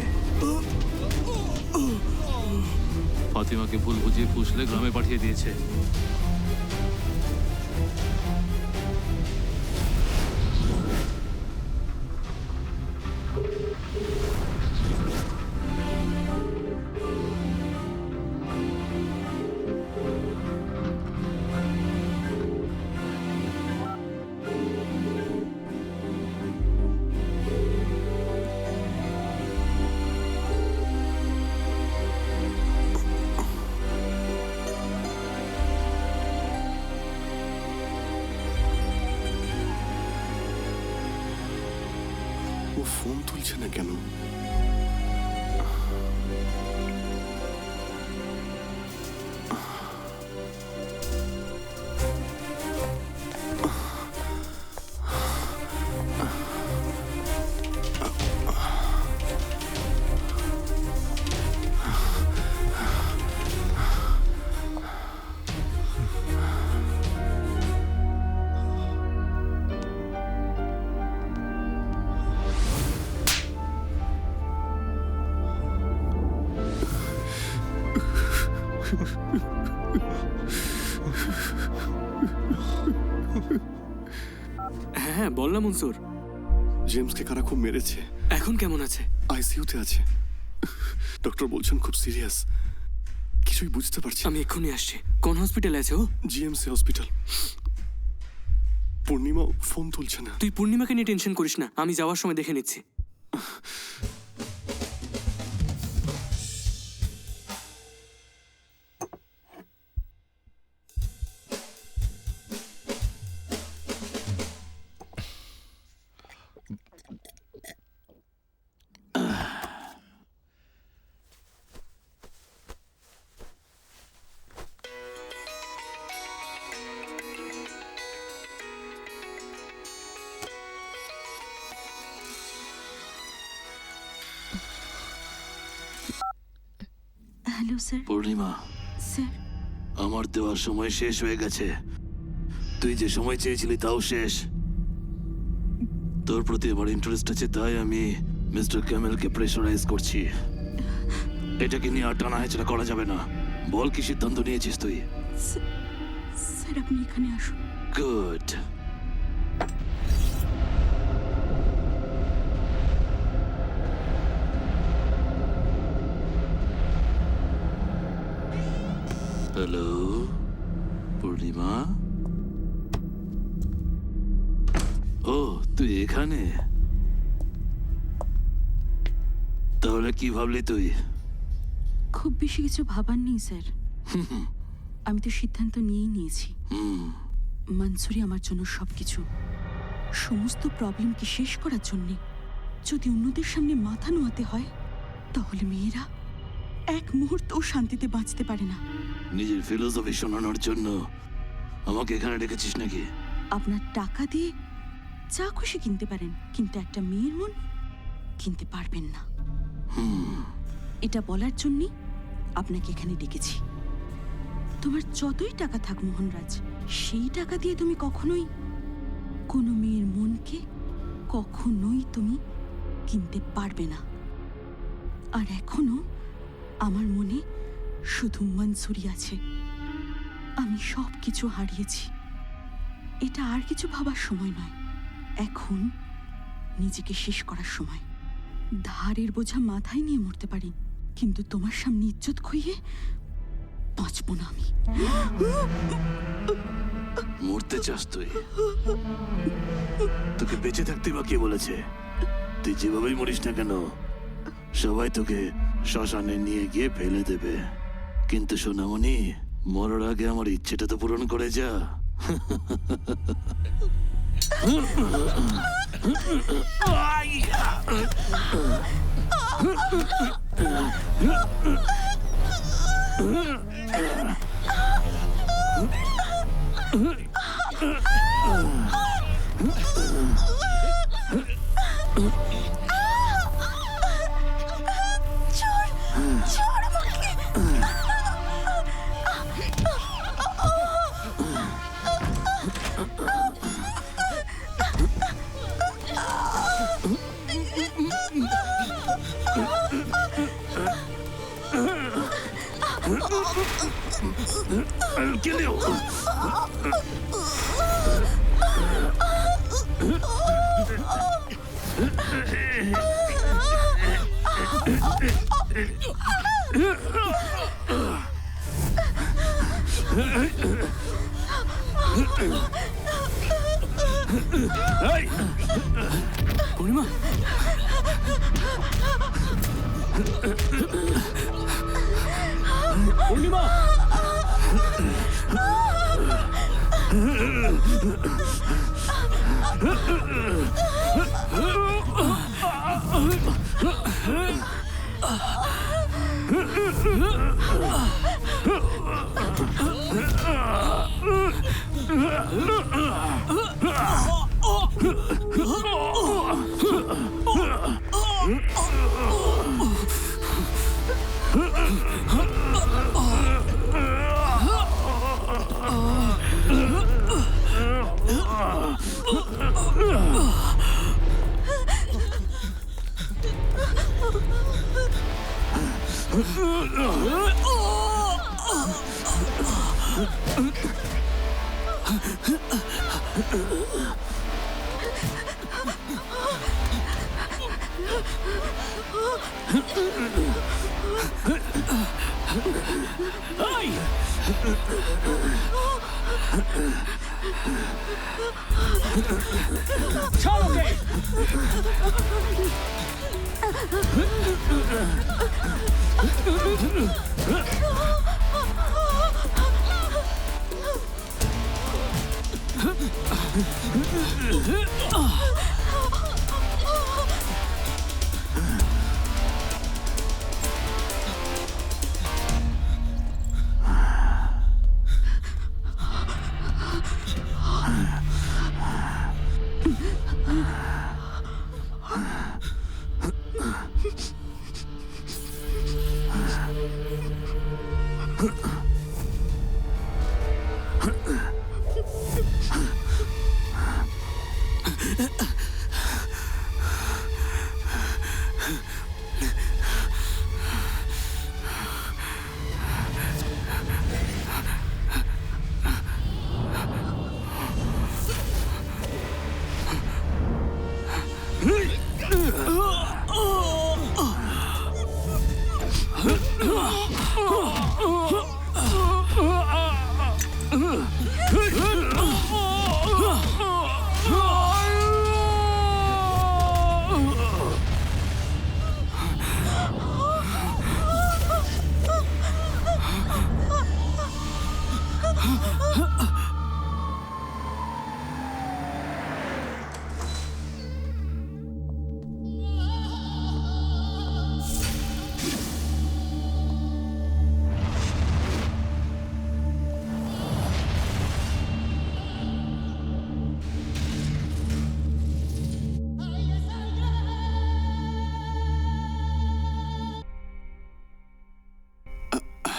[SPEAKER 5] ফাতিমাকে ভুল বুঝিয়ে ফুসলে গ্রামে পাঠিয়ে দিয়েছে।
[SPEAKER 2] ফোন তুলছে না কেন?
[SPEAKER 1] হ্যাঁ হ্যাঁ, বল না মনসুর।
[SPEAKER 2] জেমসকে কারা খুব মেরেছে,
[SPEAKER 1] এখন কেমন আছে?
[SPEAKER 2] আইসিইউতে আছে। ডক্টর বলছেন খুব সিরিয়াস, কিছুই বুঝতে পারছি না।
[SPEAKER 1] আমি এক্ষুনি আসছি। কোন হসপিটালে আছে ও?
[SPEAKER 2] GMC hospital. পূর্ণিমা ফোন তুলছে না।
[SPEAKER 1] তুই পূর্ণিমাকে নিয়ে টেনশন করিস না, আমি যাওয়ার সময় দেখে নিচ্ছি।
[SPEAKER 6] Hello sir.
[SPEAKER 5] পূর্ণিমা,
[SPEAKER 6] স্যার,
[SPEAKER 5] আমার দেওয়ার সময় শেষ হয়ে গেছে। তুই যে সময় চেয়েছিলি তাও শেষ। তোর প্রতি আমার ইন্টারেস্ট আছে, তাই আমি মিস্টার ক্যামেলকে প্রেশারাইজ করছি। এটাকে নিয়ে আর টানা হেঁচড়া করা যাবে না। বল কি সিদ্ধান্ত নিয়েছিস তুই?
[SPEAKER 6] স্যার আপনি এখানে আসুন।
[SPEAKER 5] গুড। হ্যালো পূর্ণিমা। ও তুই এখানে? তাহলে কি ভাবলি তুই?
[SPEAKER 6] খুব বেশি কিছু ভাবার নেই স্যার। আমি তো সিদ্ধান্ত নিয়েই নিয়েছি। মনসুরি আমার জন্য সবকিছু। সমস্ত প্রবলেমকে শেষ করার জন্য যদি অন্যদের সামনে মাথা নোয়াতে হয়, তাহলে মেয়েরা এক মুহূর্তও শান্তিতে বাঁচতে পারে না।
[SPEAKER 5] নিজের ফিলোসফি শোনানোর জন্য আমাকে এখানে ডেকেছিস নাকি?
[SPEAKER 6] আপনার টাকা দিয়ে যা খুশি কিনতে পারেন, কিন্তু একটা মেয়ের মন কিনতে পারবেন না। এটা বলার জন্যই আপনাকে এখানে ডেকেছি। তোমার যতই টাকা থাক মোহনরাজ, সেই টাকা দিয়ে তুমি কখনোই কোনো মেয়ের মনকে কখনোই তুমি কিনতে পারবে না। আর এখনো আমার মনে শুধু মনসুরি আছে। আমি সব কিছু হারিয়েছি। এটা আর কিছু ভাবার সময় নয়, এখন নিজেকে শেষ করার সময়। ধারের বোঝা মাথায় নিয়ে মরতে পারি, কিন্তু তোমার সামনে ইজ্জত খইয়ে বাঁচব না আমি।
[SPEAKER 5] মরতে চাস তুই? তোকে বেঁচে থাকতে বা কে বলেছে? তুই যেভাবেই মরিস না কেন, সবাই তোকে শ্মশানে নিয়ে গিয়ে ফেলে দেবে। কিন্তু সোনামণি, মরার আগে আমার ইচ্ছেটা তো পূরণ করে যা। I'll kill you. Hey!
[SPEAKER 1] Purnima, Purnima,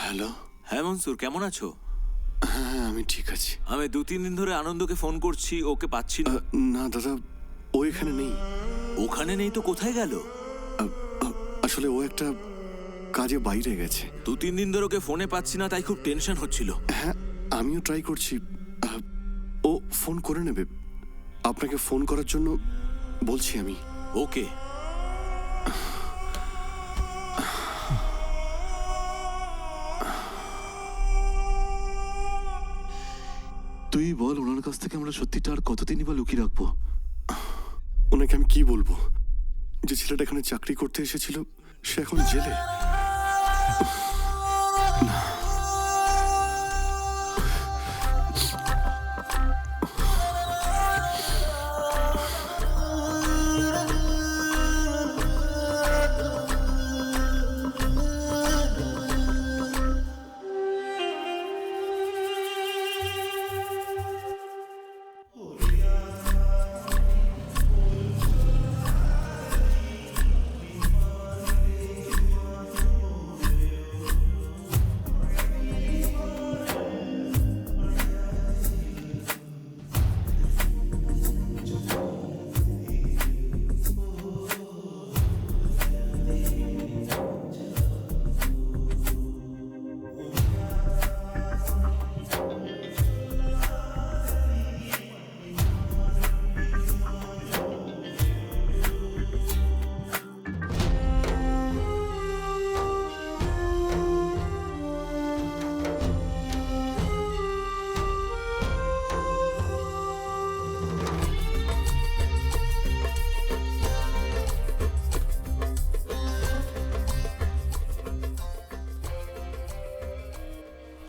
[SPEAKER 2] hello.
[SPEAKER 11] হ্যাঁ মনসুর, কেমন আছো?
[SPEAKER 2] হ্যাঁ, আমি ঠিক আছি।
[SPEAKER 11] আমি 2-3 দিন ধরে আনন্দকে ফোন করছি, ওকে পাচ্ছি না।
[SPEAKER 2] না দাদা, ও এখানে নেই।
[SPEAKER 11] ওখানে নেই তো কোথায় গেল?
[SPEAKER 2] আসলে ও একটা কাজে বাইরে গেছে।
[SPEAKER 11] 2-3 দিন ধরে ওকে ফোনে পাচ্ছি না, তাই খুব টেনশন হচ্ছিল।
[SPEAKER 2] হ্যাঁ, আমিও ট্রাই করছি। ও ফোন করে নেবে। আপনাকে ফোন করার জন্য বলছি আমি।
[SPEAKER 11] ওকে।
[SPEAKER 5] তুই বল, ওনার কাছ থেকে আমরা সত্যিটা আর কতদিনই বা লুকিয়ে রাখবো?
[SPEAKER 2] ওনাকে আমি কি বলবো? যে ছেলেটা এখানে চাকরি করতে এসেছিল সে এখন জেলে।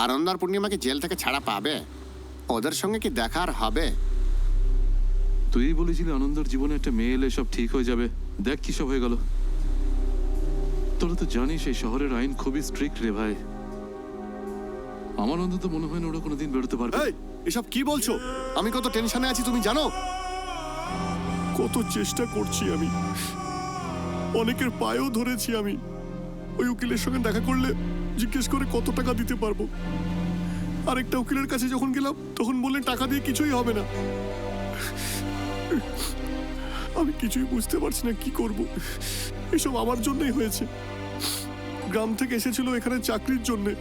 [SPEAKER 8] আনন্দ আর পূর্ণিমা কি জেল থেকে ছাড়া পাবে? ওদের সঙ্গে কি দেখা আর হবে?
[SPEAKER 5] তুই বলেছিলি আনন্দর জীবনে একটা মেয়ে এলে সব ঠিক হয়ে যাবে। দেখ কি সব হয়ে গেল। তোরা তো জানিস এই শহরের আইন খুবই স্ট্রিক্ট রে ভাই। আমার অন্তত মনে হয় না ওরা কোনোদিন বেরোতে পারবে।
[SPEAKER 2] এই এসব কি বলছো? আমি কত টেনশনে আছি তুমি জানো? কত চেষ্টা করছি আমি, অনেকের পায়েও ধরেছি আমি। ওই উকিলের সঙ্গে দেখা করলে জিজ্ঞেস করে কত টাকা দিতে পারবো। আরেকটা উকিলের কাছে যখন গেলাম তখন বললেন টাকা দিয়ে কিছুই হবে না। আমি কিছুই বুঝতে পারছি না কি করব। এসব আমার জন্যই হয়েছে। গ্রাম থেকে এসেছিল এখানে চাকরির জন্যে।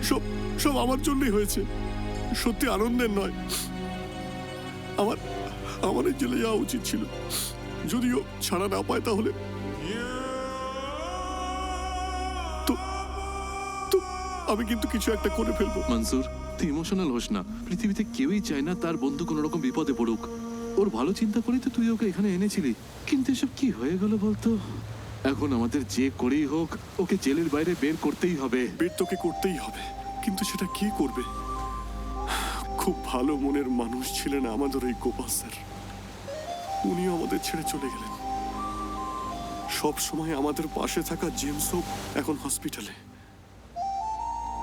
[SPEAKER 2] সব সব আমার জন্যই হয়েছে। সত্যি আনন্দের নয়। আমার আমার এই জেলে যাওয়া উচিত ছিল। যদিও ছাড়া না পায় তাহলে তো তো আমি কিন্তু কিছু একটা করে ফেলবো।
[SPEAKER 5] মনসুর, তুই ইমোশনাল হোস না। পৃথিবীতে কেউই চায় না তার বন্ধু কোনো রকম বিপদে পড়ুক। ওর ভালো চিন্তা করেই তো তুই ওকে এখানে এনেছিলি। কিন্তু এসব কি হয়ে গেল বলতো? এখন আমাদের যে করেই হোক ওকে জেলের বাইরে বের করতেই হবে।
[SPEAKER 2] বের তোকে করতেই হবে, কিন্তু সেটা কে করবে? খুব ভালো মনের মানুষ ছিলেন আমাদের এই গোপাল স্যার। উনিও আমাদের ছেড়ে চলে গেলেন। সব সময় আমাদের পাশে থাকা জেমসও এখন হসপিটালে।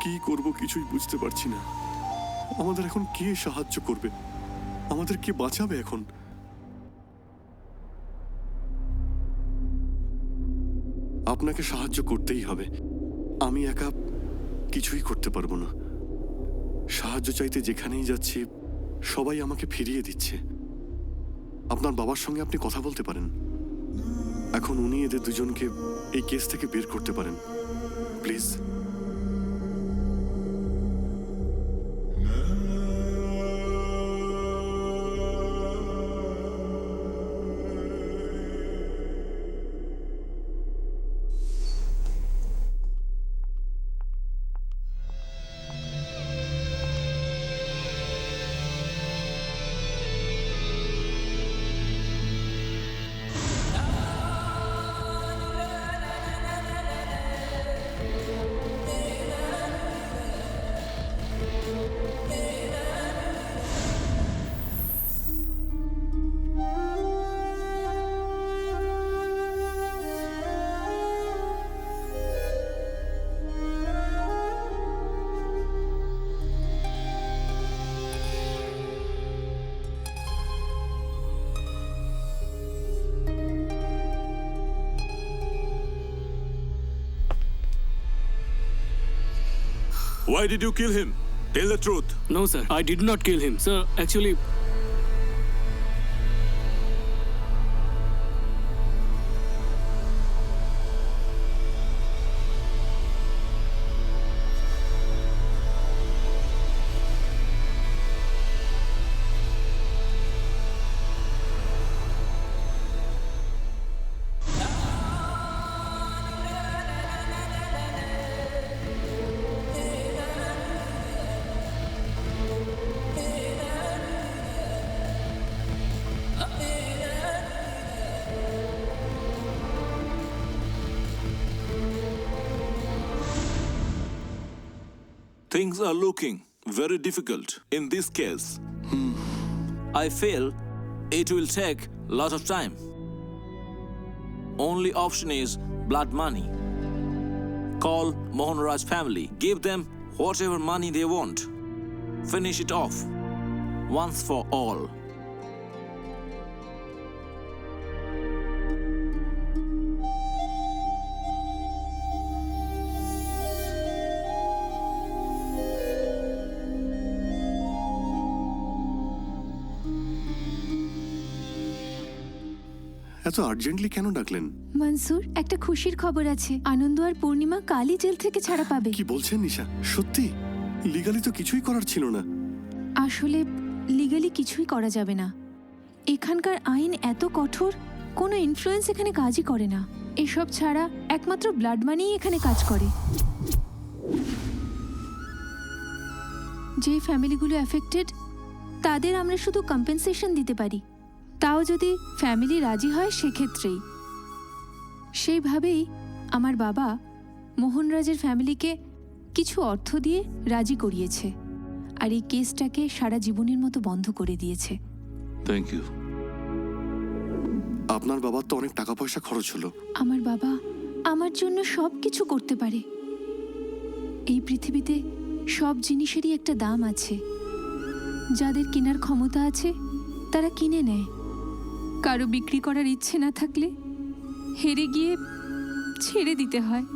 [SPEAKER 2] কি করব কিছুই বুঝতে পারছি না। আমাদের এখন কে সাহায্য করবে? আমাদের কে বাঁচাবে এখন? আপনাকে সাহায্য করতেই হবে। আমি একা কিছুই করতে পারবো না। সাহায্য চাইতে যেখানেই যাচ্ছি সবাই আমাকে ফিরিয়ে দিচ্ছে। আপনার বাবার সঙ্গে আপনি কথা বলতে পারেন। এখন উনি এদের দুজনকে এই কেস থেকে বের করতে পারেন। Please.
[SPEAKER 3] Why did you kill him? Tell the truth.
[SPEAKER 1] No, sir. I did not kill him. Sir, actually,
[SPEAKER 3] Things are looking very difficult in this case.
[SPEAKER 11] I feel it will take lot of time. Only option is blood money. Call Mohan Raj family. Give them whatever money they want. Finish it off once for all.
[SPEAKER 2] এত আর্জেন্টলি কেন ডাকলেন?
[SPEAKER 9] মনসুর, একটা খুশির খবর আছে। আনন্দ আর পূর্ণিমা কালই জেল থেকে ছাড়া পাবে।
[SPEAKER 2] কি বলছেন নিশা? সত্যি? লিগালি তো কিছুই করার ছিল না।
[SPEAKER 9] আসলে লিগালি কিছুই করা যাবে না। এখানকার আইন এত কঠোর, কোনো ইনফ্লুয়েন্স এখানে কাজই করে না। এসব ছাড়া একমাত্র ব্লাড মানিই এখানে কাজ করে। যে ফ্যামিলিগুলো অ্যাফেক্টেড তাদের আমরা শুধু কম্পেনসেশন দিতে পারি, তাও যদি ফ্যামিলি রাজি হয় সেক্ষেত্রেই। সেইভাবেই আমার বাবা মোহনরাজের ফ্যামিলিকে কিছু অর্থ দিয়ে রাজি করিয়েছে, আর এই কেসটাকে সারা জীবনের মতো বন্ধ করে দিয়েছে।
[SPEAKER 5] Thank you.
[SPEAKER 2] আপনার বাবার তো অনেক টাকা পয়সা খরচ হলো।
[SPEAKER 9] আমার বাবা আমার জন্য সব কিছু করতে পারে। এই পৃথিবীতে সব জিনিসেরই একটা দাম আছে। যাদের কেনার ক্ষমতা আছে তারা কিনে নেয়। কারো বিক্রি করার ইচ্ছে না থাকলে হেরে গিয়ে ছেড়ে দিতে হয়।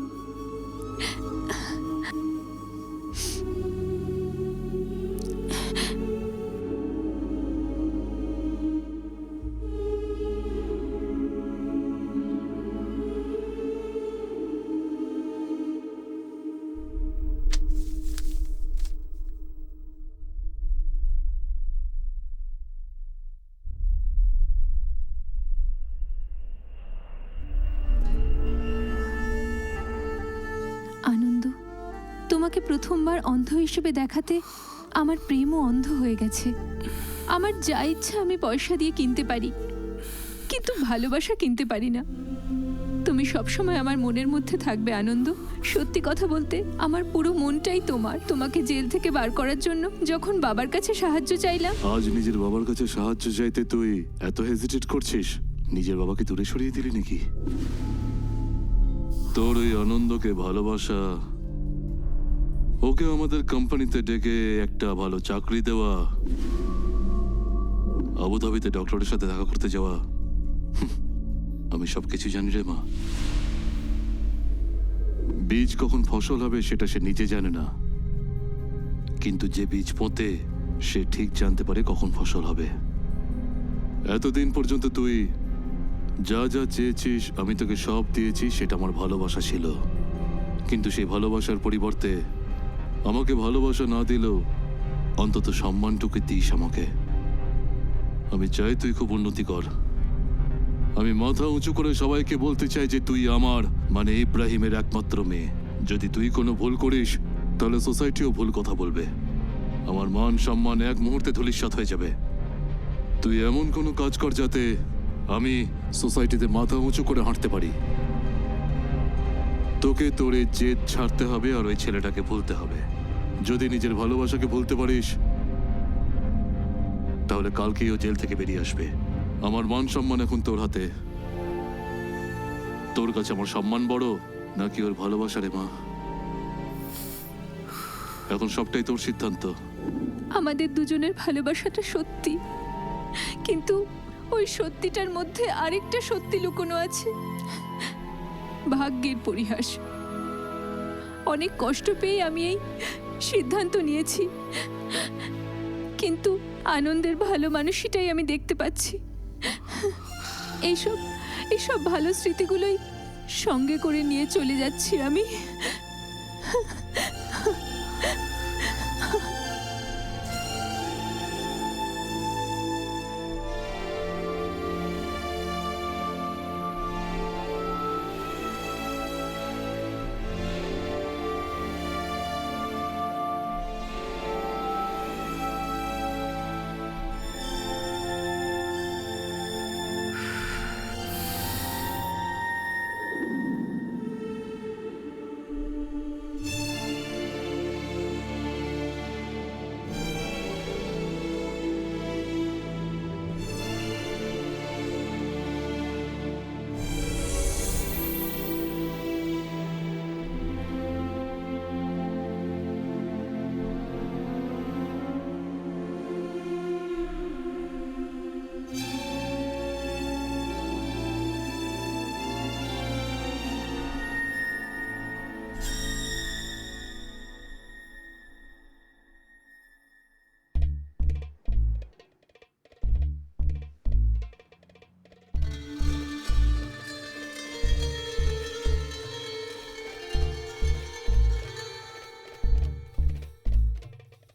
[SPEAKER 9] আনন্দ, তোমাকে প্রথমবার অন্ধ হিসেবে দেখাতে আমার প্রেমও অন্ধ হয়ে গেছে। আমার যা ইচ্ছা আমি পয়সা দিয়ে কিনতে পারি, কিন্তু ভালোবাসা কিনতে পারি না। তুমি সবসময় আমার মনের মধ্যে থাকবে আনন্দ। সত্যি কথা বলতে আমার পুরো মনটাই তোমার। তোমাকে জেল থেকে বার করার জন্য যখন বাবার কাছে সাহায্য চাইলাম,
[SPEAKER 5] আজ নিজের বাবার কাছে সাহায্য চাইতে তুই এত হেজিটেট করছিস? নিজের বাবাকে দূরে সরিয়ে দিলি নাকি? তোর ওই আনন্দকে ভালোবাসা, ওকে আমাদের কোম্পানিতে ডেকে একটা ভালো চাকরি দেওয়া, আবুধাবিতে ডক্টরের সাথে দেখা করতে যাওয়া, আমি সবকিছু জানি রে মা। বীজ কখন ফসল হবে সেটা সে নিজে জানে না, কিন্তু যে বীজ পোঁতে সে ঠিক জানতে পারে কখন ফসল হবে। এতদিন পর্যন্ত তুই যা যা চেয়েছিস আমি তোকে সব দিয়েছি, সেটা আমার ভালোবাসা ছিল। কিন্তু সেই ভালোবাসার পরিবর্তে আমাকে ভালোবাসা না দিলেও অন্তত সম্মানটুকু দিস আমাকে। আমি চাই তুই খুব উন্নতি কর। আমি মাথা উঁচু করে সবাইকে বলতে চাই যে তুই আমার, মানে ইব্রাহিমের একমাত্র মেয়ে। যদি তুই কোনো ভুল করিস তাহলে সোসাইটিও ভুল কথা বলবে। আমার মান সম্মান এক মুহূর্তে ধূলিসাৎ হয়ে যাবে। তুই এমন কোনো কাজ কর যাতে আমি সোসাইটিতে মাথা উঁচু করে হাঁটতে পারি। তোকে তোর এই জেদ ছাড়তে হবে আর ওই ছেলেটাকে ভুলতে হবে। যদি নিজের ভালোবাসাকে ভুলতে পারিস তাহলে কালকেই ও জেল থেকে বেরিয়ে আসবে। আমার মান সম্মান এখন তোর হাতে। তোর কাছে আমার সম্মান বড় নাকি ওর ভালোবাসা রে মা? এখন সবটাই তোর সিদ্ধান্ত।
[SPEAKER 9] আমাদের দুজনের ভালোবাসাটা সত্যি, কিন্তু ওই সত্যিটার মধ্যে আরেকটা সত্যি লুকোনো আছে, ভাগ্যের পরিহাস। অনেক কষ্ট পেয়ে আমি এই সিদ্ধান্ত নিয়েছি, কিন্তু আনন্দের ভালো মানুষটাই আমি দেখতে পাচ্ছি। এইসব ভালো স্মৃতিগুলোই সঙ্গে করে নিয়ে চলে যাচ্ছি আমি।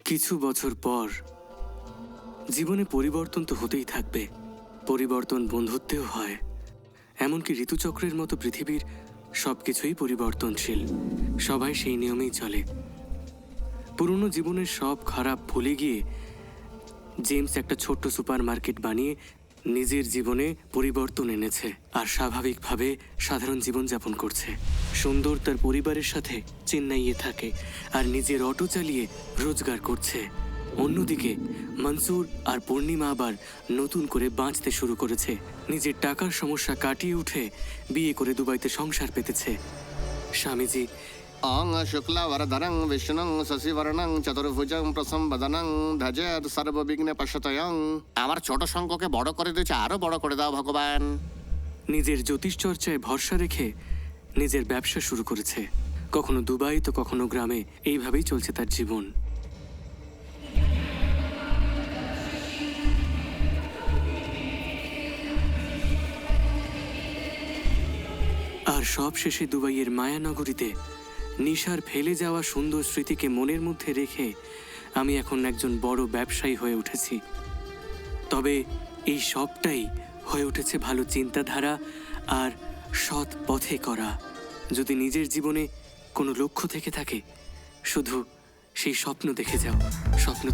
[SPEAKER 1] কিছু বছর পর জীবনে পরিবর্তন তো হতেই থাকবে। পরিবর্তন বন্ধুত্বেও হয়। এমনকি ঋতুচক্রের মতো পৃথিবীর সবকিছুই পরিবর্তনশীল। সবাই সেই নিয়মেই চলে। পুরনো জীবনের সব খারাপ ভুলে গিয়ে জেমস একটা ছোট্ট সুপার মার্কেট বানিয়ে নিজের জীবনে পরিবর্তন এনেছে আর স্বাভাবিকভাবে সাধারণ জীবনযাপন করছে। সুন্দর তার পরিবারের সাথে চেন্নাইয়ে থাকে আর নিজের অটো চালিয়ে রোজগার করছে। অন্যদিকে মনসুর আর পূর্ণিমা আবার নতুন করে বাঁচতে শুরু করেছে। নিজের টাকার সমস্যা কাটিয়ে উঠে বিয়ে করে দুবাইতে সংসার পেতেছে। স্বামীজি
[SPEAKER 8] অং শুক্লাবরধরং বিষ্ণুং শশিবর্ণং চতুর্ভুজং প্রসম্বদনং ধ্বজেদ সর্ববিঘ্নে পশ্যতয়ং। আমার ছোট সংখ্যকে বড় করে দিয়েছে, আরো বড় করে দাও ভগবান।
[SPEAKER 1] নিজের জ্যোতিষ চর্চায় ভরসা রেখে নিজের ব্যবসা শুরু করেছে। কখনো দুবাই তো কখনো গ্রামে, এইভাবেই চলছে তার জীবন। আর সব শেষে দুবাইয়ের মায়ানগরীতে নিশার ফেলে যাওয়া সুন্দর স্মৃতিকে মনের মধ্যে রেখে আমি এখন একজন বড় ব্যবসায়ী হয়ে উঠেছি। তবে এই সবটাই হয়ে উঠেছে ভালো চিন্তাধারা আর সৎ পথে করা। যদি নিজের জীবনে কোনো লক্ষ্য থেকে থাকে, শুধু সেই স্বপ্ন দেখে যাও। স্বপ্ন